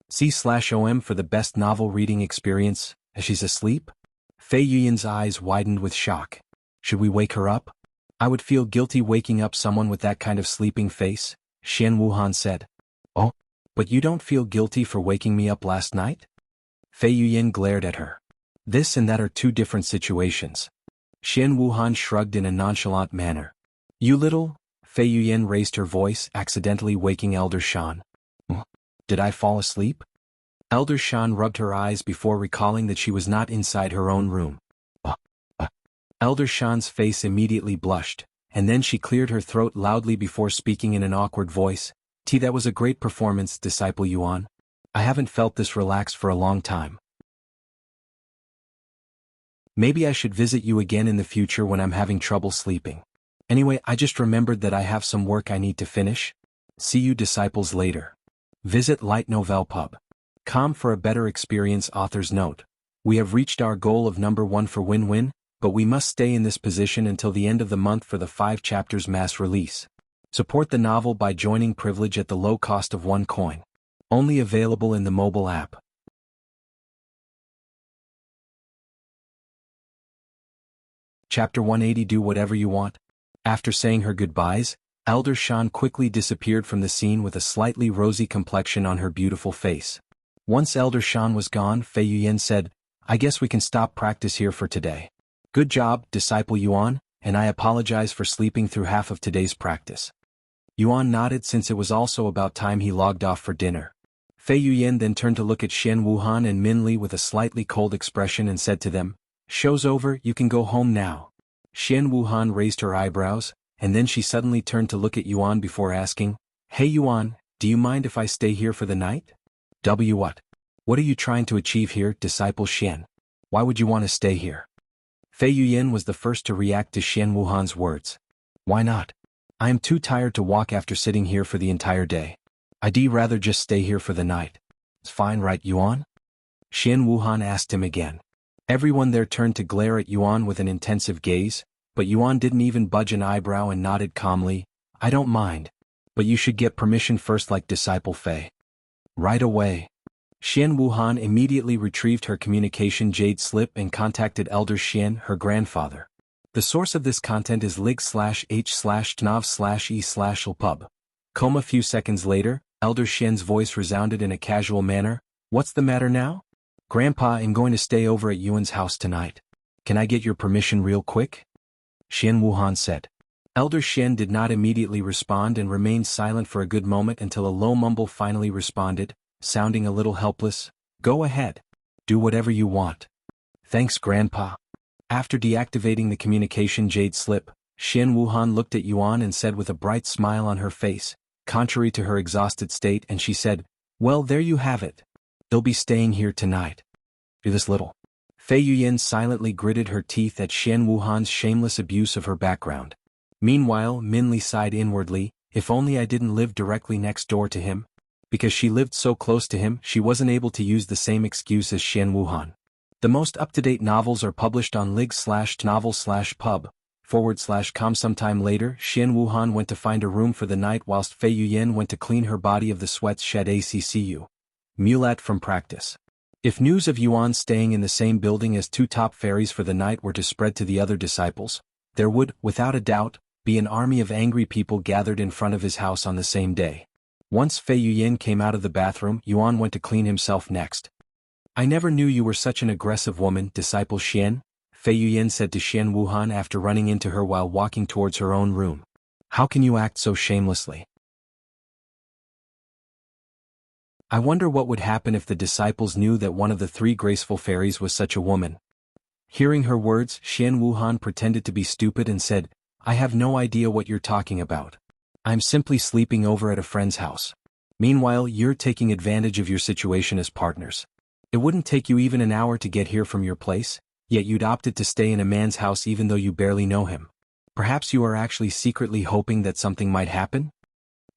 C/om for the best novel reading experience. She's asleep? Fei Yuyan's eyes widened with shock. Should we wake her up? I would feel guilty waking up someone with that kind of sleeping face, Xian Wuhan said. Oh, but you don't feel guilty for waking me up last night? Fei Yuyan glared at her. This and that are two different situations. Xian Wuhan shrugged in a nonchalant manner. You little? Fei Yuyan raised her voice, accidentally waking Elder Shan. Did I fall asleep? Elder Shan rubbed her eyes before recalling that she was not inside her own room. Elder Shan's face immediately blushed, and then she cleared her throat loudly before speaking in an awkward voice. That was a great performance, Disciple Yuan. I haven't felt this relaxed for a long time. Maybe I should visit you again in the future when I'm having trouble sleeping. Anyway, I just remembered that I have some work I need to finish. See you disciples later. Visit lightnovelpub.com for a better experience. Author's note. We have reached our goal of number 1 for win-win, but we must stay in this position until the end of the month for the 5 chapters mass release. Support the novel by joining Privilege at the low cost of 1 coin. Only available in the mobile app. Chapter 180. Do whatever you want. After saying her goodbyes, Elder Shan quickly disappeared from the scene with a slightly rosy complexion on her beautiful face. Once Elder Shan was gone, Fei Yuyan said, I guess we can stop practice here for today. Good job, Disciple Yuan, and I apologize for sleeping through half of today's practice. Yuan nodded since it was also about time he logged off for dinner. Fei Yuyan then turned to look at Xian Wuhan and Min Li with a slightly cold expression and said to them, Show's over, you can go home now. Xian Wuhan raised her eyebrows, and then she suddenly turned to look at Yuan before asking, Hey Yuan, do you mind if I stay here for the night? What? What are you trying to achieve here, Disciple Xian? Why would you want to stay here? Fei Yuyan was the first to react to Xian Wuhan's words. Why not? I am too tired to walk after sitting here for the entire day. I'd rather just stay here for the night. It's fine, right, Yuan? Xian Wuhan asked him again. Everyone there turned to glare at Yuan with an intensive gaze, but Yuan didn't even budge an eyebrow and nodded calmly. I don't mind. But you should get permission first like Disciple Fei. Right away. Xian Wuhan immediately retrieved her communication jade slip and contacted Elder Xian, her grandfather. The source of this content is lig/h/tnov/e/lpub. A few seconds later, Elder Xian's voice resounded in a casual manner. What's the matter now? Grandpa, I'm going to stay over at Yuan's house tonight. Can I get your permission real quick? Xian Wuhan said. Elder Shen did not immediately respond and remained silent for a good moment until a low mumble finally responded, sounding a little helpless. Go ahead. Do whatever you want. Thanks, Grandpa. After deactivating the communication jade slip, Shen Wuhan looked at Yuan and said with a bright smile on her face, contrary to her exhausted state, and she said, well, there you have it. They'll be staying here tonight. Do this little. Fei Yuyan silently gritted her teeth at Shen Wuhan's shameless abuse of her background. Meanwhile, Minli sighed inwardly, if only I didn't live directly next door to him. Because she lived so close to him, she wasn't able to use the same excuse as Shen Wuhan. The most up-to-date novels are published on lig/novel/pub/com. Sometime later, Shen Wuhan went to find a room for the night whilst Fei Yuyan went to clean her body of the sweats shed accu. Mulat from practice. If news of Yuan staying in the same building as two top fairies for the night were to spread to the other disciples, there would, without a doubt, be an army of angry people gathered in front of his house on the same day. Once Fei Yuyan came out of the bathroom, Yuan went to clean himself next. I never knew you were such an aggressive woman, Disciple Shen, Fei Yuyan said to Shen Wuhan after running into her while walking towards her own room. How can you act so shamelessly? I wonder what would happen if the disciples knew that one of the three graceful fairies was such a woman. Hearing her words, Shen Wuhan pretended to be stupid and said, I have no idea what you're talking about. I'm simply sleeping over at a friend's house. Meanwhile, you're taking advantage of your situation as partners. It wouldn't take you even an hour to get here from your place, yet you'd opted to stay in a man's house even though you barely know him. Perhaps you are actually secretly hoping that something might happen?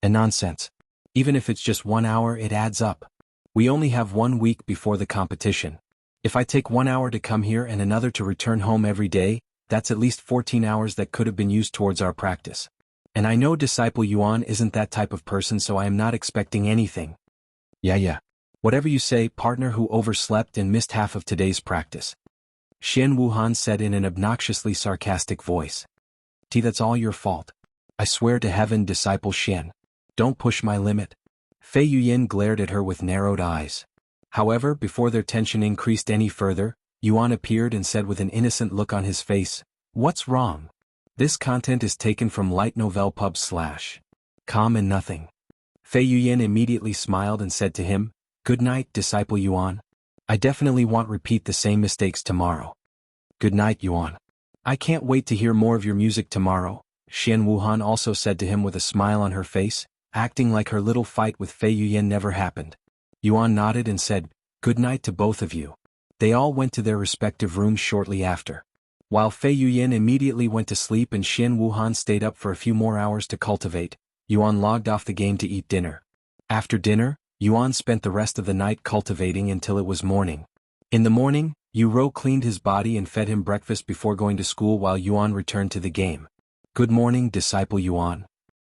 And nonsense. Even if it's just 1 hour, it adds up. We only have 1 week before the competition. If I take 1 hour to come here and another to return home every day, that's at least 14 hours that could have been used towards our practice. And I know Disciple Yuan isn't that type of person, so I am not expecting anything. Yeah. Whatever you say, partner who overslept and missed half of today's practice. Shen Wuhan said in an obnoxiously sarcastic voice. That's all your fault. I swear to heaven, Disciple Shen. Don't push my limit. Fei Yuyan glared at her with narrowed eyes. However, before their tension increased any further, Yuan appeared and said with an innocent look on his face, What's wrong? This content is taken from lightnovelpub/com and nothing. Fei Yuyan immediately smiled and said to him, Good night, Disciple Yuan. I definitely won't repeat the same mistakes tomorrow. Good night, Yuan. I can't wait to hear more of your music tomorrow, Shen Wuhan also said to him with a smile on her face, acting like her little fight with Fei Yuyan never happened. Yuan nodded and said, Good night to both of you. They all went to their respective rooms shortly after. While Fei Yuyan immediately went to sleep and Shen Wuhan stayed up for a few more hours to cultivate, Yuan logged off the game to eat dinner. After dinner, Yuan spent the rest of the night cultivating until it was morning. In the morning, Yuro cleaned his body and fed him breakfast before going to school while Yuan returned to the game. Good morning, Disciple Yuan.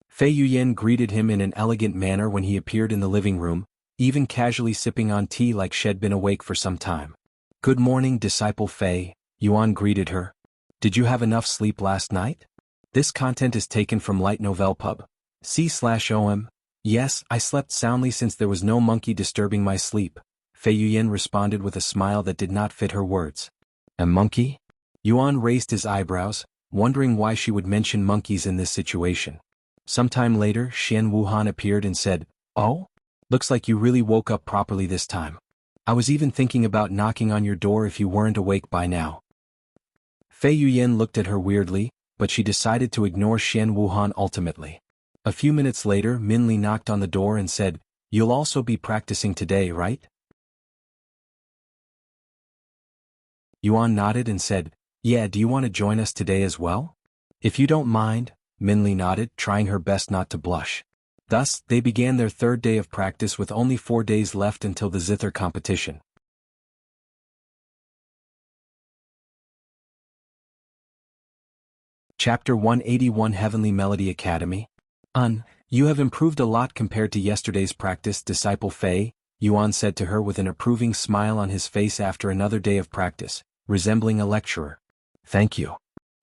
Fei Yuyan greeted him in an elegant manner when he appeared in the living room, even casually sipping on tea like she'd been awake for some time. Good morning, Disciple Fei, Yuan greeted her. Did you have enough sleep last night? This content is taken from Light Novel Pub. C/OM. Yes, I slept soundly since there was no monkey disturbing my sleep, Fei Yuyan responded with a smile that did not fit her words. A monkey? Yuan raised his eyebrows, wondering why she would mention monkeys in this situation. Sometime later, Shen Wuhan appeared and said, Oh? Looks like you really woke up properly this time. I was even thinking about knocking on your door if you weren't awake by now. Fei Yuyan looked at her weirdly, but she decided to ignore Shen Wuhan ultimately. A few minutes later, Minli knocked on the door and said, You'll also be practicing today, right? Yuan nodded and said, Yeah, do you want to join us today as well? If you don't mind, Minli nodded, trying her best not to blush. Thus, they began their third day of practice with only 4 days left until the Zither competition. Chapter 181 Heavenly Melody Academy. You have improved a lot compared to yesterday's practice, Disciple Fei, Yuan said to her with an approving smile on his face after another day of practice, resembling a lecturer. Thank you.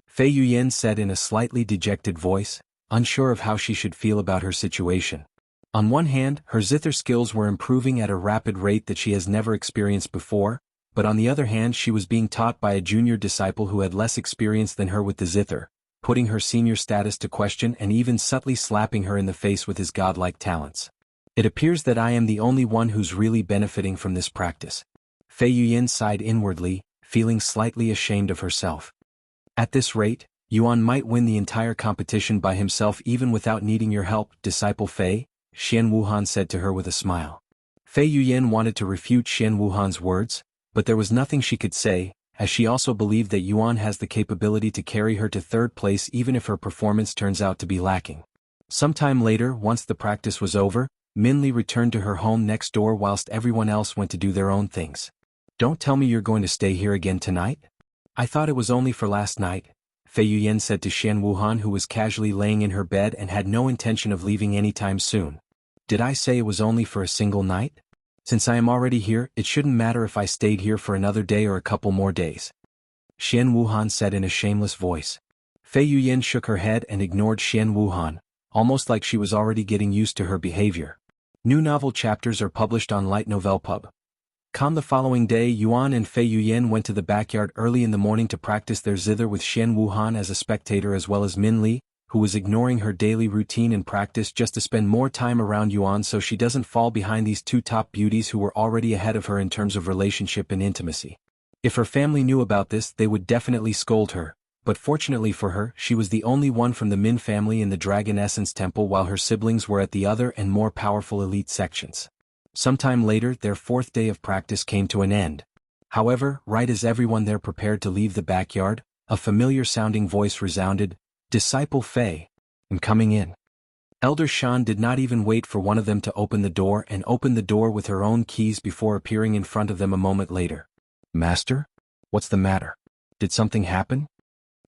Fei Yuyan said in a slightly dejected voice, unsure of how she should feel about her situation. On one hand, her Zither skills were improving at a rapid rate that she has never experienced before, but on the other hand she was being taught by a junior disciple who had less experience than her with the Zither, putting her senior status to question and even subtly slapping her in the face with his godlike talents. It appears that I am the only one who's really benefiting from this practice. Fei Yuyan sighed inwardly, feeling slightly ashamed of herself. At this rate, Yuan might win the entire competition by himself even without needing your help, Disciple Fei, Xian Wuhan said to her with a smile. Fei Yuyan wanted to refute Xian Wuhan's words, but there was nothing she could say, as she also believed that Yuan has the capability to carry her to third place even if her performance turns out to be lacking. Sometime later, once the practice was over, Minli returned to her home next door whilst everyone else went to do their own things. Don't tell me you're going to stay here again tonight? I thought it was only for last night, Fei Yuyan said to Xian Wuhan, who was casually laying in her bed and had no intention of leaving anytime soon. Did I say it was only for a single night? Since I am already here, it shouldn't matter if I stayed here for another day or a couple more days. Xian Wuhan said in a shameless voice. Fei Yuyan shook her head and ignored Xian Wuhan, almost like she was already getting used to her behavior. New novel chapters are published on Light Novel Pub. The following day, Yuan and Fei Yuyan went to the backyard early in the morning to practice their zither with Xian Wuhan as a spectator as well as Minli, who was ignoring her daily routine and practice just to spend more time around Yuan so she doesn't fall behind these two top beauties who were already ahead of her in terms of relationship and intimacy. If her family knew about this, they would definitely scold her, but fortunately for her, she was the only one from the Min family in the Dragon Essence Temple while her siblings were at the other and more powerful elite sections. Sometime later, their fourth day of practice came to an end. However, right as everyone there prepared to leave the backyard, a familiar-sounding voice resounded, "Disciple Fei, I'm coming in." Elder Shan did not even wait for one of them to open the door and opened the door with her own keys before appearing in front of them a moment later. "Master? What's the matter? Did something happen?"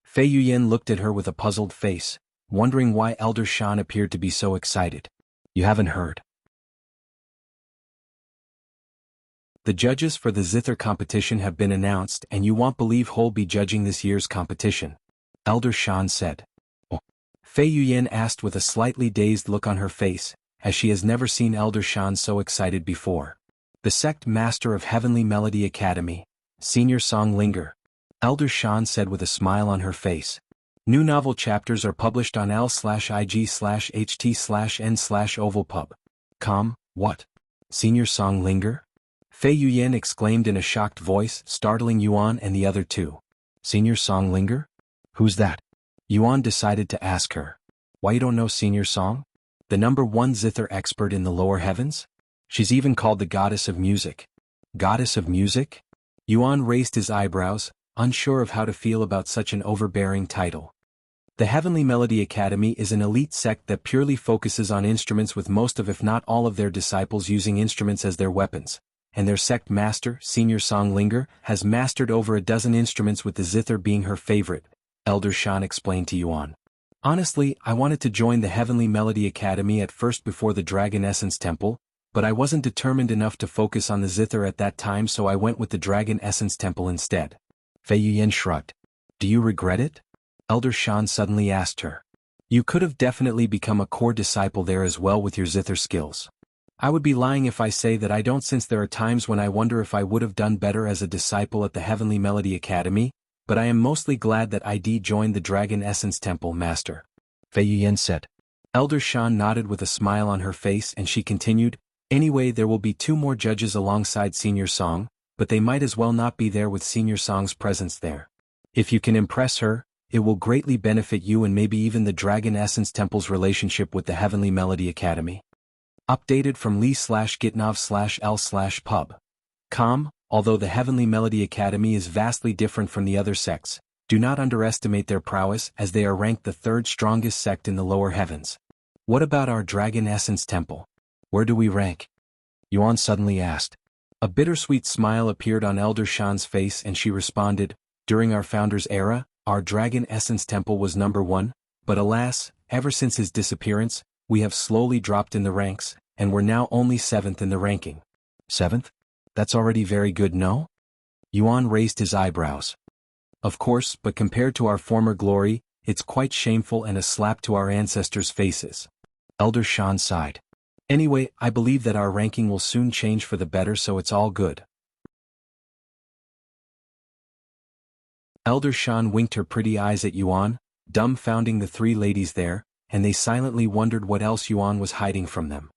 Fei Yuyan looked at her with a puzzled face, wondering why Elder Shan appeared to be so excited. "You haven't heard. The judges for the Zither competition have been announced and you won't believe who'll be judging this year's competition," Elder Shan said. "Oh." Fei Yuyan asked with a slightly dazed look on her face, as she has never seen Elder Shan so excited before. "The Sect Master of Heavenly Melody Academy, Senior Song Linger," Elder Shan said with a smile on her face. New novel chapters are published on l/ig/ht/n/ovalpub.com. What? Senior Song Linger? Fei Yuyan exclaimed in a shocked voice, startling Yuan and the other two. "Senior Song Linger? Who's that?" Yuan decided to ask her. "Why, you don't know Senior Song? The #1 Zither expert in the lower heavens? She's even called the Goddess of Music." "Goddess of Music?" Yuan raised his eyebrows, unsure of how to feel about such an overbearing title. The Heavenly Melody Academy is an elite sect that purely focuses on instruments, with most of if not all of their disciples using instruments as their weapons. And their sect master, Senior Song Linger, has mastered over a dozen instruments, with the zither being her favorite, Elder Shan explained to Yuan. "Honestly, I wanted to join the Heavenly Melody Academy at first before the Dragon Essence Temple, but I wasn't determined enough to focus on the zither at that time, so I went with the Dragon Essence Temple instead." Fei Yuyan shrugged. "Do you regret it?" Elder Shan suddenly asked her. "You could have definitely become a core disciple there as well with your zither skills. I would be lying if I say that I don't, since there are times when I wonder if I would have done better as a disciple at the Heavenly Melody Academy, but I am mostly glad that I joined the Dragon Essence Temple, Master," Fei Yuyan said. Elder Shan nodded with a smile on her face and she continued, "Anyway, there will be 2 more judges alongside Senior Song, but they might as well not be there with Senior Song's presence there. If you can impress her, it will greatly benefit you and maybe even the Dragon Essence Temple's relationship with the Heavenly Melody Academy." Updated from Lee/Gitnov/L/pub.com. Although the Heavenly Melody Academy is vastly different from the other sects, do not underestimate their prowess, as they are ranked the 3rd strongest sect in the lower heavens. "What about our Dragon Essence Temple? Where do we rank?" Yuan suddenly asked. A bittersweet smile appeared on Elder Shan's face and she responded, "During our founder's era, our Dragon Essence Temple was #1, but alas, ever since his disappearance, we have slowly dropped in the ranks, and we're now only 7th in the ranking." "7th? That's already very good, no?" Yuan raised his eyebrows. "Of course, but compared to our former glory, it's quite shameful and a slap to our ancestors' faces." Elder Shan sighed. "Anyway, I believe that our ranking will soon change for the better, so it's all good." Elder Shan winked her pretty eyes at Yuan, dumbfounding the three ladies there, and they silently wondered what else Yuan was hiding from them.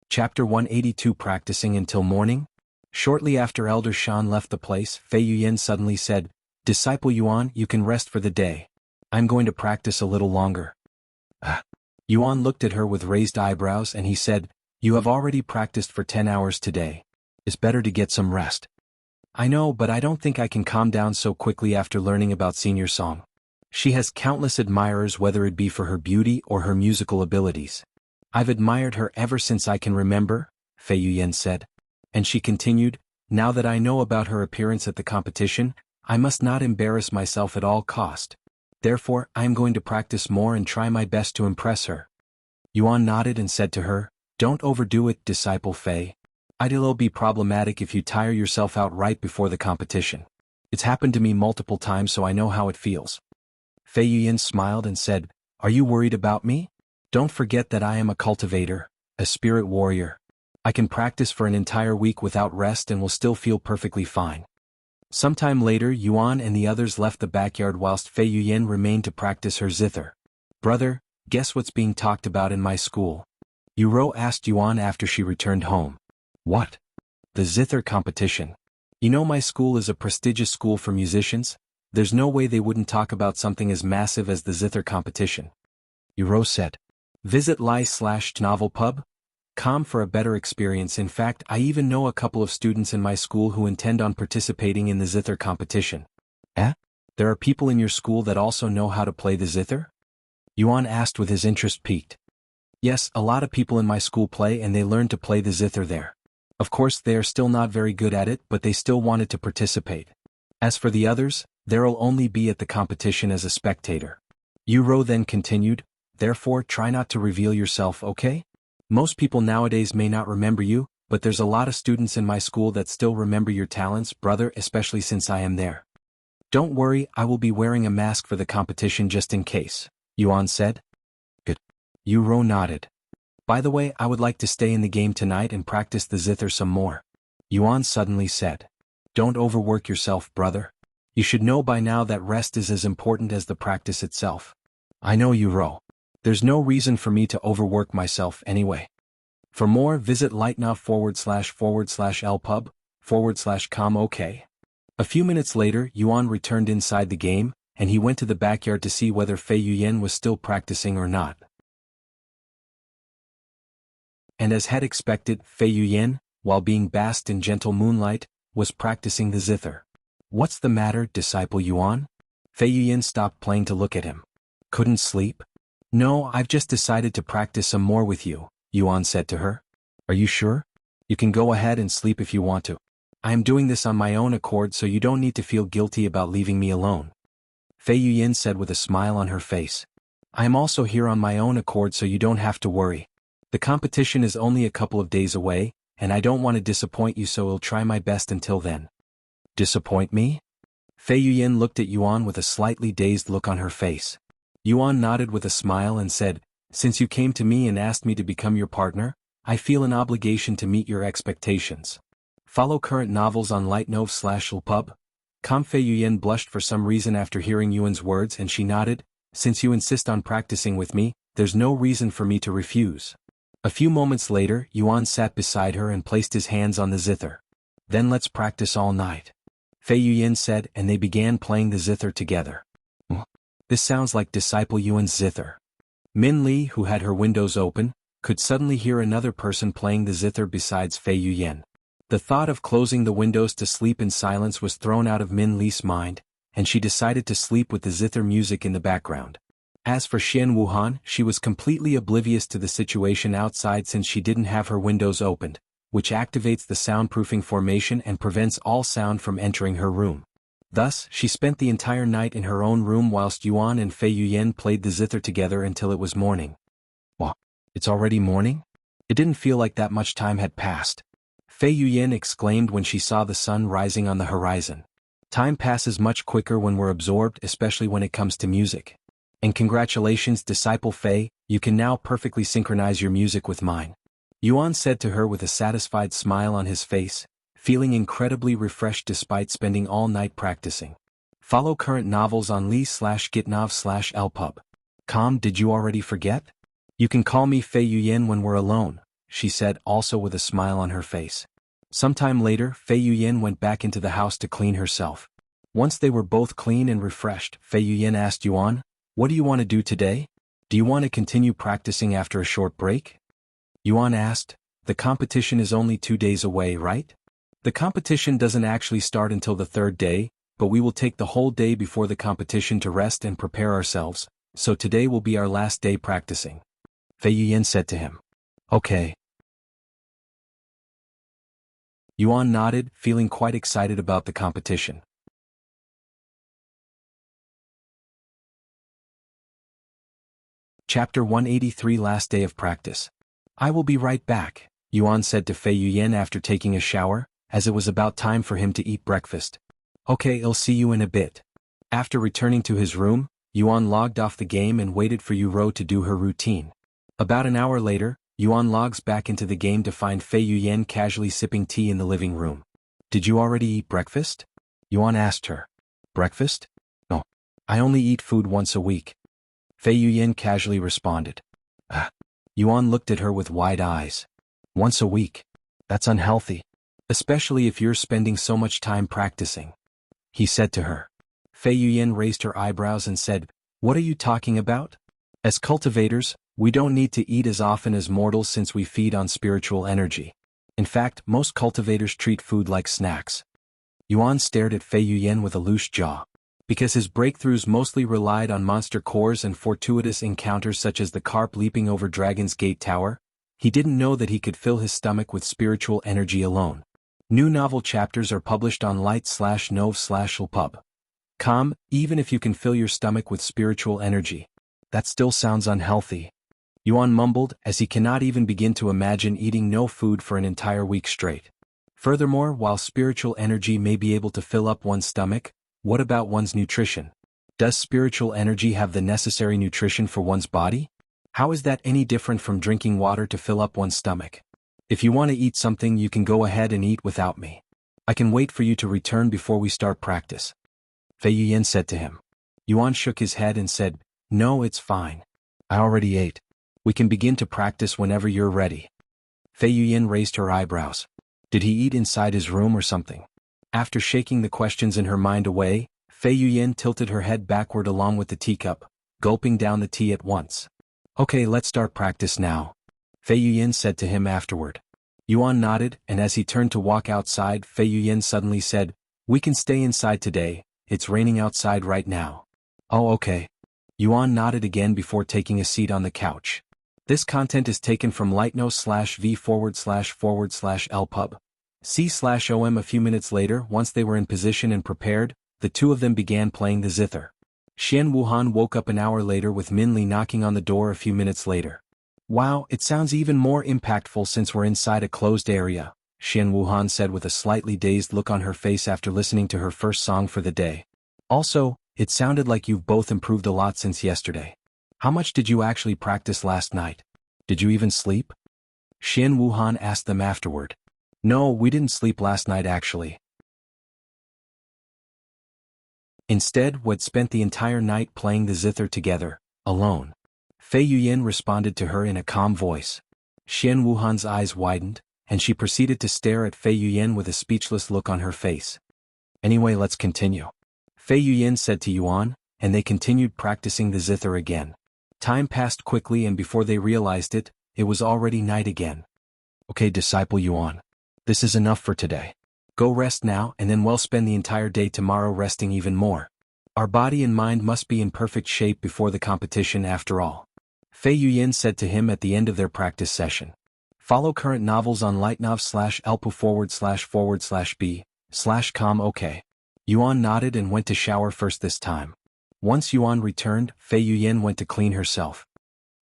Chapter 182 Practicing Until Morning? Shortly after Elder Shan left the place, Fei Yuyan suddenly said, "Disciple Yuan, you can rest for the day. I'm going to practice a little longer." Yuan looked at her with raised eyebrows and he said, "You have already practiced for 10 hours today. It's better to get some rest." "I know, but I don't think I can calm down so quickly after learning about Senior Song. She has countless admirers, whether it be for her beauty or her musical abilities. I've admired her ever since I can remember," Fei Yuyan said. And she continued, "Now that I know about her appearance at the competition, I must not embarrass myself at all cost. Therefore, I am going to practice more and try my best to impress her." Yuan nodded and said to her, "Don't overdo it, Disciple Fei. It'll be problematic if you tire yourself out right before the competition. It's happened to me multiple times, so I know how it feels." Fei Yuyan smiled and said, "Are you worried about me? Don't forget that I am a cultivator, a spirit warrior. I can practice for an entire week without rest and will still feel perfectly fine." Sometime later, Yuan and the others left the backyard whilst Fei Yuyan remained to practice her zither. "Brother, guess what's being talked about in my school?" Yuro asked Yuan after she returned home. "What?" "The zither competition. You know my school is a prestigious school for musicians. There's no way they wouldn't talk about something as massive as the zither competition." Yuro said. "Visit li/novelpub.com for a better experience. In fact, I even know a couple of students in my school who intend on participating in the zither competition." "Eh? There are people in your school that also know how to play the zither?" Yuan asked with his interest piqued. "Yes, a lot of people in my school play and they learned to play the zither there. Of course they are still not very good at it, but they still wanted to participate. As for the others, they'll only be at the competition as a spectator." Yuro then continued, "Therefore try not to reveal yourself, okay? Most people nowadays may not remember you, but there's a lot of students in my school that still remember your talents, brother, especially since I am there." "Don't worry, I will be wearing a mask for the competition just in case," Yuan said. "Good." Yuro nodded. "By the way, I would like to stay in the game tonight and practice the zither some more," Yuan suddenly said. "Don't overwork yourself, brother. You should know by now that rest is as important as the practice itself." "I know, Yuro. There's no reason for me to overwork myself anyway." For more, visit lightnow/lpub/com. OK. A few minutes later, Yuan returned inside the game, and he went to the backyard to see whether Fei Yuyan was still practicing or not. And as had expected, Fei Yuyan, while being basked in gentle moonlight, was practicing the zither. "What's the matter, Disciple Yuan?" Fei Yuyan stopped playing to look at him. "Couldn't sleep?" "No, I've just decided to practice some more with you," Yuan said to her. "Are you sure? You can go ahead and sleep if you want to. I am doing this on my own accord, so you don't need to feel guilty about leaving me alone," Fei Yuyan said with a smile on her face. "I am also here on my own accord, so you don't have to worry. The competition is only a couple of days away, and I don't want to disappoint you, so I'll try my best until then." "Disappoint me?" Fei Yuyan looked at Yuan with a slightly dazed look on her face. Yuan nodded with a smile and said, "Since you came to me and asked me to become your partner, I feel an obligation to meet your expectations. Follow current novels on lightnov/lpub.com." Fei Yuyan blushed for some reason after hearing Yuan's words, and she nodded. "Since you insist on practicing with me, there's no reason for me to refuse." A few moments later, Yuan sat beside her and placed his hands on the zither. "Then let's practice all night," Fei Yuyan said, and they began playing the zither together. "This sounds like Disciple Yuan's zither." Min Li, who had her windows open, could suddenly hear another person playing the zither besides Fei Yuyan. The thought of closing the windows to sleep in silence was thrown out of Min Li's mind, and she decided to sleep with the zither music in the background. As for Xian Wuhan, she was completely oblivious to the situation outside since she didn't have her windows opened, which activates the soundproofing formation and prevents all sound from entering her room. Thus, she spent the entire night in her own room whilst Yuan and Fei Yuyan played the zither together until it was morning. "What? It's already morning?" It didn't feel like that much time had passed. Fei Yuyan exclaimed when she saw the sun rising on the horizon. Time passes much quicker when we're absorbed, especially when it comes to music. "And congratulations, Disciple Fei, you can now perfectly synchronize your music with mine," Yuan said to her with a satisfied smile on his face. feeling incredibly refreshed despite spending all night practicing. Follow current novels on Lee/Gitnov/Lpub. Did you already forget? You can call me Fei Yuyan when we're alone, she said, also with a smile on her face. Sometime later, Fei Yuyan went back into the house to clean herself. Once they were both clean and refreshed, Fei Yuyan asked Yuan, "What do you want to do today? Do you want to continue practicing after a short break?" Yuan asked, "The competition is only 2 days away, right?" "The competition doesn't actually start until the 3rd day, but we will take the whole day before the competition to rest and prepare ourselves, so today will be our last day practicing," Fei Yuyan said to him. "Okay." Yuan nodded, feeling quite excited about the competition. Chapter 183 Last Day of Practice. "I will be right back," Yuan said to Fei Yuyan after taking a shower, as it was about time for him to eat breakfast. "Okay, I'll see you in a bit." After returning to his room, Yuan logged off the game and waited for Yuro to do her routine. About an hour later, Yuan logs back into the game to find Fei Yuyan casually sipping tea in the living room. "Did you already eat breakfast?" Yuan asked her. "Breakfast? No. I only eat food once a week," Fei Yuyan casually responded. Yuan looked at her with wide eyes. "Once a week? That's unhealthy. Especially if you're spending so much time practicing," he said to her. Fei Yuyan raised her eyebrows and said, "What are you talking about? As cultivators, we don't need to eat as often as mortals since we feed on spiritual energy. In fact, most cultivators treat food like snacks." Yuan stared at Fei Yuyan with a loose jaw. Because his breakthroughs mostly relied on monster cores and fortuitous encounters such as the carp leaping over Dragon's Gate Tower, he didn't know that he could fill his stomach with spiritual energy alone. New novel chapters are published on light/nov/lpub. Even if you can fill your stomach with spiritual energy, that still sounds unhealthy, Yuan mumbled, as he cannot even begin to imagine eating no food for an entire week straight. Furthermore, while spiritual energy may be able to fill up one's stomach, what about one's nutrition? Does spiritual energy have the necessary nutrition for one's body? How is that any different from drinking water to fill up one's stomach? If you want to eat something, you can go ahead and eat without me. I can wait for you to return before we start practice," Fei Yuyan said to him. Yuan shook his head and said, "No, it's fine. I already ate. We can begin to practice whenever you're ready." Fei Yuyan raised her eyebrows. Did he eat inside his room or something? After shaking the questions in her mind away, Fei Yuyan tilted her head backward along with the teacup, gulping down the tea at once. "Okay, let's start practice now," Fei Yuyan said to him afterward. Yuan nodded, and as he turned to walk outside, Fei Yuyan suddenly said, "We can stay inside today, it's raining outside right now." "Oh, okay." Yuan nodded again before taking a seat on the couch. This content is taken from lightno/v//lpub. C/OM. A few minutes later, once they were in position and prepared, the two of them began playing the Zither. Xian Wuhan woke up an hour later with Minli knocking on the door a few minutes later. "Wow, it sounds even more impactful since we're inside a closed area," Xian Wuhan said with a slightly dazed look on her face after listening to her first song for the day. "Also, it sounded like you've both improved a lot since yesterday. How much did you actually practice last night? Did you even sleep?" Xian Wuhan asked them afterward. "No, we didn't sleep last night actually. Instead, we'd spent the entire night playing the Zither together, alone." Fei Yuyan responded to her in a calm voice. Xian Wuhan's eyes widened, and she proceeded to stare at Fei Yuyan with a speechless look on her face. "Anyway, let's continue," Fei Yuyan said to Yuan, and they continued practicing the Zither again. Time passed quickly, and before they realized it, it was already night again. "Okay, Disciple Yuan. This is enough for today. Go rest now, and then we'll spend the entire day tomorrow resting even more. Our body and mind must be in perfect shape before the competition after all," Fei Yuyan said to him at the end of their practice session. Follow current novels on lightnov/lpu/b/com. Okay. Yuan nodded and went to shower first this time. Once Yuan returned, Fei Yuyan went to clean herself.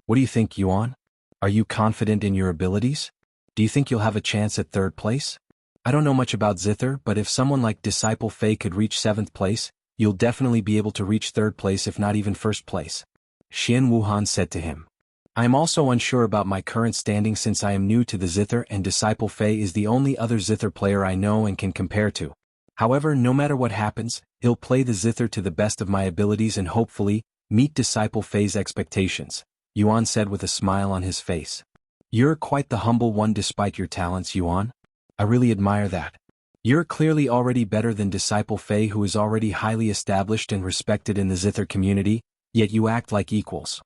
"What do you think, Yuan? Are you confident in your abilities? Do you think you'll have a chance at 3rd place? I don't know much about Zither, but if someone like Disciple Fei could reach 7th place, you'll definitely be able to reach 3rd place if not even 1st place," Xian Wuhan said to him. I am also unsure about my current standing since I am new to the Zither and Disciple Fei is the only other Zither player I know and can compare to. However, no matter what happens, I'll play the Zither to the best of my abilities and hopefully, meet Disciple Fei's expectations, Yuan said with a smile on his face. You're quite the humble one despite your talents, Yuan. I really admire that. You're clearly already better than Disciple Fei who is already highly established and respected in the Zither community, yet you act like equals.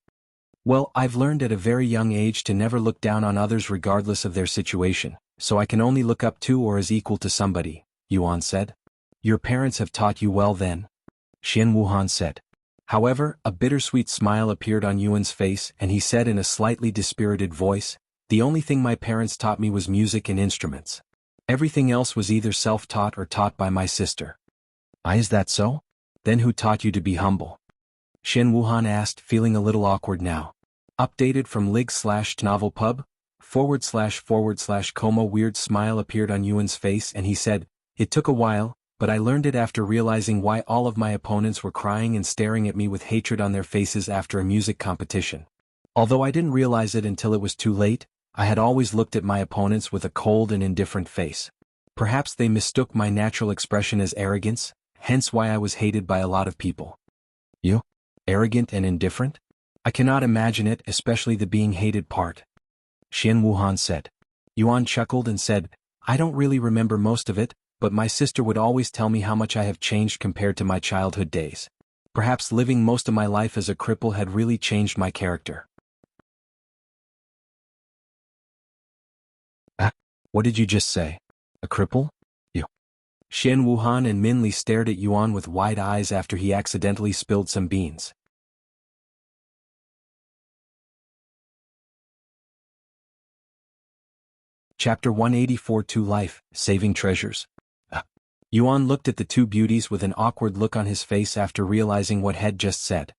Well, I've learned at a very young age to never look down on others regardless of their situation, so I can only look up to or as equal to somebody, Yuan said. Your parents have taught you well then? Xian Wuhan said. However, a bittersweet smile appeared on Yuan's face and he said in a slightly dispirited voice, the only thing my parents taught me was music and instruments. Everything else was either self-taught or taught by my sister. Is that so? Then who taught you to be humble? Xian Wuhan asked, feeling a little awkward now. Updated from lig/novelpub, / coma weird smile appeared on Yuan's face and he said, it took a while, but I learned it after realizing why all of my opponents were crying and staring at me with hatred on their faces after a music competition. Although I didn't realize it until it was too late, I had always looked at my opponents with a cold and indifferent face. Perhaps they mistook my natural expression as arrogance, hence why I was hated by a lot of people. You? Arrogant and indifferent? I cannot imagine it, especially the being hated part. Xian Wuhan said. Yuan chuckled and said, I don't really remember most of it, but my sister would always tell me how much I have changed compared to my childhood days. Perhaps living most of my life as a cripple had really changed my character. What did you just say? A cripple? You. Xian Wuhan and Min Li stared at Yuan with wide eyes after he accidentally spilled some beans. Chapter 184 To Life, Saving Treasures. Yuan looked at the two beauties with an awkward look on his face after realizing what had just said.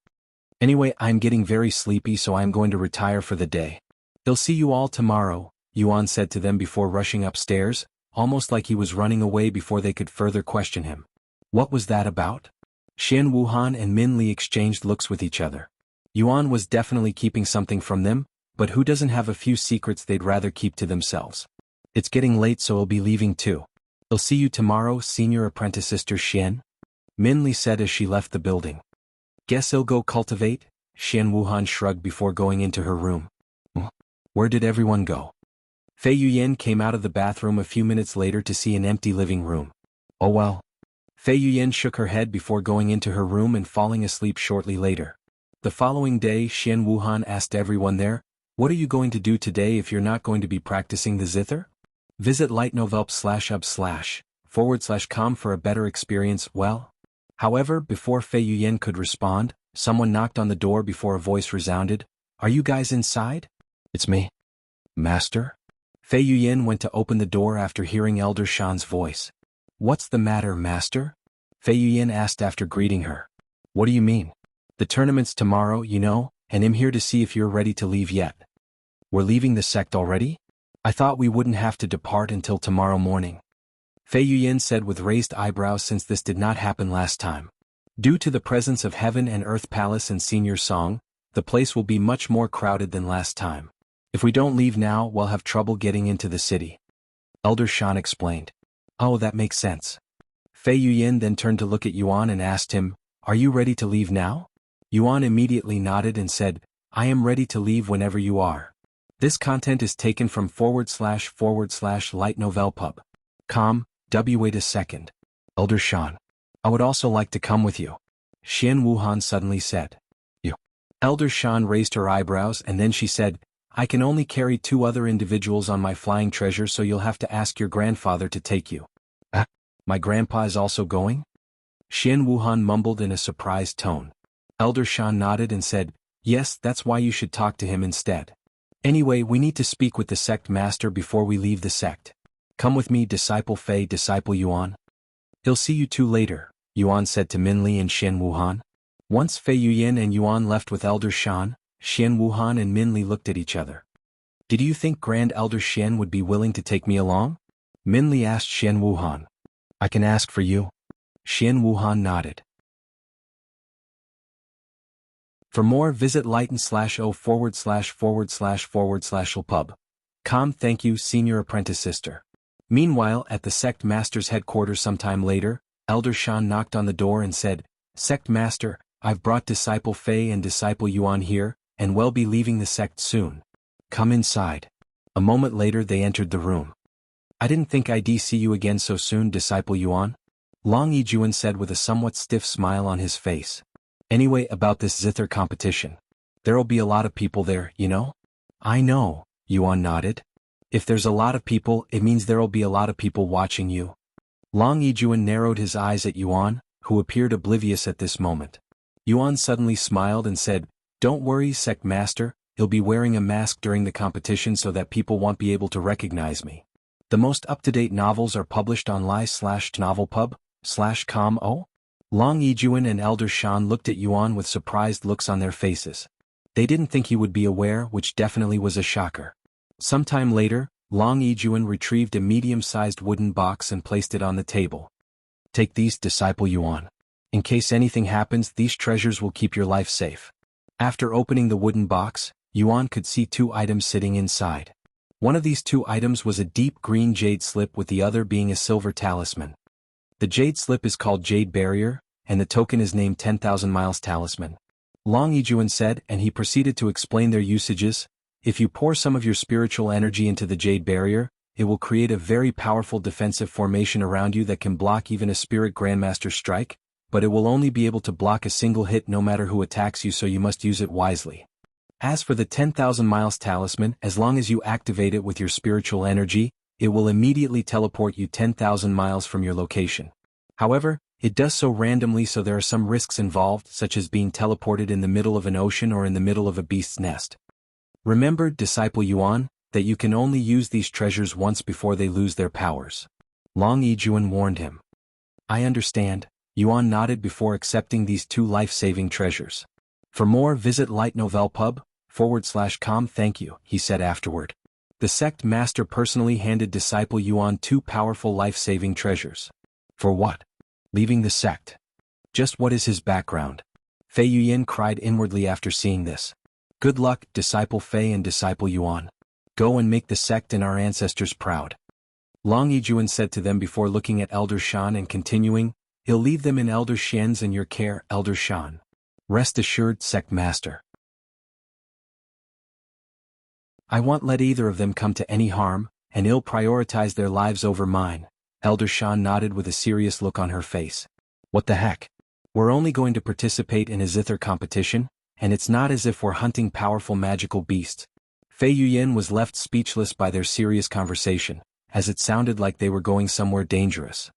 Anyway, I'm getting very sleepy so I'm going to retire for the day. I'll see you all tomorrow, Yuan said to them before rushing upstairs, almost like he was running away before they could further question him. What was that about? Xian Wuhan and Min Li exchanged looks with each other. Yuan was definitely keeping something from them, but who doesn't have a few secrets they'd rather keep to themselves? It's getting late so I'll be leaving too. I'll see you tomorrow, Senior Apprentice Sister Xian, Min Li said as she left the building. Guess I'll go cultivate, Xian Wuhan shrugged before going into her room. Where did everyone go? Fei Yuyan came out of the bathroom a few minutes later to see an empty living room. Oh well. Fei Yuyan shook her head before going into her room and falling asleep shortly later. The following day, Xian Wuhan asked everyone there, what are you going to do today if you're not going to be practicing the Zither? Visit lightnovelp/com for a better experience. Well. However, before Fei Yuyan could respond, someone knocked on the door before a voice resounded. Are you guys inside? It's me. Master? Fei Yuyan went to open the door after hearing Elder Shan's voice. What's the matter, Master? Fei Yuyan asked after greeting her. What do you mean? The tournament's tomorrow, you know, and I'm here to see if you're ready to leave yet. We're leaving the sect already? I thought we wouldn't have to depart until tomorrow morning. Fei Yuyan said with raised eyebrows since this did not happen last time. Due to the presence of Heaven and Earth Palace and Senior Song, the place will be much more crowded than last time. If we don't leave now, we'll have trouble getting into the city. Elder Shan explained. Oh, that makes sense. Fei Yuyan then turned to look at Yuan and asked him, Are you ready to leave now? Yuan immediately nodded and said, I am ready to leave whenever you are. This content is taken from / lightnovelpub.com, wait a second. Elder Shan. I would also like to come with you. Xian Wuhan suddenly said. You. Elder Shan raised her eyebrows and then she said, I can only carry 2 other individuals on my flying treasure so you'll have to ask your grandfather to take you. My grandpa is also going? Xian Wuhan mumbled in a surprised tone. Elder Shan nodded and said, Yes, that's why you should talk to him instead. Anyway, we need to speak with the sect master before we leave the sect. Come with me, Disciple Fei, Disciple Yuan. He'll see you two later, Yuan said to Min Li and Xian Wuhan. Once Fei Yuyan and Yuan left with Elder Shan, Xian Wuhan and Min Li looked at each other. Did you think Grand Elder Xian would be willing to take me along? Min Li asked Xian Wuhan. I can ask for you. Xian Wuhan nodded. For more, visit lighten/o//////pub. Thank you, Senior Apprentice Sister. Meanwhile, at the Sect Master's headquarters sometime later, Elder Shan knocked on the door and said, "Sect Master, I've brought Disciple Fei and Disciple Yuan here, and will be leaving the sect soon. Come inside." A moment later they entered the room. "I didn't think I'd see you again so soon, Disciple Yuan," Long Yijuan said with a somewhat stiff smile on his face. "Anyway, about this Zither competition. There'll be a lot of people there, you know?" "I know," Yuan nodded. "If there's a lot of people, it means there'll be a lot of people watching you." Long Yijuan narrowed his eyes at Yuan, who appeared oblivious at this moment. Yuan suddenly smiled and said, "Don't worry, Sect Master, he'll be wearing a mask during the competition so that people won't be able to recognize me. The most up-to-date novels are published on li/novelpub/com. Long Yijuan and Elder Shan looked at Yuan with surprised looks on their faces. They didn't think he would be aware, which definitely was a shocker. Sometime later, Long Yijuan retrieved a medium-sized wooden box and placed it on the table. "Take these, Disciple Yuan. In case anything happens, these treasures will keep your life safe." After opening the wooden box, Yuan could see two items sitting inside. One of these two items was a deep green jade slip, with the other being a silver talisman. The jade slip is called Jade Barrier, and the token is named 10,000 Miles Talisman. Long Yijuan said, and he proceeded to explain their usages. If you pour some of your spiritual energy into the Jade Barrier, it will create a very powerful defensive formation around you that can block even a Spirit Grandmaster's strike, but it will only be able to block a single hit no matter who attacks you, so you must use it wisely. As for the 10,000 Miles Talisman, as long as you activate it with your spiritual energy, it will immediately teleport you 10,000 miles from your location. However, it does so randomly, so there are some risks involved, such as being teleported in the middle of an ocean or in the middle of a beast's nest. Remember, Disciple Yuan, that you can only use these treasures once before they lose their powers. Long Yijuan warned him. "I understand," Yuan nodded before accepting these two life-saving treasures. "For more, visit lightnovelpub/com. Thank you," he said afterward. The Sect Master personally handed Disciple Yuan two powerful life-saving treasures. For what? Leaving the sect. Just what is his background? Fei Yuyan cried inwardly after seeing this. "Good luck, Disciple Fei and Disciple Yuan. Go and make the sect and our ancestors proud." Long Yijuan said to them before looking at Elder Shan and continuing, "He'll leave them in Elder Shen's and your care, Elder Shan. Rest assured, Sect Master. I won't let either of them come to any harm, and he'll prioritize their lives over mine." Elder Shan nodded with a serious look on her face. "What the heck? We're only going to participate in a Zither competition, and it's not as if we're hunting powerful magical beasts." Fei Yuyan was left speechless by their serious conversation, as it sounded like they were going somewhere dangerous.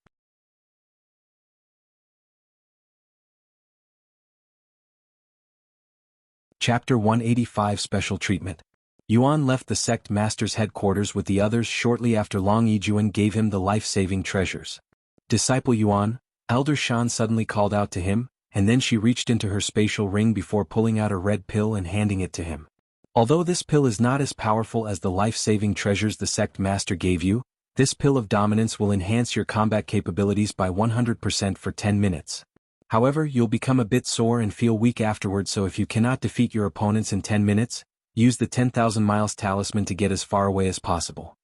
Chapter 185 Special Treatment. Yuan left the Sect Master's headquarters with the others shortly after Long Yijuan gave him the life-saving treasures. "Disciple Yuan," Elder Shan suddenly called out to him, and then she reached into her spatial ring before pulling out a red pill and handing it to him. "Although this pill is not as powerful as the life-saving treasures the Sect Master gave you, this pill of dominance will enhance your combat capabilities by 100% for 10 minutes. However, you'll become a bit sore and feel weak afterwards, so if you cannot defeat your opponents in 10 minutes, use the 10,000 Miles Talisman to get as far away as possible."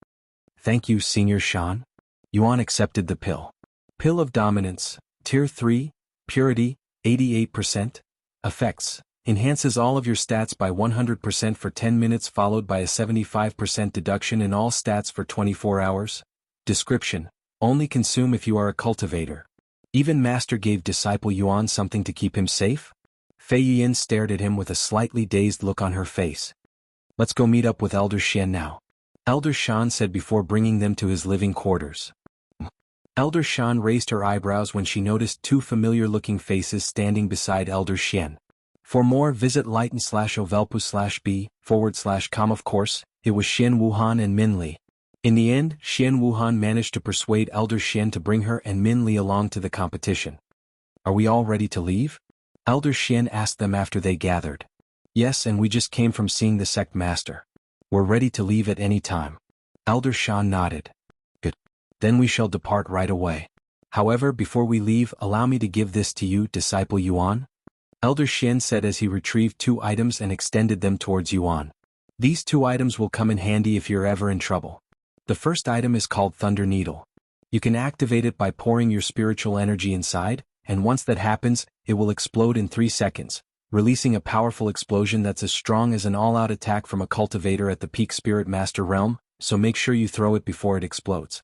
"Thank you, Senior Shan." Yuan accepted the pill. Pill of Dominance, Tier 3, Purity, 88%. Effects: enhances all of your stats by 100% for 10 minutes, followed by a 75% deduction in all stats for 24 hours. Description: only consume if you are a cultivator. Even Master gave Disciple Yuan something to keep him safe? Fei Yuyan stared at him with a slightly dazed look on her face. "Let's go meet up with Elder Shen now," Elder Shan said before bringing them to his living quarters. Elder Shan raised her eyebrows when she noticed two familiar-looking faces standing beside Elder Shen. For more, visit lighten/ovelpu/b/com. Of course, it was Xian Wuhan and Min Li. In the end, Xian Wuhan managed to persuade Elder Shen to bring her and Min Li along to the competition. "Are we all ready to leave?" Elder Shen asked them after they gathered. "Yes, and we just came from seeing the Sect Master. We're ready to leave at any time." Elder Shan nodded. "Good. Then we shall depart right away. However, before we leave, allow me to give this to you, Disciple Yuan." Elder Xian said as he retrieved 2 items and extended them towards Yuan. These 2 items will come in handy if you're ever in trouble. The first item is called Thunder Needle. You can activate it by pouring your spiritual energy inside, and once that happens, it will explode in 3 seconds, releasing a powerful explosion that's as strong as an all-out attack from a cultivator at the peak Spirit Master realm, so make sure you throw it before it explodes.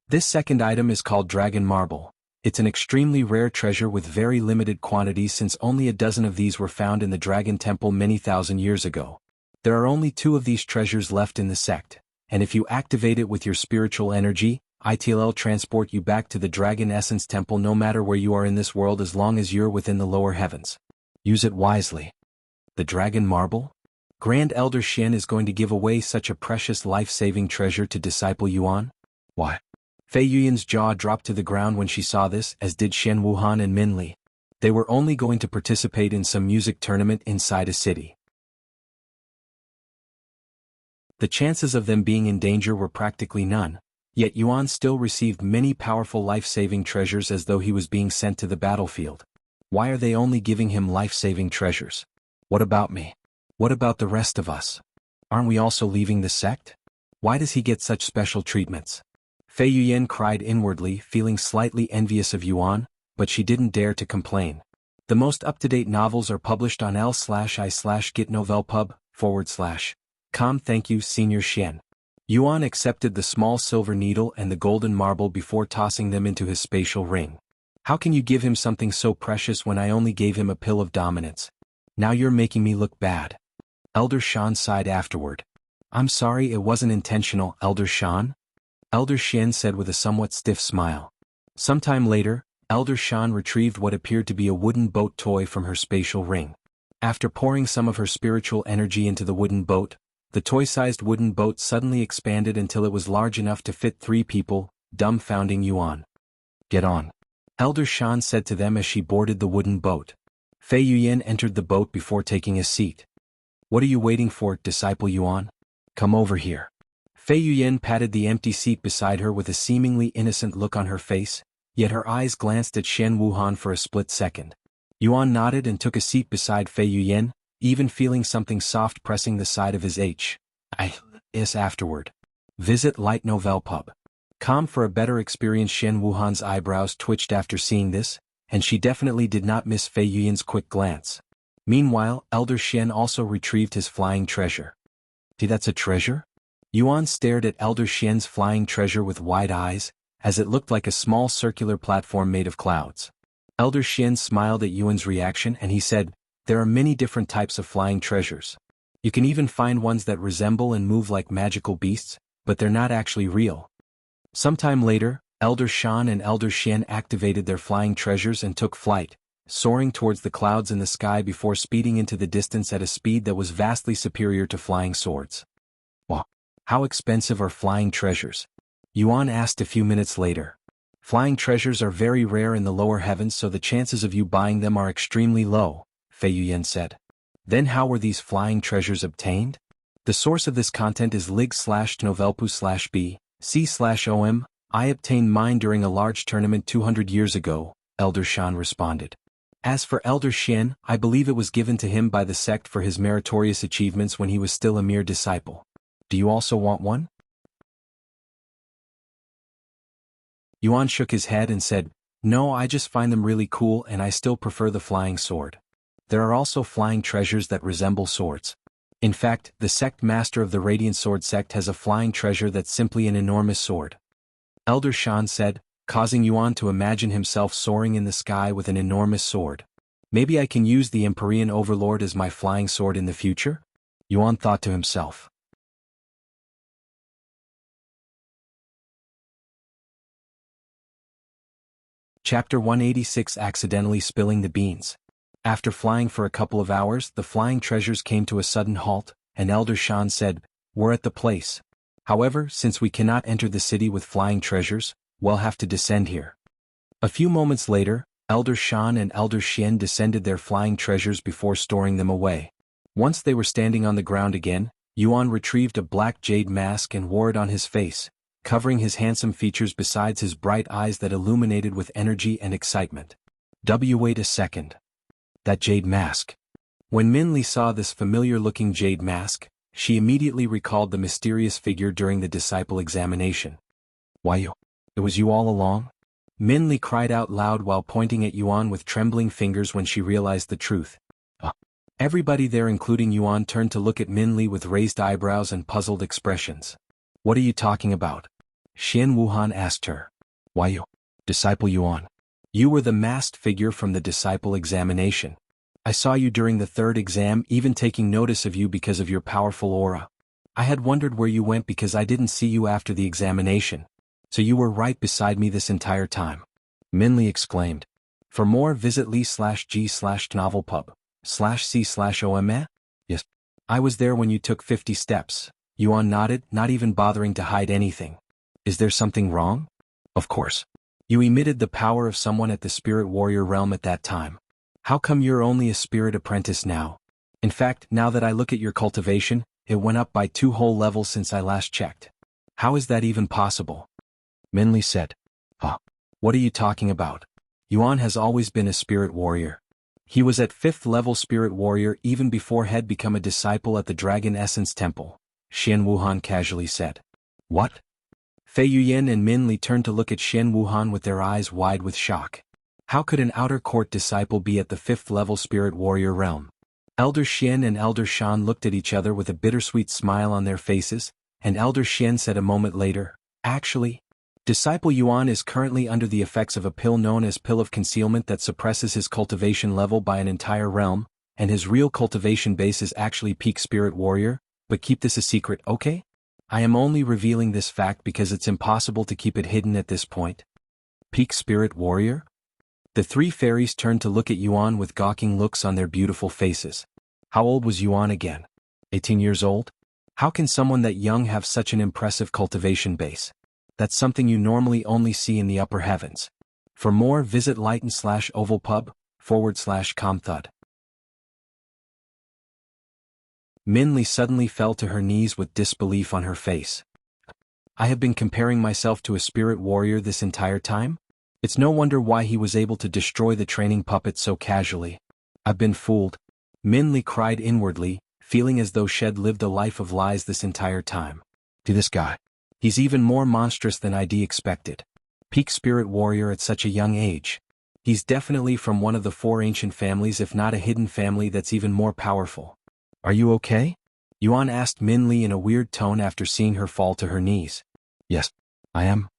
This second item is called Dragon Marble. It's an extremely rare treasure with very limited quantities since only a dozen of these were found in the Dragon Temple many thousand years ago. There are only 2 of these treasures left in the sect, and if you activate it with your spiritual energy, it'll transport you back to the Dragon Essence Temple no matter where you are in this world as long as you're within the lower heavens. Use it wisely. The Dragon Marble? Grand Elder Xian is going to give away such a precious life-saving treasure to Disciple Yuan? Why? Fei Yuyan's jaw dropped to the ground when she saw this, as did Shen Wuhan and Min Li. They were only going to participate in some music tournament inside a city. The chances of them being in danger were practically none, yet Yuan still received many powerful life-saving treasures as though he was being sent to the battlefield. Why are they only giving him life-saving treasures? What about me? What about the rest of us? Aren't we also leaving the sect? Why does he get such special treatments? Fei Yuyan cried inwardly, feeling slightly envious of Yuan, but she didn't dare to complain. The most up-to-date novels are published on l/i/gitnovelpub/com. Thank you, Senior Xian. Yuan accepted the small silver needle and the golden marble before tossing them into his spatial ring. How can you give him something so precious when I only gave him a pill of dominance? Now you're making me look bad. Elder Shan sighed afterward. I'm sorry, it wasn't intentional, Elder Shan. Elder Xian said with a somewhat stiff smile. Sometime later, Elder Shan retrieved what appeared to be a wooden boat toy from her spatial ring. After pouring some of her spiritual energy into the wooden boat, the toy-sized wooden boat suddenly expanded until it was large enough to fit 3 people, dumbfounding Yuan. Get on. Elder Shan said to them as she boarded the wooden boat. Fei Yuyan entered the boat before taking a seat. What are you waiting for, Disciple Yuan? Come over here. Fei Yuyan patted the empty seat beside her with a seemingly innocent look on her face, yet her eyes glanced at Shen Wuhan for a split second. Yuan nodded and took a seat beside Fei Yuyan, even feeling something soft pressing the side of his is afterward. Visit Light Novel Pub. Com for a better experience. Shen Wuhan's eyebrows twitched after seeing this, and she definitely did not miss Fei Yuyan's quick glance. Meanwhile, Elder Xian also retrieved his flying treasure. See, that's a treasure? Yuan stared at Elder Xian's flying treasure with wide eyes, as it looked like a small circular platform made of clouds. Elder Xian smiled at Yuan's reaction and he said, there are many different types of flying treasures. You can even find ones that resemble and move like magical beasts, but they're not actually real. Sometime later, Elder Shan and Elder Xian activated their flying treasures and took flight, soaring towards the clouds in the sky before speeding into the distance at a speed that was vastly superior to flying swords. Wow! How expensive are flying treasures? Yuan asked a few minutes later. Flying treasures are very rare in the lower heavens, so the chances of you buying them are extremely low, Fei Yuyan said. Then how were these flying treasures obtained? The source of this content is lig/novelpu/b, c/om. I obtained mine during a large tournament 200 years ago, Elder Shan responded. As for Elder Xian, I believe it was given to him by the sect for his meritorious achievements when he was still a mere disciple. Do you also want one? Yuan shook his head and said, no, I just find them really cool and I still prefer the flying sword. There are also flying treasures that resemble swords. In fact, the sect master of the Radiant Sword sect has a flying treasure that's simply an enormous sword. Elder Shan said, causing Yuan to imagine himself soaring in the sky with an enormous sword. Maybe I can use the Empyrean Overlord as my flying sword in the future? Yuan thought to himself. Chapter 186 Accidentally Spilling the Beans. After flying for a couple of hours, the flying treasures came to a sudden halt, and Elder Shan said, we're at the place. However, since we cannot enter the city with flying treasures, we'll have to descend here. A few moments later, Elder Shan and Elder Xian descended their flying treasures before storing them away. Once they were standing on the ground again, Yuan retrieved a black jade mask and wore it on his face, covering his handsome features besides his bright eyes that illuminated with energy and excitement. Wait a second. That jade mask. When Minli saw this familiar-looking jade mask, she immediately recalled the mysterious figure during the disciple examination. Why you? It was you all along? Minli cried out loud while pointing at Yuan with trembling fingers when she realized the truth. Everybody there including Yuan turned to look at Minli with raised eyebrows and puzzled expressions. What are you talking about? Xian Wuhan asked her. Why you? Disciple Yuan. You were the masked figure from the disciple examination. I saw you during the third exam, even taking notice of you because of your powerful aura. I had wondered where you went because I didn't see you after the examination. So you were right beside me this entire time. Minli exclaimed. For more visit li/g/novelpub/c/ome? Yes. I was there when you took 50 steps. Yuan nodded, not even bothering to hide anything. Is there something wrong? Of course. You emitted the power of someone at the spirit warrior realm at that time. How come you're only a spirit apprentice now? In fact, now that I look at your cultivation, it went up by 2 whole levels since I last checked. How is that even possible? Minli said. What are you talking about? Yuan has always been a spirit warrior. He was at 5th level spirit warrior even before had become a disciple at the Dragon Essence Temple, Xian Wuhan casually said. What? Fei Yuyan and Minli turned to look at Xian Wuhan with their eyes wide with shock. How could an outer court disciple be at the 5th level spirit warrior realm? Elder Xian and Elder Shan looked at each other with a bittersweet smile on their faces, and Elder Xian said a moment later, actually, Disciple Yuan is currently under the effects of a pill known as Pill of Concealment that suppresses his cultivation level by an entire realm, and his real cultivation base is actually peak spirit warrior, but keep this a secret, okay? I am only revealing this fact because it's impossible to keep it hidden at this point. Peak spirit warrior? The 3 fairies turned to look at Yuan with gawking looks on their beautiful faces. How old was Yuan again? 18 years old? How can someone that young have such an impressive cultivation base? That's something you normally only see in the upper heavens. For more, visit lighten/ovalpub/com/thud. Minli suddenly fell to her knees with disbelief on her face. I have been comparing myself to a spirit warrior this entire time? It's no wonder why he was able to destroy the training puppet so casually. I've been fooled. Minli cried inwardly, feeling as though she'd lived a life of lies this entire time. To this guy. He's even more monstrous than I'd expected. Peak spirit warrior at such a young age. He's definitely from one of the 4 ancient families, if not a hidden family that's even more powerful. Are you okay? Yuan asked Minli in a weird tone after seeing her fall to her knees. Yes, I am.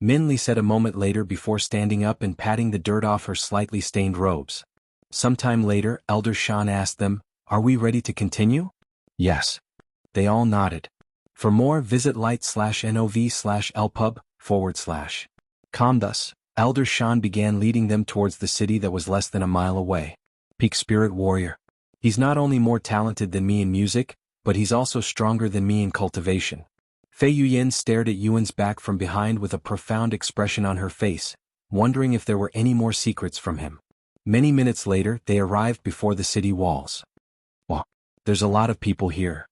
Minli said a moment later before standing up and patting the dirt off her slightly stained robes. Sometime later, Elder Shan asked them, Are we ready to continue? Yes. They all nodded. For more, visit light/nov/lpub/com. Thus, Elder Shan began leading them towards the city that was less than a mile away. Peak spirit warrior. He's not only more talented than me in music, but he's also stronger than me in cultivation. Fei Yuyan stared at Yuan's back from behind with a profound expression on her face, wondering if there were any more secrets from him. Many minutes later, they arrived before the city walls. Wow, there's a lot of people here.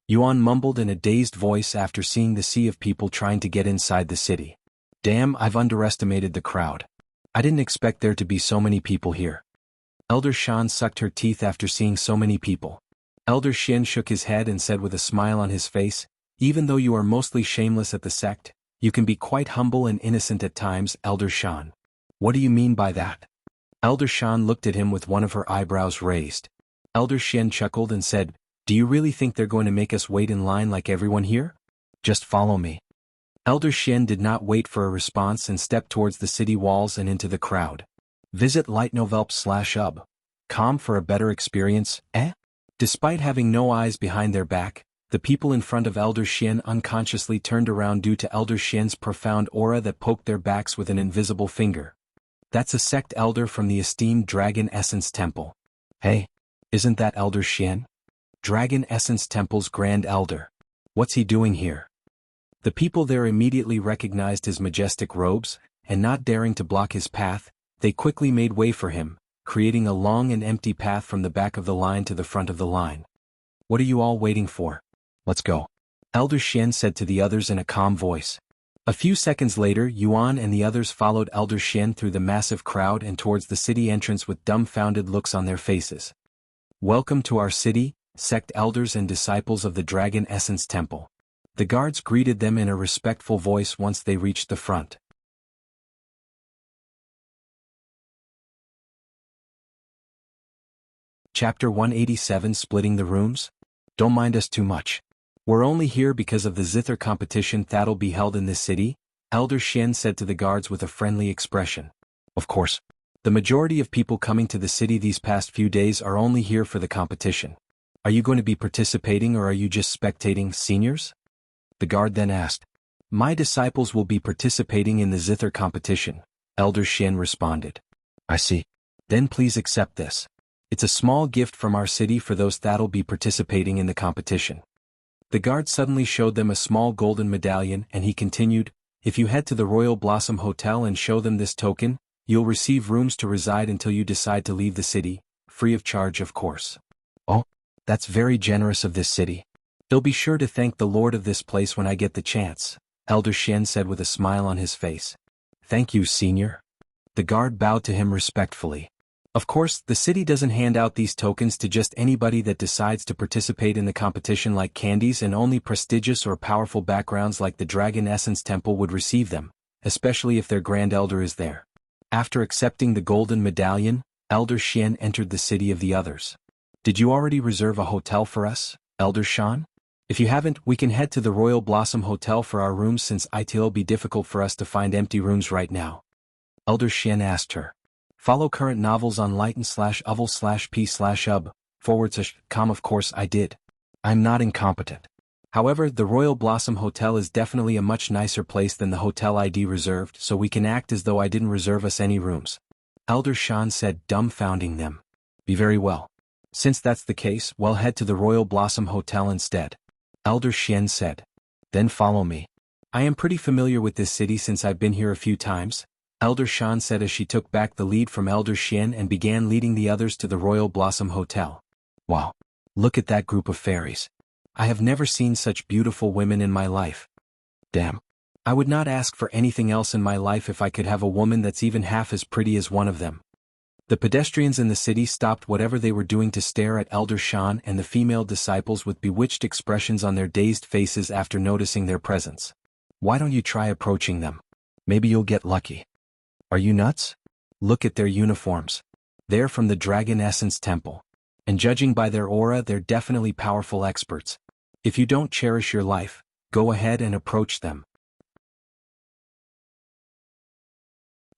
Yuan mumbled in a dazed voice after seeing the sea of people trying to get inside the city. Damn, I've underestimated the crowd. I didn't expect there to be so many people here. Elder Shan sucked her teeth after seeing so many people. Elder Xian shook his head and said with a smile on his face, Even though you are mostly shameless at the sect, you can be quite humble and innocent at times, Elder Shan. What do you mean by that? Elder Shan looked at him with one of her eyebrows raised. Elder Xian chuckled and said, Do you really think they're going to make us wait in line like everyone here? Just follow me. Elder Xian did not wait for a response and stepped towards the city walls and into the crowd. Visit lightnovelp/ub.com for a better experience, eh? Despite having no eyes behind their back, the people in front of Elder Xian unconsciously turned around due to Elder Xian's profound aura that poked their backs with an invisible finger. That's a sect elder from the esteemed Dragon Essence Temple. Hey, isn't that Elder Xian? Dragon Essence Temple's Grand Elder. What's he doing here? The people there immediately recognized his majestic robes, and not daring to block his path, they quickly made way for him, creating a long and empty path from the back of the line to the front of the line. What are you all waiting for? Let's go. Elder Xian said to the others in a calm voice. A few seconds later, Yuan and the others followed Elder Xian through the massive crowd and towards the city entrance with dumbfounded looks on their faces. Welcome to our city, Sect elders and disciples of the Dragon Essence Temple. The guards greeted them in a respectful voice once they reached the front. Chapter 187 Splitting the Rooms? Don't mind us too much. We're only here because of the Zither competition that'll be held in this city, Elder Xian said to the guards with a friendly expression. Of course. The majority of people coming to the city these past few days are only here for the competition. Are you going to be participating or are you just spectating, seniors? The guard then asked. My disciples will be participating in the Zither competition, Elder Xian responded. I see. Then please accept this. It's a small gift from our city for those that'll be participating in the competition. The guard suddenly showed them a small golden medallion and he continued, if you head to the Royal Blossom Hotel and show them this token, you'll receive rooms to reside until you decide to leave the city, free of charge of course. Oh, that's very generous of this city. I'll be sure to thank the Lord of this place when I get the chance, Elder Xian said with a smile on his face. Thank you, senior. The guard bowed to him respectfully. Of course, the city doesn't hand out these tokens to just anybody that decides to participate in the competition like candies, and only prestigious or powerful backgrounds like the Dragon Essence Temple would receive them, especially if their Grand Elder is there. After accepting the golden medallion, Elder Xian entered the city of the others. Did you already reserve a hotel for us, Elder Xian? If you haven't, we can head to the Royal Blossom Hotel for our rooms since it'll be difficult for us to find empty rooms right now. Elder Xian asked her. Follow current novels on lighten/uvel/p/ub/com. Of course I did. I'm not incompetent. However, the Royal Blossom Hotel is definitely a much nicer place than the hotel ID reserved, so we can act as though I didn't reserve us any rooms. Elder Xian said, dumbfounding them. Be very well. Since that's the case, we'll head to the Royal Blossom Hotel instead. Elder Xian said. Then follow me. I am pretty familiar with this city since I've been here a few times, Elder Xian said as she took back the lead from Elder Xian and began leading the others to the Royal Blossom Hotel. Wow. Look at that group of fairies. I have never seen such beautiful women in my life. Damn. I would not ask for anything else in my life if I could have a woman that's even half as pretty as one of them. The pedestrians in the city stopped whatever they were doing to stare at Elder Xian and the female disciples with bewitched expressions on their dazed faces after noticing their presence. Why don't you try approaching them? Maybe you'll get lucky. Are you nuts? Look at their uniforms. They're from the Dragon Essence Temple. And judging by their aura, they're definitely powerful experts. If you don't cherish your life, go ahead and approach them.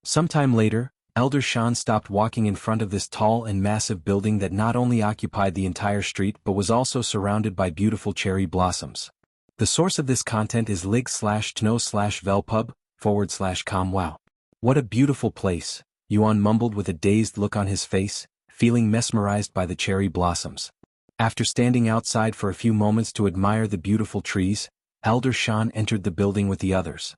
Sometime later, Elder Xian stopped walking in front of this tall and massive building that not only occupied the entire street but was also surrounded by beautiful cherry blossoms. The source of this content is lig/tno/velpub/com. Wow. What a beautiful place, Yuan mumbled with a dazed look on his face, feeling mesmerized by the cherry blossoms. After standing outside for a few moments to admire the beautiful trees, Elder Xian entered the building with the others.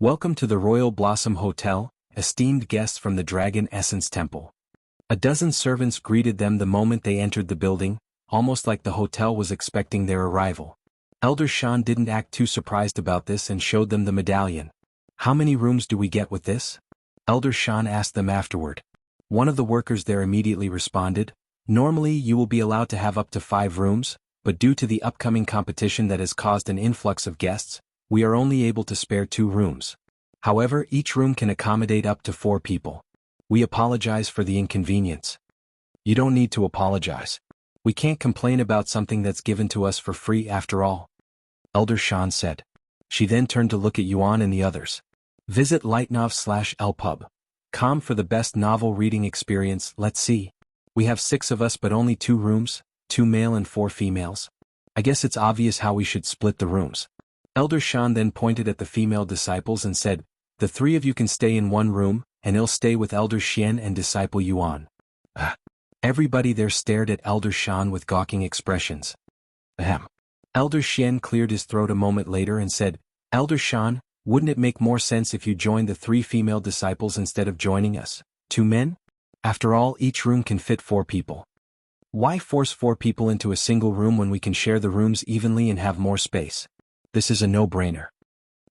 Welcome to the Royal Blossom Hotel, esteemed guests from the Dragon Essence Temple. A dozen servants greeted them the moment they entered the building, almost like the hotel was expecting their arrival. Elder Xian didn't act too surprised about this and showed them the medallion. How many rooms do we get with this? Elder Xian asked them afterward. One of the workers there immediately responded, normally you will be allowed to have up to 5 rooms, but due to the upcoming competition that has caused an influx of guests, we are only able to spare 2 rooms. However, each room can accommodate up to 4 people. We apologize for the inconvenience. You don't need to apologize. We can't complain about something that's given to us for free after all. Elder Xian said. She then turned to look at Yuan and the others. Visit lightnov/lpub.com for the best novel reading experience. Let's see. We have 6 of us but only 2 rooms, 2 male and 4 females. I guess it's obvious how we should split the rooms. Elder Xian then pointed at the female disciples and said, the 3 of you can stay in one room, and I'll stay with Elder Xian and Disciple Yuan. Everybody there stared at Elder Xian with gawking expressions. Ahem. Elder Xian cleared his throat a moment later and said, Elder Xian, wouldn't it make more sense if you joined the 3 female disciples instead of joining us, 2 men? After all, each room can fit 4 people. Why force 4 people into a single room when we can share the rooms evenly and have more space? This is a no-brainer.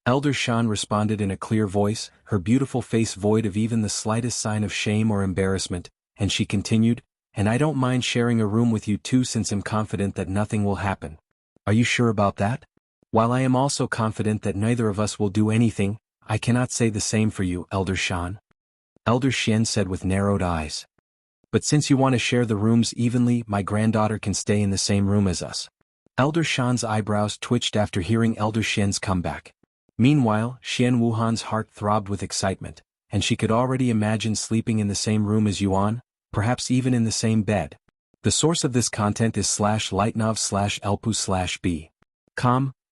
Elder Shan responded in a clear voice, her beautiful face void of even the slightest sign of shame or embarrassment, and she continued, "And I don't mind sharing a room with you too since I'm confident that nothing will happen." "Are you sure about that?" "While I am also confident that neither of us will do anything, I cannot say the same for you, Elder Shan." Elder Xian said with narrowed eyes. "But since you want to share the rooms evenly, my granddaughter can stay in the same room as us." Elder Shan's eyebrows twitched after hearing Elder Xian's comeback. Meanwhile, Xian Wuhan's heart throbbed with excitement, and she could already imagine sleeping in the same room as Yuan, perhaps even in the same bed. The source of this content is /lightnov/elpu/b.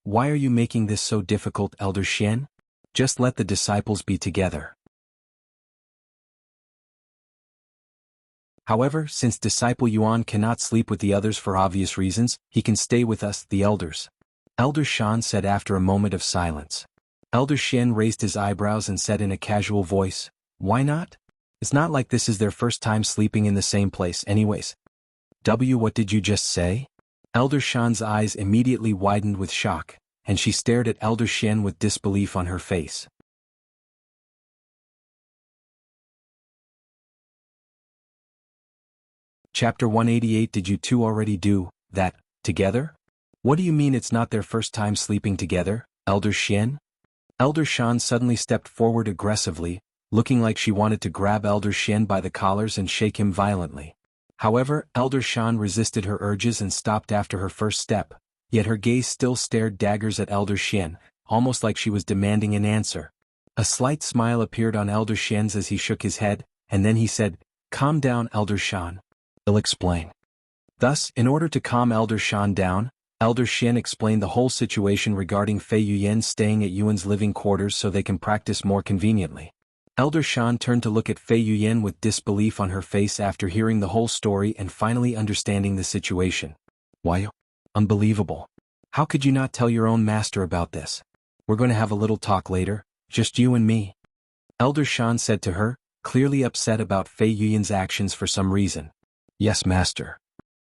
Why are you making this so difficult, Elder Xian? Just let the disciples be together. However, since Disciple Yuan cannot sleep with the others for obvious reasons, he can stay with us, the elders. Elder Shan said after a moment of silence. Elder Xian raised his eyebrows and said in a casual voice, "Why not? It's not like this is their first time sleeping in the same place anyways." What did you just say? Elder Shan's eyes immediately widened with shock, and she stared at Elder Xian with disbelief on her face. Chapter 188. Did you two already do that together? What do you mean it's not their first time sleeping together, Elder Xian? Elder Shan suddenly stepped forward aggressively, looking like she wanted to grab Elder Xian by the collars and shake him violently. However, Elder Shan resisted her urges and stopped after her first step, yet her gaze still stared daggers at Elder Xian, almost like she was demanding an answer. A slight smile appeared on Elder Xian's as he shook his head, and then he said, "Calm down, Elder Shan. I'll explain." Thus, in order to calm Elder Shan down, Elder Xian explained the whole situation regarding Fei Yuyan staying at Yuan's living quarters so they can practice more conveniently. Elder Shan turned to look at Fei Yuyan with disbelief on her face after hearing the whole story and finally understanding the situation. "Why? Unbelievable. How could you not tell your own master about this? We're going to have a little talk later, just you and me." Elder Shan said to her, clearly upset about Fei Yuyan's actions for some reason. "Yes, master."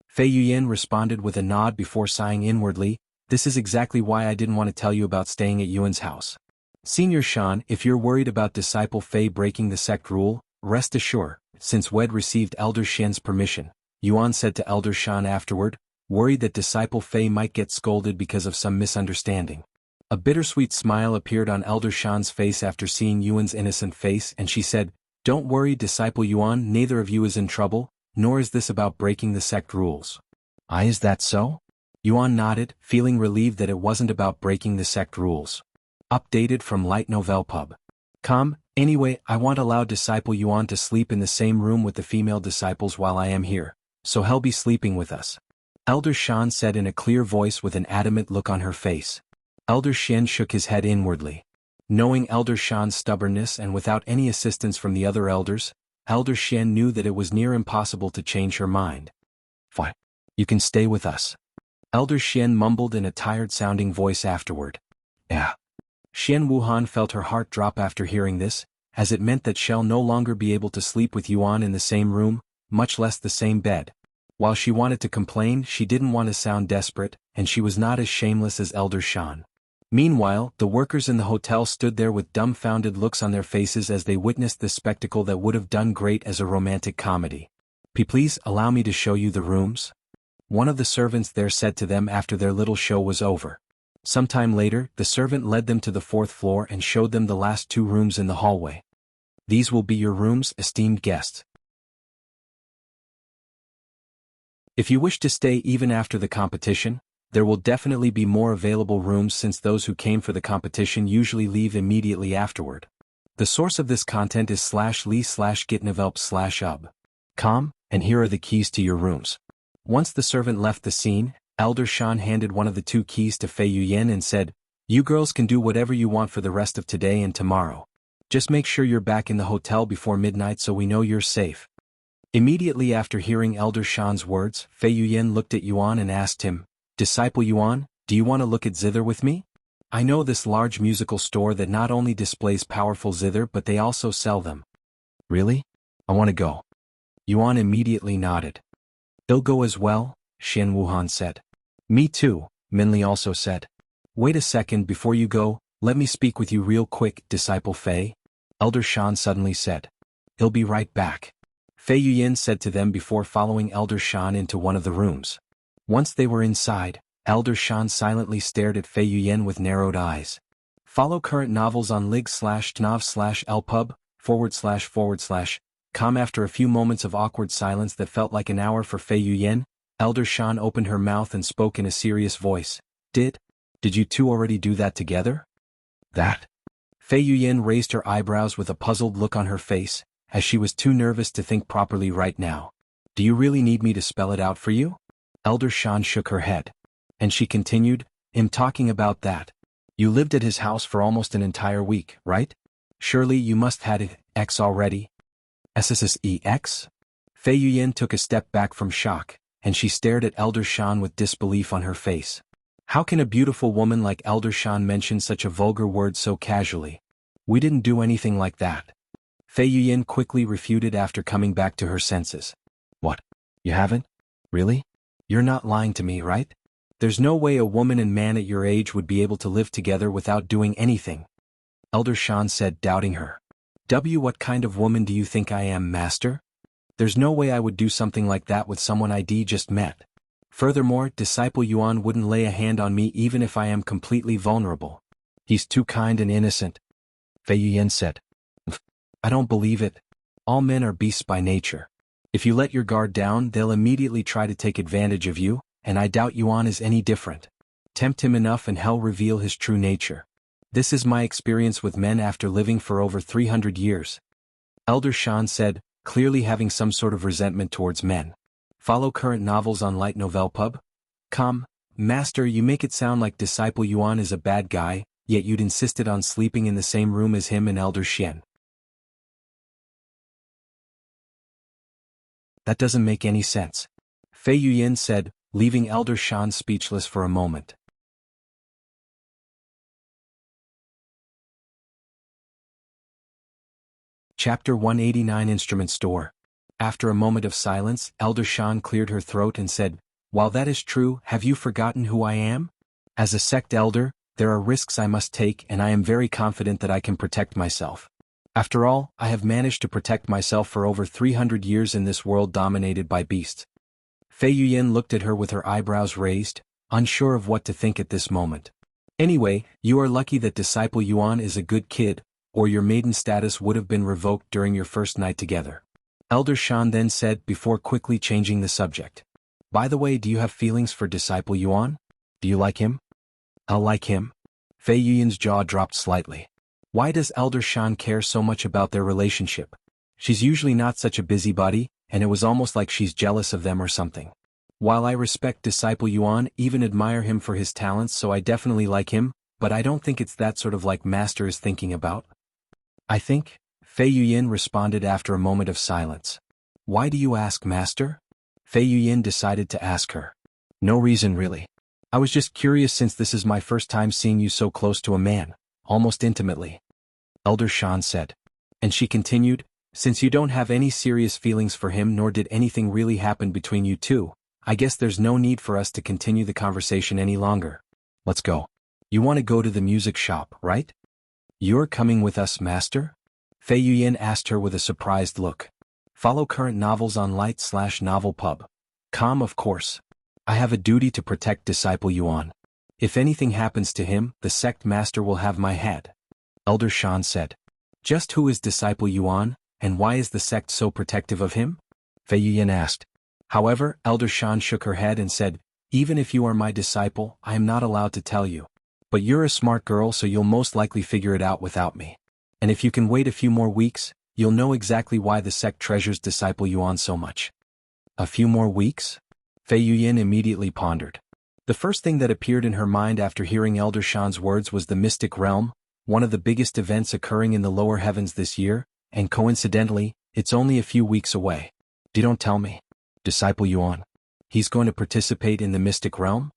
Fei Yuyan responded with a nod before sighing inwardly, "This is exactly why I didn't want to tell you about staying at Yuan's house. Senior Shan, if you're worried about Disciple Fei breaking the sect rule, rest assured, since Wed received Elder Xian's permission," Yuan said to Elder Shan afterward, worried that Disciple Fei might get scolded because of some misunderstanding. A bittersweet smile appeared on Elder Shan's face after seeing Yuan's innocent face, and she said, "Don't worry, Disciple Yuan, neither of you is in trouble, nor is this about breaking the sect rules." Is that so?" Yuan nodded, feeling relieved that it wasn't about breaking the sect rules. Updated from Light Novel Pub. Anyway, I want to allow Disciple Yuan to sleep in the same room with the female disciples while I am here, so he'll be sleeping with us," Elder Shan said in a clear voice with an adamant look on her face. Elder Xian shook his head inwardly. Knowing Elder Shan's stubbornness and without any assistance from the other elders, Elder Xian knew that it was near impossible to change her mind. "Fine. You can stay with us," Elder Xian mumbled in a tired-sounding voice afterward. "Yeah." Xian Wuhan felt her heart drop after hearing this, as it meant that she'll no longer be able to sleep with Yuan in the same room, much less the same bed. While she wanted to complain, she didn't want to sound desperate, and she was not as shameless as Elder Shan. Meanwhile, the workers in the hotel stood there with dumbfounded looks on their faces as they witnessed this spectacle that would have done great as a romantic comedy. Please allow me to show you the rooms?" one of the servants there said to them after their little show was over. Sometime later, the servant led them to the 4th floor and showed them the last 2 rooms in the hallway. "These will be your rooms, esteemed guests. If you wish to stay even after the competition, there will definitely be more available rooms since those who came for the competition usually leave immediately afterward." The source of this content is /li/gitnevelp/ub. And here are the keys to your rooms. Once the servant left the scene, Elder Shan handed one of the 2 keys to Fei Yuyan and said, "You girls can do whatever you want for the rest of today and tomorrow. Just make sure you're back in the hotel before midnight so we know you're safe." Immediately after hearing Elder Shan's words, Fei Yuyan looked at Yuan and asked him, "Disciple Yuan, do you want to look at Zither with me? I know this large musical store that not only displays powerful Zither but they also sell them." "Really? I want to go." Yuan immediately nodded. "They'll go as well," Xian Wuhan said. "Me too," Minli also said. "Wait a second before you go, Let me speak with you real quick, Disciple Fei, Elder Shan suddenly said. He'll be right back. Fei Yuyin said to them before following Elder Shan into one of the rooms. Once they were inside, Elder Shan silently stared at Fei Yuyin with narrowed eyes. Follow current novels on lig/tnov/lpub//com. After a few moments of awkward silence that felt like an hour for Fei Yuyin, Elder Shan opened her mouth and spoke in a serious voice. Did you two already do that together? That? Fei Yuyin raised her eyebrows with a puzzled look on her face, as she was too nervous to think properly right now. Do you really need me to spell it out for you? Elder Shan shook her head. And she continued, I'm talking about that. You lived at his house for almost an entire week, right? Surely you must had it, X already. SSSEX? Fei Yuyin took a step back from shock, and she stared at Elder Shan with disbelief on her face. How can a beautiful woman like Elder Shan mention such a vulgar word so casually? We didn't do anything like that. Fei Yuyin quickly refuted after coming back to her senses. What? You haven't? Really? You're not lying to me, right? There's no way a woman and man at your age would be able to live together without doing anything. Elder Shan said, doubting her. What kind of woman do you think I am, Master? There's no way I would do something like that with someone I just met. Furthermore, Disciple Yuan wouldn't lay a hand on me even if I am completely vulnerable. He's too kind and innocent. Fei Yuyin said. I don't believe it. All men are beasts by nature. If you let your guard down, they'll immediately try to take advantage of you, and I doubt Yuan is any different. Tempt him enough and hell reveal his true nature. This is my experience with men after living for over 300 years. Elder Shan said, clearly having some sort of resentment towards men. Follow current novels on lightnovelpub.com. Master, you make it sound like Disciple Yuan is a bad guy, yet you'd insisted on sleeping in the same room as him and Elder Shen. That doesn't make any sense. Fei Yuyin said, leaving Elder Shan speechless for a moment. Chapter 189 Instrument Store. After a moment of silence, Elder Shan cleared her throat and said, while that is true, have you forgotten who I am? As a sect elder, there are risks I must take, and I am very confident that I can protect myself. After all, I have managed to protect myself for over 300 years in this world dominated by beasts. Fei Yuyin looked at her with her eyebrows raised, unsure of what to think at this moment. Anyway, you are lucky that Disciple Yuan is a good kid, or your maiden status would have been revoked during your first night together. Elder Shan then said before quickly changing the subject. By the way, do you have feelings for Disciple Yuan? Do you like him? I'll like him. Fei Yuyin's jaw dropped slightly. Why does Elder Shan care so much about their relationship? She's usually not such a busybody, and it was almost like she's jealous of them or something. While I respect Disciple Yuan, even admire him for his talents, so I definitely like him, but I don't think it's that sort of like Master is thinking about. I think, Fei Yuyin responded after a moment of silence. Why do you ask, Master? Fei Yuyin decided to ask her. No reason really. I was just curious since this is my first time seeing you so close to a man, almost intimately. Elder Shan said. And she continued, since you don't have any serious feelings for him nor did anything really happen between you two, I guess there's no need for us to continue the conversation any longer. Let's go. You want to go to the music shop, right? You're coming with us, Master? Fei Yuyin asked her with a surprised look. Follow current novels on light/novelpub.com, of course. I have a duty to protect Disciple Yuan. If anything happens to him, the sect master will have my head. Elder Shan said. Just who is Disciple Yuan, and why is the sect so protective of him? Fei Yuyin asked. However, Elder Shan shook her head and said, even if you are my disciple, I am not allowed to tell you. But you're a smart girl, so you'll most likely figure it out without me. And if you can wait a few more weeks, you'll know exactly why the sect treasures Disciple Yuan so much. A few more weeks? Fei Yuyin immediately pondered. The first thing that appeared in her mind after hearing Elder Shan's words was the Mystic Realm, one of the biggest events occurring in the lower heavens this year, and coincidentally, it's only a few weeks away. Don't tell me. Disciple Yuan. He's going to participate in the Mystic Realm?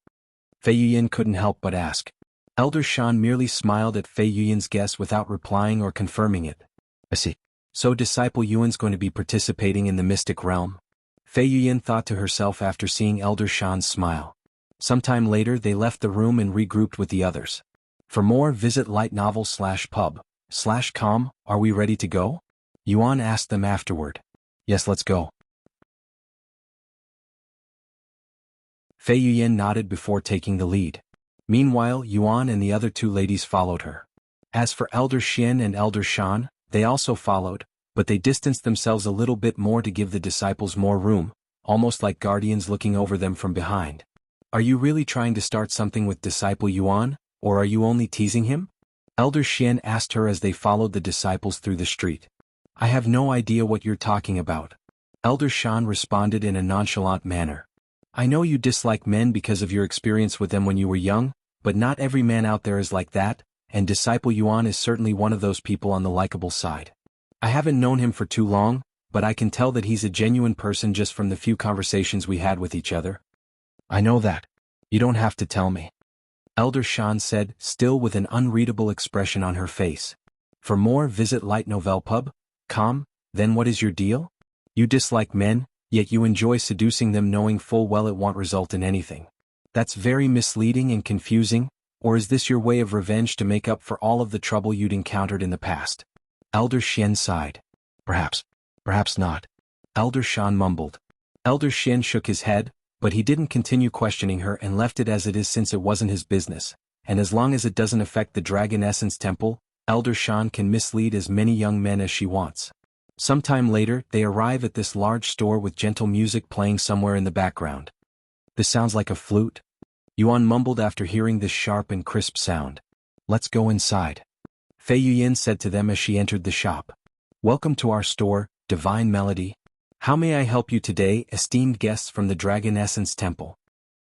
Fei Yuyin couldn't help but ask. Elder Shan merely smiled at Fei Yuyin's guess without replying or confirming it. I see. So Disciple Yuan's going to be participating in the Mystic Realm? Fei Yuyin thought to herself after seeing Elder Shan's smile. Sometime later they left the room and regrouped with the others. For more, visit lightnovel/pub/com. Are we ready to go? Yuan asked them afterward. Yes, let's go. Fei Yuyan nodded before taking the lead. Meanwhile, Yuan and the other two ladies followed her. As for Elder Xian and Elder Shan, they also followed, but they distanced themselves a little bit more to give the disciples more room, almost like guardians looking over them from behind. Are you really trying to start something with Disciple Yuan, or are you only teasing him? Elder Xian asked her as they followed the disciples through the street. I have no idea what you're talking about. Elder Shan responded in a nonchalant manner. I know you dislike men because of your experience with them when you were young, but not every man out there is like that, and Disciple Yuan is certainly one of those people on the likable side. I haven't known him for too long, but I can tell that he's a genuine person just from the few conversations we had with each other. I know that. You don't have to tell me. Elder Shan said, still with an unreadable expression on her face. For more, visit lightnovelpub.com. Then what is your deal? You dislike men, yet you enjoy seducing them knowing full well it won't result in anything. That's very misleading and confusing, or is this your way of revenge to make up for all of the trouble you'd encountered in the past? Elder Xian sighed. Perhaps not. Elder Shan mumbled. Elder Xian shook his head, but he didn't continue questioning her and left it as it is since it wasn't his business, and as long as it doesn't affect the Dragon Essence Temple, Elder Shan can mislead as many young men as she wants. Sometime later, they arrive at this large store with gentle music playing somewhere in the background. This sounds like a flute. Yuan mumbled after hearing this sharp and crisp sound. Let's go inside. Fei Yuyan said to them as she entered the shop. Welcome to our store, Divine Melody. How may I help you today, esteemed guests from the Dragon Essence Temple?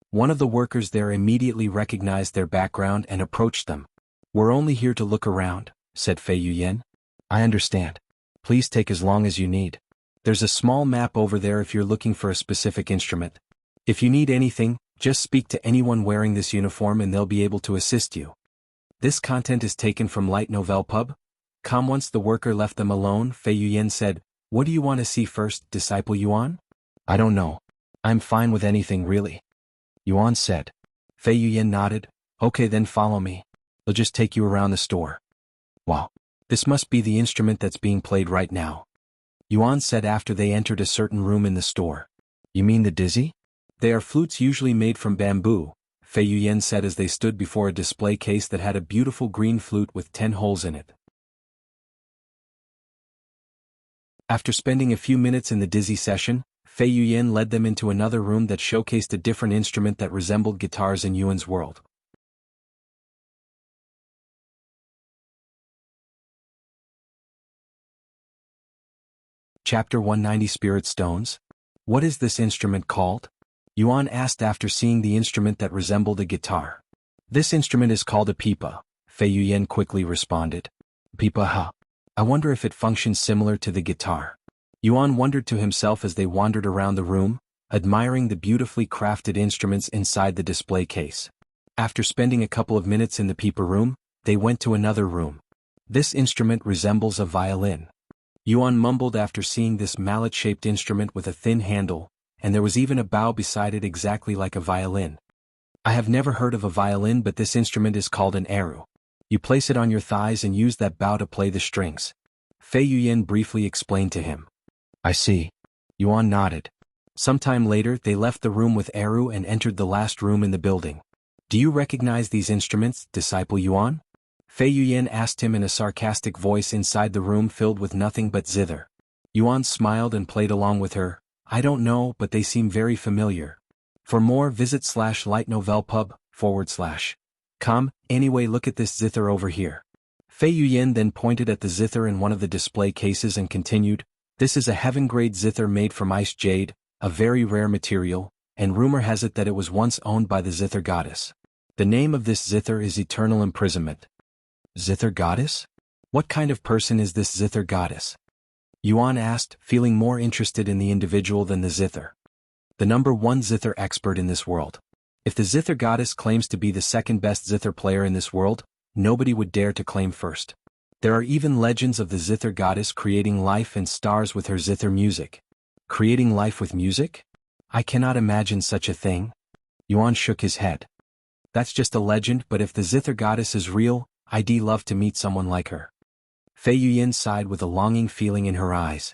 One of the workers there immediately recognized their background and approached them. We're only here to look around, said Fei Yuyan. I understand. Please take as long as you need. There's a small map over there if you're looking for a specific instrument. If you need anything, just speak to anyone wearing this uniform and they'll be able to assist you. This content is taken from lightnovelpub.com. Once the worker left them alone, Fei Yuyan said, What do you want to see first, Disciple Yuan? I don't know. I'm fine with anything really. Yuan said. Fei Yuyan nodded. Okay, then follow me. They'll just take you around the store. Wow. This must be the instrument that's being played right now. Yuan said after they entered a certain room in the store. You mean the dizzy? They are flutes usually made from bamboo, Fei Yuyan said as they stood before a display case that had a beautiful green flute with 10 holes in it. After spending a few minutes in the dizzy session, Fei Yuyan led them into another room that showcased a different instrument that resembled guitars in Yuan's world. Chapter 190 Spirit Stones. What is this instrument called? Yuan asked after seeing the instrument that resembled a guitar. This instrument is called a pipa, Fei Yuyan quickly responded. Pipa, huh? I wonder if it functions similar to the guitar. Yuan wondered to himself as they wandered around the room, admiring the beautifully crafted instruments inside the display case. After spending a couple of minutes in the pipa room, they went to another room. This instrument resembles a violin. Yuan mumbled after seeing this mallet-shaped instrument with a thin handle, and there was even a bow beside it exactly like a violin. I have never heard of a violin, but this instrument is called an eru. You place it on your thighs and use that bow to play the strings. Fei Yuyan briefly explained to him. I see. Yuan nodded. Sometime later they left the room with eru and entered the last room in the building. Do you recognize these instruments, Disciple Yuan? Fei Yuyan asked him in a sarcastic voice inside the room filled with nothing but zither. Yuan smiled and played along with her. I don't know, but they seem very familiar. For more, visit /lightnovelpub.com. Anyway, look at this zither over here. Fei Yuyan then pointed at the zither in one of the display cases and continued, This is a heaven-grade zither made from ice jade, a very rare material, and rumor has it that it was once owned by the Zither goddess. The name of this zither is Eternal Imprisonment. Zither goddess? What kind of person is this Zither goddess? Yuan asked, feeling more interested in the individual than the Zither. The #1 Zither expert in this world. If the Zither goddess claims to be the second best Zither player in this world, nobody would dare to claim first. There are even legends of the Zither goddess creating life and stars with her Zither music. Creating life with music? I cannot imagine such a thing. Yuan shook his head. That's just a legend, but if the Zither goddess is real, I'd love to meet someone like her. Fei Yuyan sighed with a longing feeling in her eyes.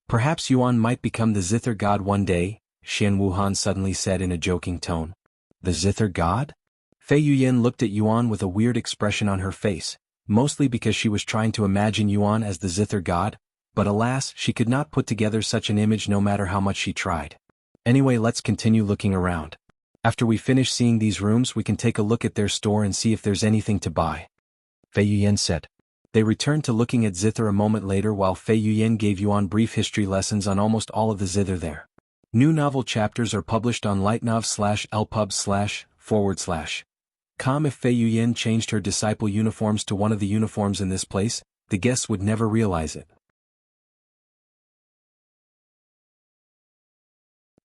Perhaps Yuan might become the Zither god one day, Xian Wuhan suddenly said in a joking tone. The Zither god? Fei Yuyan looked at Yuan with a weird expression on her face, mostly because she was trying to imagine Yuan as the Zither god, but alas, she could not put together such an image no matter how much she tried. Anyway, let's continue looking around. After we finish seeing these rooms, we can take a look at their store and see if there's anything to buy. Fei Yuyan said. They returned to looking at Zither a moment later while Fei Yuyan gave Yuan brief history lessons on almost all of the Zither there. New novel chapters are published on lightnov/lpub//com. If Fei Yuyan changed her disciple uniforms to one of the uniforms in this place, the guests would never realize it.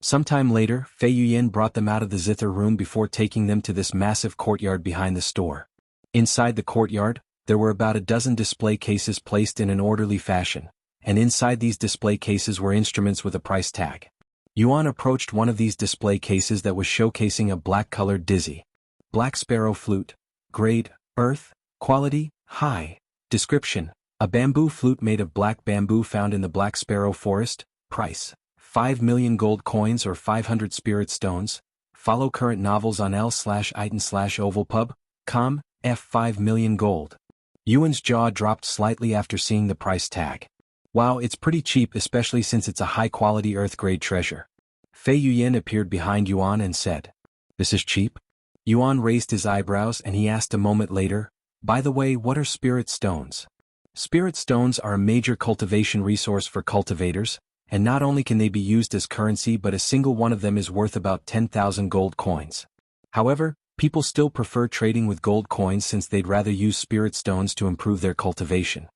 Sometime later, Fei Yuyan brought them out of the Zither room before taking them to this massive courtyard behind the store. Inside the courtyard, there were about a dozen display cases placed in an orderly fashion, and inside these display cases were instruments with a price tag. Yuan approached one of these display cases that was showcasing a black-colored dizzy. Black sparrow flute. Grade, earth. Quality, high. Description, a bamboo flute made of black bamboo found in the black sparrow forest. Price, 5 million gold coins or 500 spirit stones. Follow current novels on l/iton/ovalpub.com, f 5 million gold. Yuan's jaw dropped slightly after seeing the price tag. Wow, it's pretty cheap, especially since it's a high-quality Earth-grade treasure. Fei Yuyan appeared behind Yuan and said, "This is cheap?" Yuan raised his eyebrows and he asked a moment later, "By the way, what are spirit stones?" Spirit stones are a major cultivation resource for cultivators, and not only can they be used as currency but a single one of them is worth about 10,000 gold coins. However, people still prefer trading with gold coins since they'd rather use spirit stones to improve their cultivation.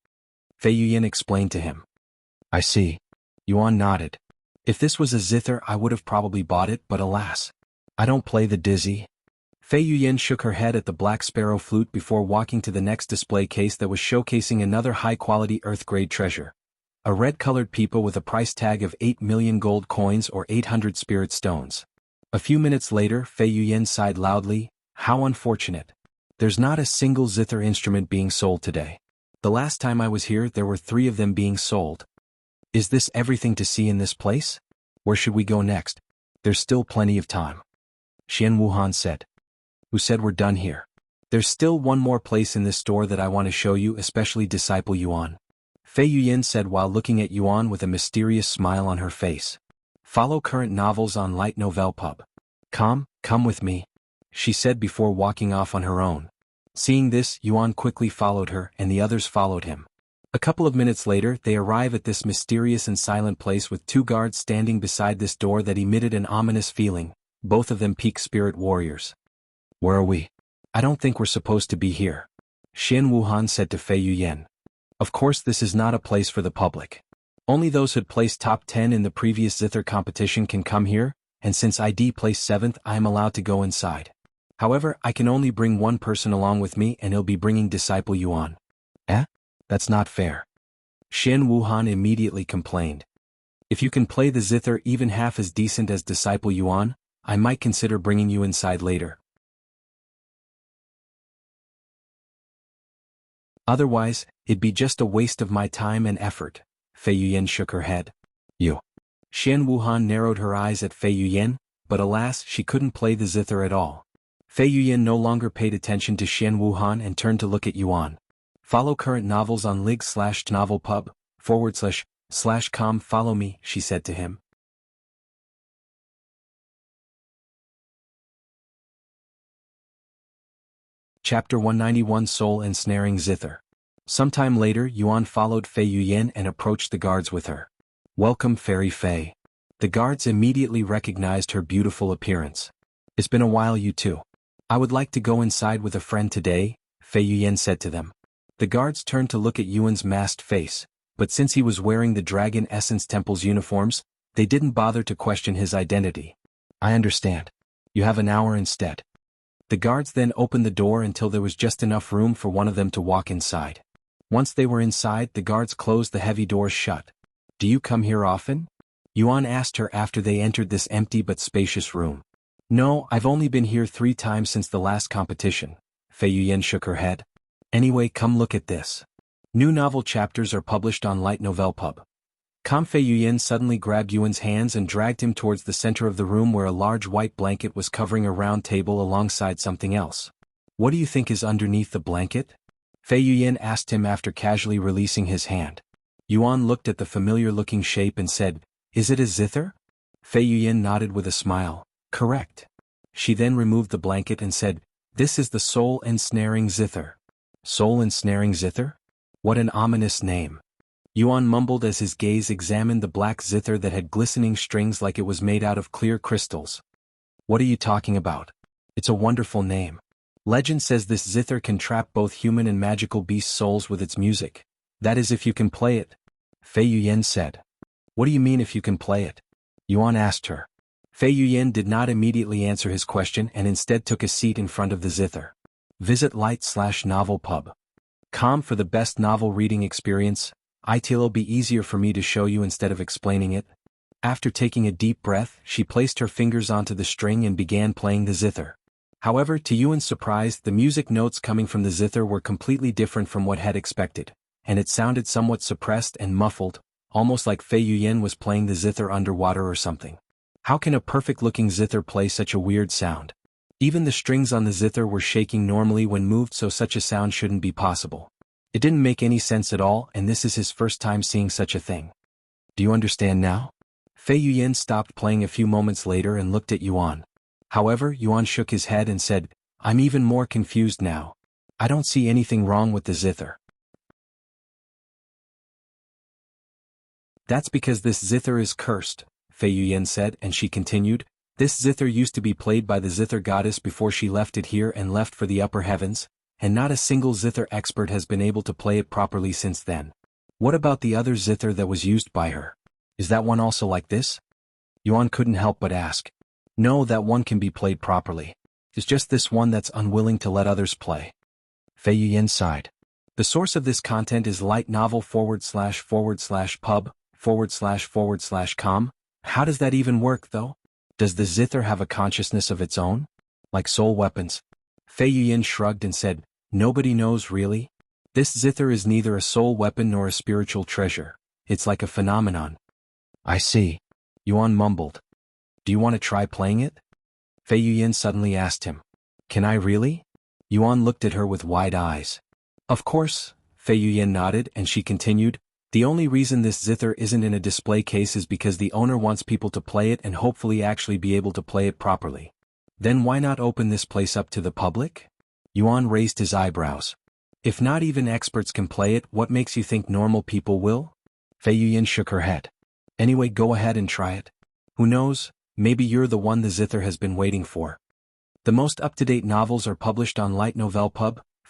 Fei Yuyan explained to him. I see. Yuan nodded. If this was a Zither I would have probably bought it, but alas. I don't play the dizzy. Fei Yuyan shook her head at the black sparrow flute before walking to the next display case that was showcasing another high-quality Earth-grade treasure. A red-colored pipa with a price tag of 8 million gold coins or 800 spirit stones. A few minutes later, Fei Yuyan sighed loudly. How unfortunate. There's not a single Zither instrument being sold today. The last time I was here there were 3 of them being sold. Is this everything to see in this place? Where should we go next? There's still plenty of time. Xian Wuhan said. Who said we're done here? There's still one more place in this store that I want to show you, especially Disciple Yuan. Fei Yuyan said while looking at Yuan with a mysterious smile on her face. Follow current novels on lightnovelpub.com, come with me, she said before walking off on her own. Seeing this, Yuan quickly followed her and the others followed him. A couple of minutes later, they arrive at this mysterious and silent place with 2 guards standing beside this door that emitted an ominous feeling, both of them peak spirit warriors. Where are we? I don't think we're supposed to be here. Xian Wuhan said to Fei Yuyan. Of course this is not a place for the public. Only those who'd placed top 10 in the previous Zither competition can come here, and since ID placed 7th I am allowed to go inside. However, I can only bring one person along with me and he'll be bringing Disciple Yuan. That's not fair. Xian Wuhan immediately complained. If you can play the Zither even half as decent as Disciple Yuan, I might consider bringing you inside later. Otherwise, it'd be just a waste of my time and effort. Fei Yuyan shook her head. You. Xian Wuhan narrowed her eyes at Fei Yuyan, but alas, she couldn't play the Zither at all. Fei Yuyan no longer paid attention to Xian Wuhan and turned to look at Yuan. Follow current novels on lig/novelpub/com. Follow me, she said to him. Chapter 191 Soul Ensnaring Zither. Sometime later, Yuan followed Fei Yuyan and approached the guards with her. Welcome, Fairy Fei. The guards immediately recognized her beautiful appearance. It's been a while, you two. I would like to go inside with a friend today, Fei Yuyan said to them. The guards turned to look at Yuan's masked face, but since he was wearing the Dragon Essence Temple's uniforms, they didn't bother to question his identity. I understand. You have an hour instead. The guards then opened the door until there was just enough room for one of them to walk inside. Once they were inside, the guards closed the heavy doors shut. Do you come here often? Yuan asked her after they entered this empty but spacious room. No, I've only been here 3 times since the last competition. Fei Yuyan shook her head. Anyway, come look at this. New novel chapters are published on Light Novel Pub. Fei Yuyan suddenly grabbed Yuan's hands and dragged him towards the center of the room where a large white blanket was covering a round table alongside something else. What do you think is underneath the blanket? Fei Yuyan asked him after casually releasing his hand. Yuan looked at the familiar-looking shape and said, "Is it a zither?" Fei Yuyan nodded with a smile. "Correct." She then removed the blanket and said, "This is the Soul Ensnaring Zither." Soul Ensnaring Zither? What an ominous name. Yuan mumbled as his gaze examined the black zither that had glistening strings like it was made out of clear crystals. "What are you talking about? It's a wonderful name. Legend says this zither can trap both human and magical beast souls with its music. That is if you can play it," Fei Yuyan said. "What do you mean if you can play it?" Yuan asked her. Fei Yuyan did not immediately answer his question and instead took a seat in front of the zither. Visit Light/Novel Pub. Com for the best novel reading experience. It'll be easier for me to show you instead of explaining it. After taking a deep breath, she placed her fingers onto the string and began playing the zither. However, to Yuan's surprise, the music notes coming from the zither were completely different from what had expected, and it sounded somewhat suppressed and muffled, almost like Fei Yuyan was playing the zither underwater or something. How can a perfect-looking zither play such a weird sound? Even the strings on the zither were shaking normally when moved, so such a sound shouldn't be possible. It didn't make any sense at all, and this is his first time seeing such a thing. Do you understand now? Fei Yuyan stopped playing a few moments later and looked at Yuan. However, Yuan shook his head and said, "I'm even more confused now. I don't see anything wrong with the zither." "That's because this zither is cursed," Fei Yuyan said, and she continued, "This zither used to be played by the zither goddess before she left it here and left for the upper heavens, and not a single zither expert has been able to play it properly since then. What about the other zither that was used by her? Is that one also like this?" Yuan couldn't help but ask. "No, that one can be played properly. It's just this one that's unwilling to let others play." Fei Yuyan sighed. The source of this content is light/novel/pub//com. How does that even work, though? Does the zither have a consciousness of its own? Like soul weapons? Fei Yuyan shrugged and said, "Nobody knows really. This zither is neither a soul weapon nor a spiritual treasure. It's like a phenomenon." "I see," Yuan mumbled. "Do you want to try playing it?" Fei Yuyan suddenly asked him. "Can I really?" Yuan looked at her with wide eyes. "Of course," Fei Yuyan nodded, and she continued, "The only reason this zither isn't in a display case is because the owner wants people to play it and hopefully actually be able to play it properly. Then why not open this place up to the public?" Yuan raised his eyebrows. "If not even experts can play it, what makes you think normal people will?" Fei Yuyan shook her head. "Anyway, go ahead and try it. Who knows, maybe you're the one the zither has been waiting for." The most up-to-date novels are published on Light Novel Pub, //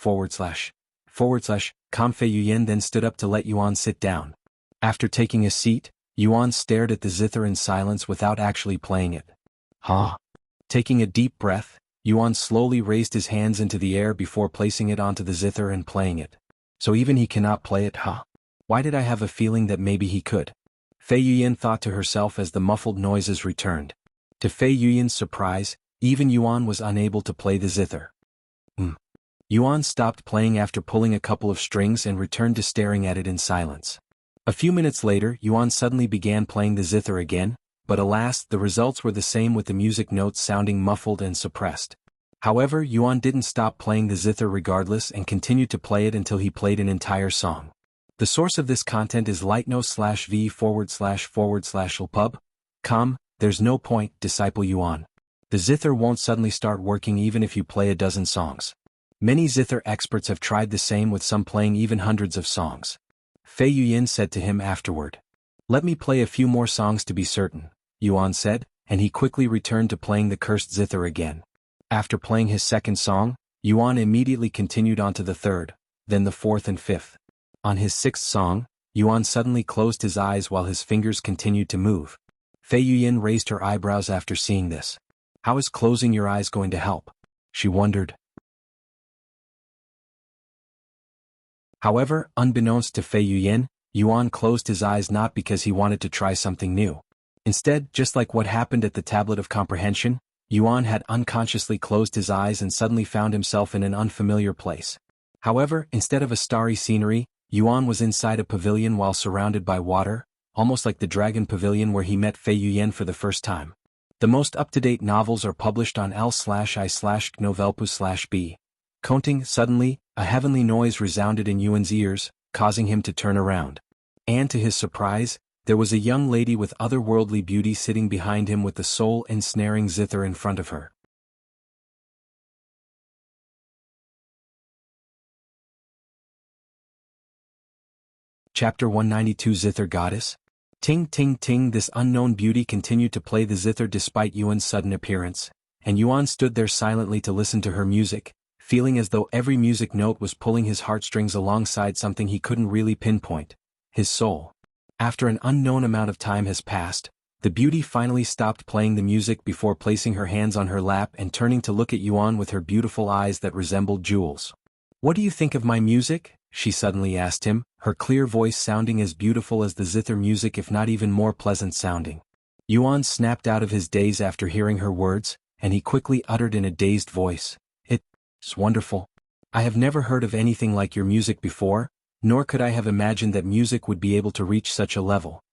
com. Fei Yuyan then stood up to let Yuan sit down. After taking a seat, Yuan stared at the zither in silence without actually playing it. "Huh?" Taking a deep breath, Yuan slowly raised his hands into the air before placing it onto the zither and playing it. "So even he cannot play it, huh? Why did I have a feeling that maybe he could?" Fei Yuyan thought to herself as the muffled noises returned. To Fei Yuyan's surprise, even Yuan was unable to play the zither. Yuan stopped playing after pulling a couple of strings and returned to staring at it in silence. A few minutes later, Yuan suddenly began playing the zither again, but alas, the results were the same with the music notes sounding muffled and suppressed. However, Yuan didn't stop playing the zither regardless and continued to play it until he played an entire song. The source of this content is lightno/v//pub.com. There's no point, Disciple Yuan. The zither won't suddenly start working even if you play a dozen songs. Many zither experts have tried the same, with some playing even hundreds of songs. Fei Yuyan said to him afterward. "Let me play a few more songs to be certain," Yuan said, and he quickly returned to playing the cursed zither again. After playing his second song, Yuan immediately continued on to the third, then the fourth and fifth. On his sixth song, Yuan suddenly closed his eyes while his fingers continued to move. Fei Yuyan raised her eyebrows after seeing this. "How is closing your eyes going to help?" she wondered. However, unbeknownst to Fei Yuyan, Yuan closed his eyes not because he wanted to try something new. Instead, just like what happened at the Tablet of Comprehension, Yuan had unconsciously closed his eyes and suddenly found himself in an unfamiliar place. However, instead of a starry scenery, Yuan was inside a pavilion while surrounded by water, almost like the Dragon Pavilion where he met Fei Yuyan for the first time. The most up-to-date novels are published on l/i/novelpus/b. Counting, suddenly, a heavenly noise resounded in Yuan's ears, causing him to turn around. And to his surprise, there was a young lady with otherworldly beauty sitting behind him with the soul-ensnaring Zither in front of her. Chapter 192 Zither Goddess? Ting ting ting. This unknown beauty continued to play the zither despite Yuan's sudden appearance, and Yuan stood there silently to listen to her music, feeling as though every music note was pulling his heartstrings alongside something he couldn't really pinpoint: his soul. After an unknown amount of time has passed, the beauty finally stopped playing the music before placing her hands on her lap and turning to look at Yuan with her beautiful eyes that resembled jewels. "What do you think of my music?" she suddenly asked him, her clear voice sounding as beautiful as the zither music if not even more pleasant sounding. Yuan snapped out of his daze after hearing her words, and he quickly uttered in a dazed voice, "It's wonderful. I have never heard of anything like your music before, nor could I have imagined that music would be able to reach such a level."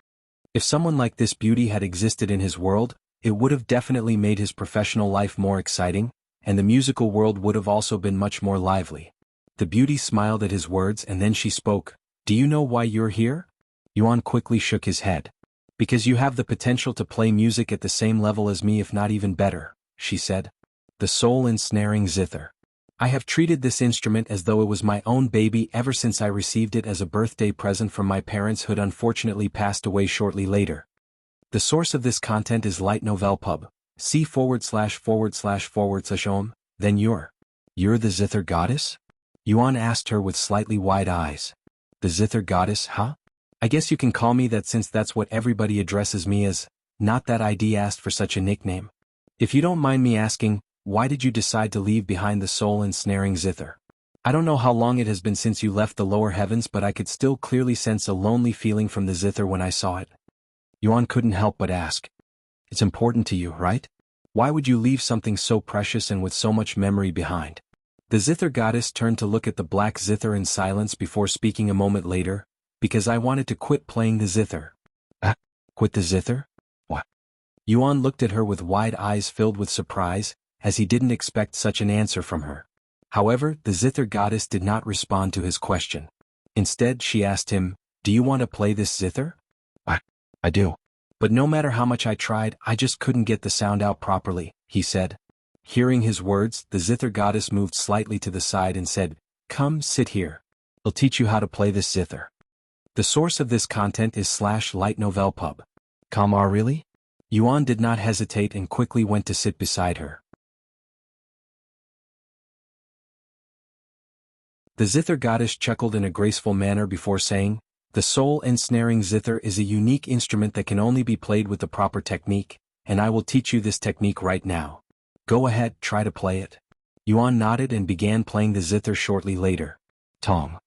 If someone like this beauty had existed in his world, it would have definitely made his professional life more exciting, and the musical world would have also been much more lively. The beauty smiled at his words and then she spoke, "Do you know why you're here?" Yuan quickly shook his head. "Because you have the potential to play music at the same level as me if not even better," she said. "The soul-ensnaring zither. I have treated this instrument as though it was my own baby ever since I received it as a birthday present from my parents who had unfortunately passed away shortly later. The source of this content is Light Novel Pub. C/////om. Then you're the Zither Goddess?" Yuan asked her with slightly wide eyes. "The Zither Goddess, huh? I guess you can call me that since that's what everybody addresses me as. Not that I'd asked for such a nickname. If you don't mind me asking, why did you decide to leave behind the soul-ensnaring Zither? I don't know how long it has been since you left the lower heavens, but I could still clearly sense a lonely feeling from the Zither when I saw it." Yuan couldn't help but ask. "It's important to you, right? Why would you leave something so precious and with so much memory behind?" The Zither Goddess turned to look at the black Zither in silence before speaking a moment later, "Because I wanted to quit playing the Zither." Quit the Zither? What? Yuan looked at her with wide eyes filled with surprise, as he didn't expect such an answer from her. However, the Zither Goddess did not respond to his question. Instead, she asked him, "Do you want to play this Zither?" I do. But no matter how much I tried, I just couldn't get the sound out properly," he said. Hearing his words, the Zither Goddess moved slightly to the side and said, "Come, sit here. I'll teach you how to play this Zither." The source of this content is /Light Novel Pub. Really? Yuan did not hesitate and quickly went to sit beside her. The Zither Goddess chuckled in a graceful manner before saying, "The soul-ensnaring Zither is a unique instrument that can only be played with the proper technique, and I will teach you this technique right now. Go ahead, try to play it." Yuan nodded and began playing the Zither shortly later. Tong.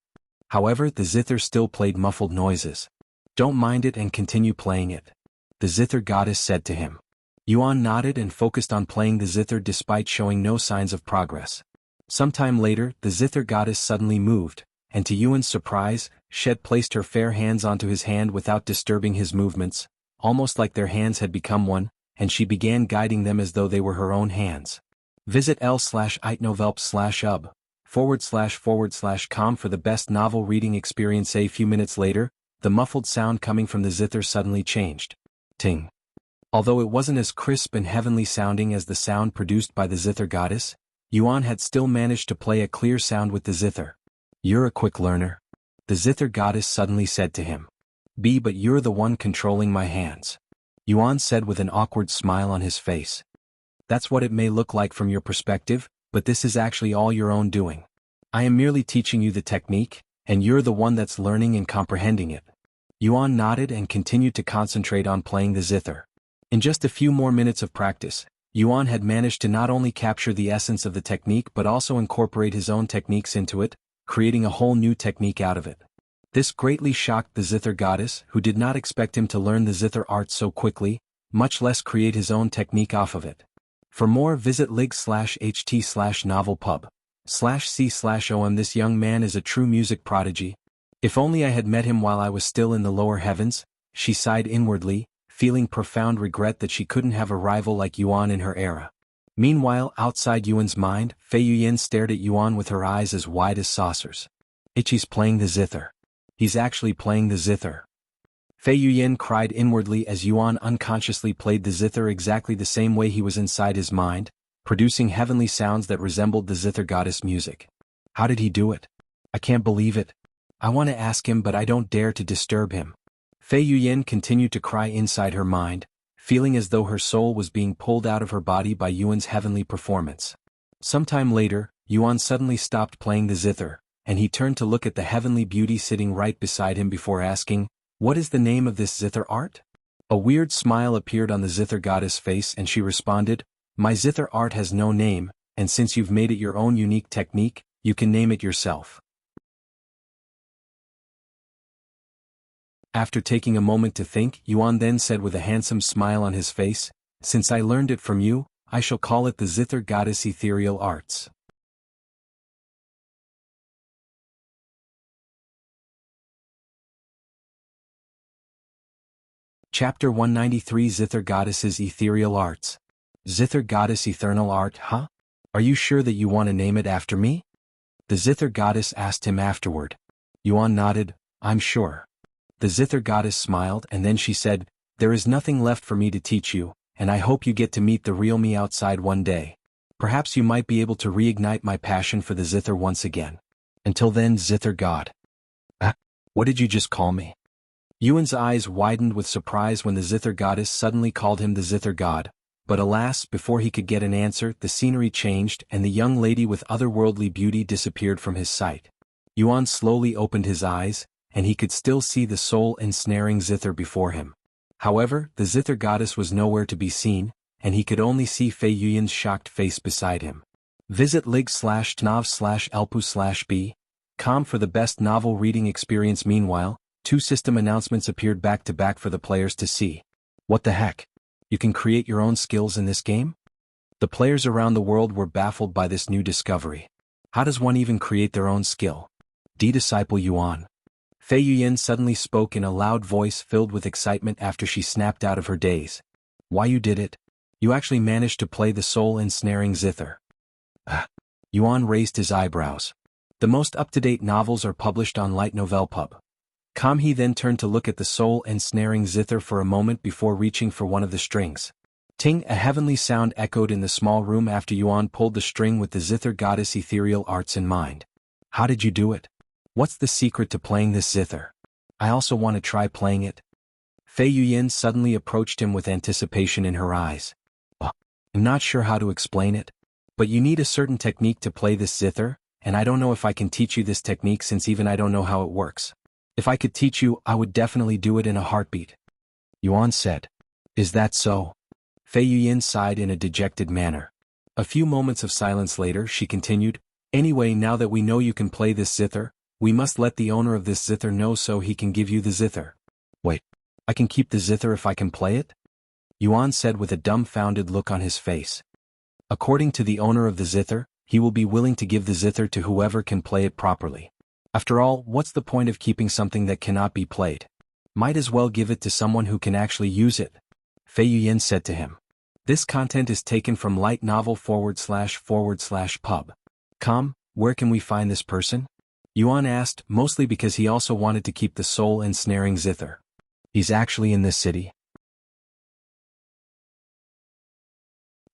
However, the Zither still played muffled noises. "Don't mind it and continue playing it," the Zither Goddess said to him. Yuan nodded and focused on playing the Zither despite showing no signs of progress. Sometime later, the Zither Goddess suddenly moved, and to Yuan's surprise, Shed placed her fair hands onto his hand without disturbing his movements, almost like their hands had become one, and she began guiding them as though they were her own hands. Visit l/itnovelp/ub//com for the best novel reading experience. A few minutes later, the muffled sound coming from the Zither suddenly changed. Ting. Although it wasn't as crisp and heavenly sounding as the sound produced by the Zither Goddess, Yuan had still managed to play a clear sound with the Zither. "You're a quick learner," the Zither Goddess suddenly said to him. But you're the one controlling my hands," Yuan said with an awkward smile on his face. "That's what it may look like from your perspective, but this is actually all your own doing. I am merely teaching you the technique, and you're the one that's learning and comprehending it." Yuan nodded and continued to concentrate on playing the Zither. In just a few more minutes of practice, Yuan had managed to not only capture the essence of the technique but also incorporate his own techniques into it, creating a whole new technique out of it. This greatly shocked the Zither Goddess, who did not expect him to learn the Zither art so quickly, much less create his own technique off of it. For more, visit lig/ht/novelpub/c/om. This young man is a true music prodigy. If only I had met him while I was still in the lower heavens, she sighed inwardly, feeling profound regret that she couldn't have a rival like Yuan in her era. Meanwhile, outside Yuan's mind, Fei Yuyan stared at Yuan with her eyes as wide as saucers. He's playing the zither. He's actually playing the zither. Fei Yuyan cried inwardly as Yuan unconsciously played the zither exactly the same way he was inside his mind, producing heavenly sounds that resembled the zither goddess music. How did he do it? I can't believe it. I want to ask him, but I don't dare to disturb him. Fei Yuyan continued to cry inside her mind, feeling as though her soul was being pulled out of her body by Yuan's heavenly performance. Sometime later, Yuan suddenly stopped playing the zither, and he turned to look at the heavenly beauty sitting right beside him before asking, "What is the name of this zither art?" A weird smile appeared on the zither goddess' face and she responded, "My zither art has no name, and since you've made it your own unique technique, you can name it yourself." After taking a moment to think, Yuan then said with a handsome smile on his face, "Since I learned it from you, I shall call it the Zither Goddess Ethereal Arts." Chapter 193 Zither Goddess's Ethereal Arts. Zither Goddess Ethereal Art, huh? Are you sure that you want to name it after me? The Zither Goddess asked him afterward. Yuan nodded, "I'm sure." The Zither Goddess smiled and then she said, "There is nothing left for me to teach you, and I hope you get to meet the real me outside one day. Perhaps you might be able to reignite my passion for the Zither once again. Until then, Zither God." What did you just call me? Yuan's eyes widened with surprise when the Zither Goddess suddenly called him the Zither God, but alas, before he could get an answer, the scenery changed and the young lady with otherworldly beauty disappeared from his sight. Yuan slowly opened his eyes, and he could still see the soul-ensnaring Zither before him. However, the Zither Goddess was nowhere to be seen, and he could only see Fei Yuyan's shocked face beside him. Visit lig/tnov/elpu/b.com for the best novel reading experience. Meanwhile, 2 system announcements appeared back-to-back for the players to see. What the heck? You can create your own skills in this game? The players around the world were baffled by this new discovery. How does one even create their own skill? Disciple Yuan. Fei Yuyan suddenly spoke in a loud voice filled with excitement after she snapped out of her daze. "Why, you did it? You actually managed to play the soul-ensnaring Zither." Yuan raised his eyebrows. The most up-to-date novels are published on Light Novel Pub. He then turned to look at the soul-ensnaring Zither for a moment before reaching for one of the strings. Ting, a heavenly sound echoed in the small room after Yuan pulled the string with the Zither Goddess Ethereal Arts in mind. "How did you do it? What's the secret to playing this zither? I also want to try playing it." Fei Yuyan suddenly approached him with anticipation in her eyes. "I'm not sure how to explain it, but you need a certain technique to play this zither, and I don't know if I can teach you this technique since even I don't know how it works. If I could teach you, I would definitely do it in a heartbeat." Yuan said. "Is that so?" Fei Yuyan sighed in a dejected manner. A few moments of silence later, she continued, "Anyway, now that we know you can play this zither, we must let the owner of this zither know so he can give you the zither." "Wait, I can keep the zither if I can play it?" Yuan said with a dumbfounded look on his face. "According to the owner of the zither, he will be willing to give the zither to whoever can play it properly. After all, what's the point of keeping something that cannot be played? Might as well give it to someone who can actually use it," Fei Yuyan said to him. This content is taken from lightnovel//pub.com. Where can we find this person? Yuan asked, mostly because he also wanted to keep the soul-ensnaring Zither. "He's actually in this city.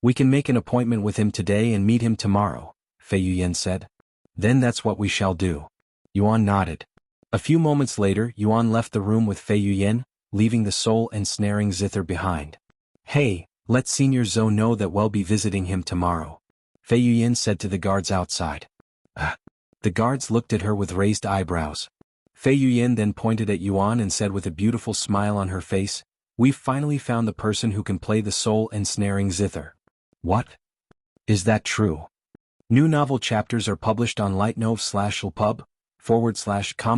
We can make an appointment with him today and meet him tomorrow," Fei Yuyan said. "Then that's what we shall do." Yuan nodded. A few moments later, Yuan left the room with Fei Yuyan, leaving the soul-ensnaring Zither behind. "Hey, let Senior Zhou know that we'll be visiting him tomorrow," Fei Yuyan said to the guards outside. The guards looked at her with raised eyebrows. Fei Yuyan then pointed at Yuan and said with a beautiful smile on her face, "We've finally found the person who can play the soul-ensnaring Zither." "What? Is that true?" New novel chapters are published on lightnov/lpub.com.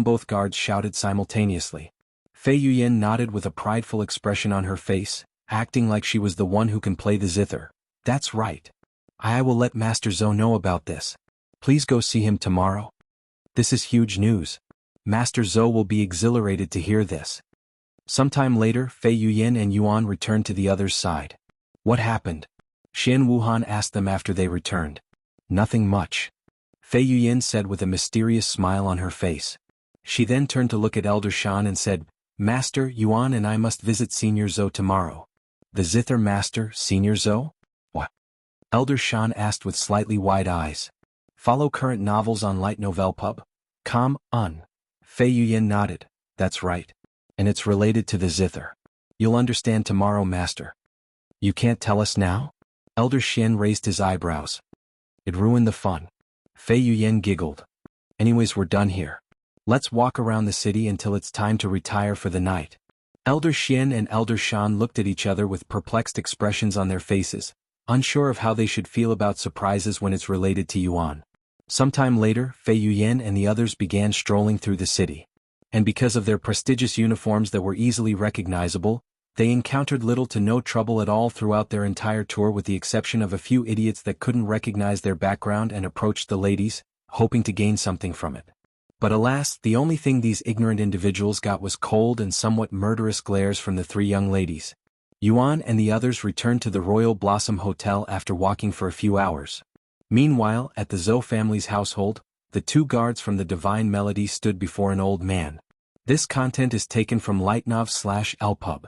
Both guards shouted simultaneously. Fei Yuyan nodded with a prideful expression on her face, acting like she was the one who can play the Zither. That's right. I will let Master Zhou know about this. Please go see him tomorrow. This is huge news. Master Zhou will be exhilarated to hear this. Sometime later, Fei Yuyan and Yuan returned to the other's side. What happened? Xian Wuhan asked them after they returned. Nothing much. Fei Yuyan said with a mysterious smile on her face. She then turned to look at Elder Shan and said, Master, Yuan and I must visit Senior Zhou tomorrow. The Zither Master, Senior Zhou? What? Elder Shan asked with slightly wide eyes. Follow current novels on Light Novel Pub? Fei Yuyan nodded. That's right. And it's related to the Zither. You'll understand tomorrow, Master. You can't tell us now? Elder Xian raised his eyebrows. It ruined the fun. Fei Yuyan giggled. Anyways, we're done here. Let's walk around the city until it's time to retire for the night. Elder Xian and Elder Shan looked at each other with perplexed expressions on their faces, unsure of how they should feel about surprises when it's related to Yuan. Sometime later, Fei Yuyan and the others began strolling through the city. And because of their prestigious uniforms that were easily recognizable, they encountered little to no trouble at all throughout their entire tour with the exception of a few idiots that couldn't recognize their background and approached the ladies, hoping to gain something from it. But alas, the only thing these ignorant individuals got was cold and somewhat murderous glares from the three young ladies. Yuan and the others returned to the Royal Blossom Hotel after walking for a few hours. Meanwhile, at the Zhou family's household, the two guards from the Divine Melody stood before an old man. This content is taken from lightnov/lpub.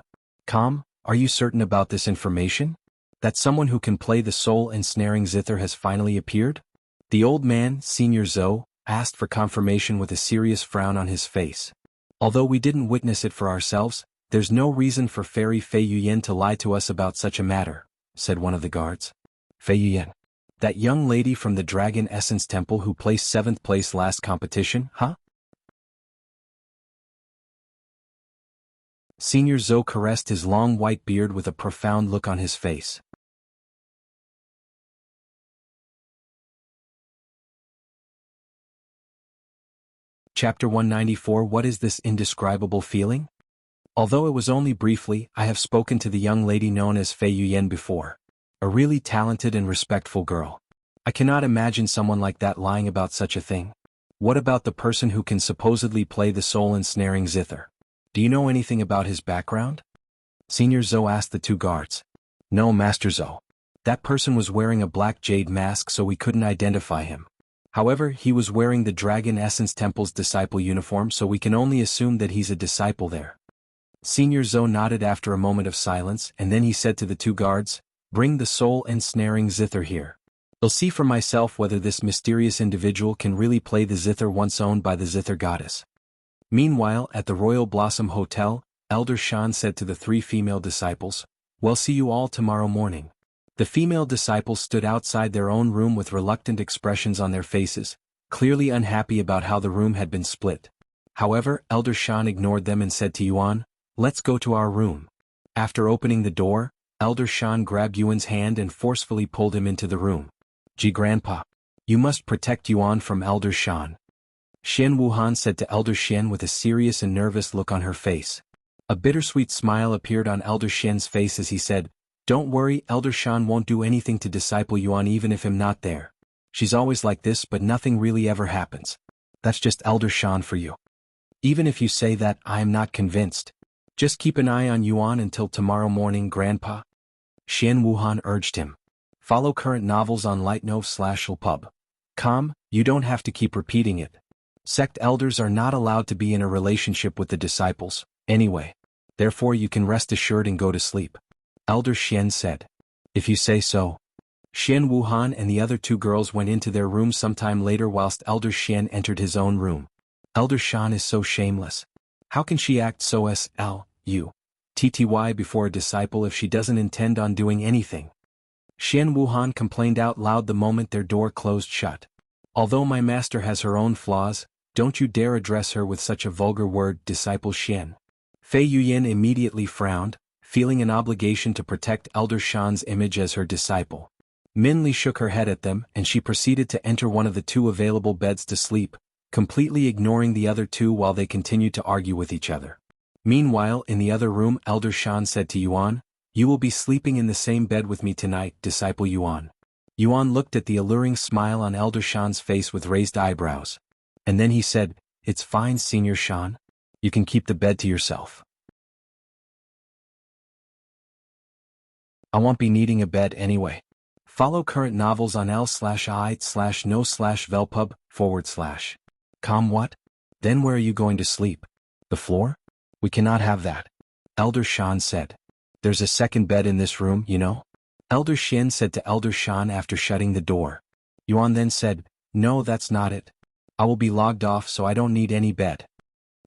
Are you certain about this information? That someone who can play the soul ensnaring Zither has finally appeared? The old man, Senior Zhou, asked for confirmation with a serious frown on his face. Although we didn't witness it for ourselves, there's no reason for Fairy Fei Yuyan to lie to us about such a matter, said one of the guards. Fei Yuyan. That young lady from the Dragon Essence Temple who placed 7th place last competition, huh? Senior Zhou caressed his long white beard with a profound look on his face. Chapter 194 What is this indescribable feeling? Although it was only briefly, I have spoken to the young lady known as Fei Yuyan before. A really talented and respectful girl. I cannot imagine someone like that lying about such a thing. What about the person who can supposedly play the soul ensnaring Zither? Do you know anything about his background? Senior Zhou asked the two guards. No, Master Zhou. That person was wearing a black jade mask so we couldn't identify him. However, he was wearing the Dragon Essence Temple's disciple uniform so we can only assume that he's a disciple there. Senior Zhou nodded after a moment of silence and then he said to the two guards, Bring the soul ensnaring Zither here. I'll see for myself whether this mysterious individual can really play the Zither once owned by the Zither goddess. Meanwhile, at the Royal Blossom Hotel, Elder Shan said to the three female disciples, We'll see you all tomorrow morning. The female disciples stood outside their own room with reluctant expressions on their faces, clearly unhappy about how the room had been split. However, Elder Shan ignored them and said to Yuan, Let's go to our room. After opening the door, Elder Shan grabbed Yuan's hand and forcefully pulled him into the room. Grandpa. You must protect Yuan from Elder Shan. Xian Wuhan said to Elder Xian with a serious and nervous look on her face. A bittersweet smile appeared on Elder Xian's face as he said, Don't worry, Elder Shan won't do anything to disciple Yuan even if I'm not there. She's always like this but nothing really ever happens. That's just Elder Shan for you. Even if you say that, I am not convinced. Just keep an eye on Yuan until tomorrow morning, Grandpa. Xian Wuhan urged him. Follow current novels on lightnov/lpub. You don't have to keep repeating it. Sect elders are not allowed to be in a relationship with the disciples, anyway. Therefore you can rest assured and go to sleep. Elder Xian said. If you say so. Xian Wuhan and the other two girls went into their room sometime later whilst Elder Xian entered his own room. Elder Shan is so shameless. How can she act so ttty before a disciple if she doesn't intend on doing anything? Xian Wuhan complained out loud the moment their door closed shut. Although my master has her own flaws, don't you dare address her with such a vulgar word, Disciple Xian. Fei Yuyan immediately frowned, feeling an obligation to protect Elder Shan's image as her disciple. Min Li shook her head at them and she proceeded to enter one of the two available beds to sleep, completely ignoring the other two while they continued to argue with each other. Meanwhile, in the other room, Elder Shan said to Yuan, You will be sleeping in the same bed with me tonight, Disciple Yuan. Yuan looked at the alluring smile on Elder Shan's face with raised eyebrows. And then he said, "It's fine, Senior Shan. You can keep the bed to yourself. I won't be needing a bed anyway." Follow current novels on l/i/no/velpub/. What? Then where are you going to sleep? The floor? We cannot have that. Elder Shan said. There's a second bed in this room, you know? Elder Shin said to Elder Shan after shutting the door. Yuan then said, "No, that's not it. I will be logged off, so I don't need any bed."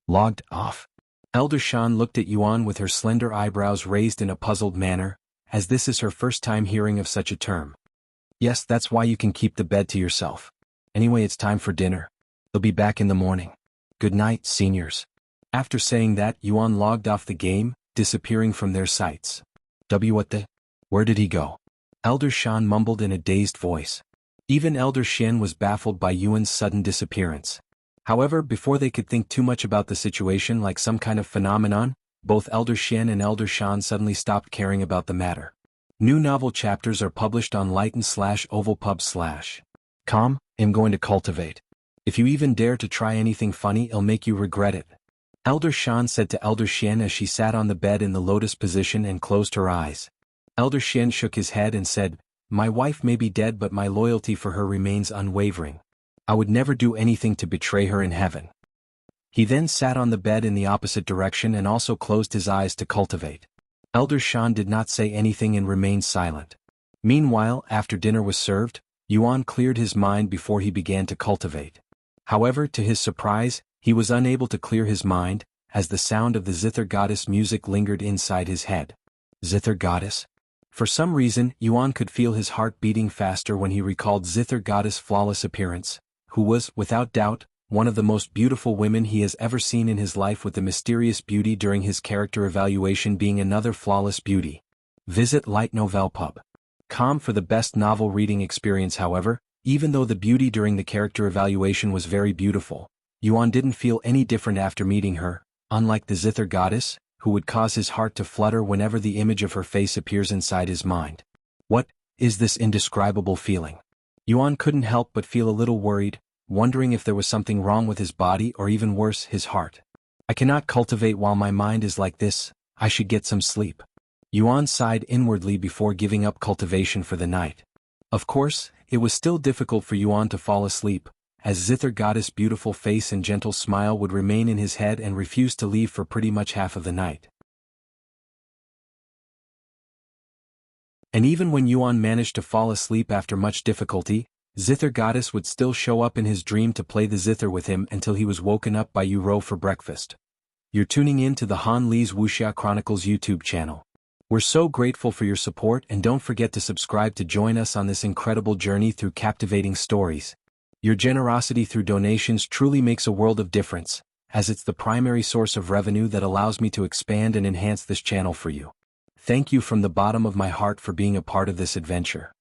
Logged off? Elder Shan looked at Yuan with her slender eyebrows raised in a puzzled manner, as this is her first time hearing of such a term. "Yes, that's why you can keep the bed to yourself. Anyway, it's time for dinner. They'll be back in the morning. Good night, seniors." After saying that, Yuan logged off the game, disappearing from their sights. What the? Where did he go? Elder Shan mumbled in a dazed voice. Even Elder Shin was baffled by Yuan's sudden disappearance. However, before they could think too much about the situation like some kind of phenomenon, both Elder Shin and Elder Shan suddenly stopped caring about the matter. New novel chapters are published on lighten/ovalpub/. I'm going to cultivate. If you even dare to try anything funny, I'll make you regret it. Elder Shan said to Elder Shin as she sat on the bed in the lotus position and closed her eyes. Elder Shin shook his head and said, "My wife may be dead, but my loyalty for her remains unwavering. I would never do anything to betray her in heaven." He then sat on the bed in the opposite direction and also closed his eyes to cultivate. Elder Shan did not say anything and remained silent. Meanwhile, after dinner was served, Yuan cleared his mind before he began to cultivate. However, to his surprise, he was unable to clear his mind, as the sound of the Zither goddess music lingered inside his head. Zither goddess? For some reason, Yuan could feel his heart beating faster when he recalled Zither goddess' flawless appearance, who was, without doubt, one of the most beautiful women he has ever seen in his life, with the mysterious beauty during his character evaluation being another flawless beauty. Visit lightnovelpub.com for the best novel reading experience. However, even though the beauty during the character evaluation was very beautiful, Yuan didn't feel any different after meeting her, unlike the Zither goddess, who would cause his heart to flutter whenever the image of her face appears inside his mind. What is this indescribable feeling? Yuan couldn't help but feel a little worried, wondering if there was something wrong with his body or even worse, his heart. I cannot cultivate while my mind is like this. I should get some sleep. Yuan sighed inwardly before giving up cultivation for the night. Of course, it was still difficult for Yuan to fall asleep, as Zither goddess' beautiful face and gentle smile would remain in his head and refuse to leave for pretty much half of the night. And even when Yuan managed to fall asleep after much difficulty, Zither goddess would still show up in his dream to play the zither with him until he was woken up by Yuro for breakfast. You're tuning in to the Han Lee's Wuxia Chronicles YouTube channel. We're so grateful for your support, and don't forget to subscribe to join us on this incredible journey through captivating stories. Your generosity through donations truly makes a world of difference, as it's the primary source of revenue that allows me to expand and enhance this channel for you. Thank you from the bottom of my heart for being a part of this adventure.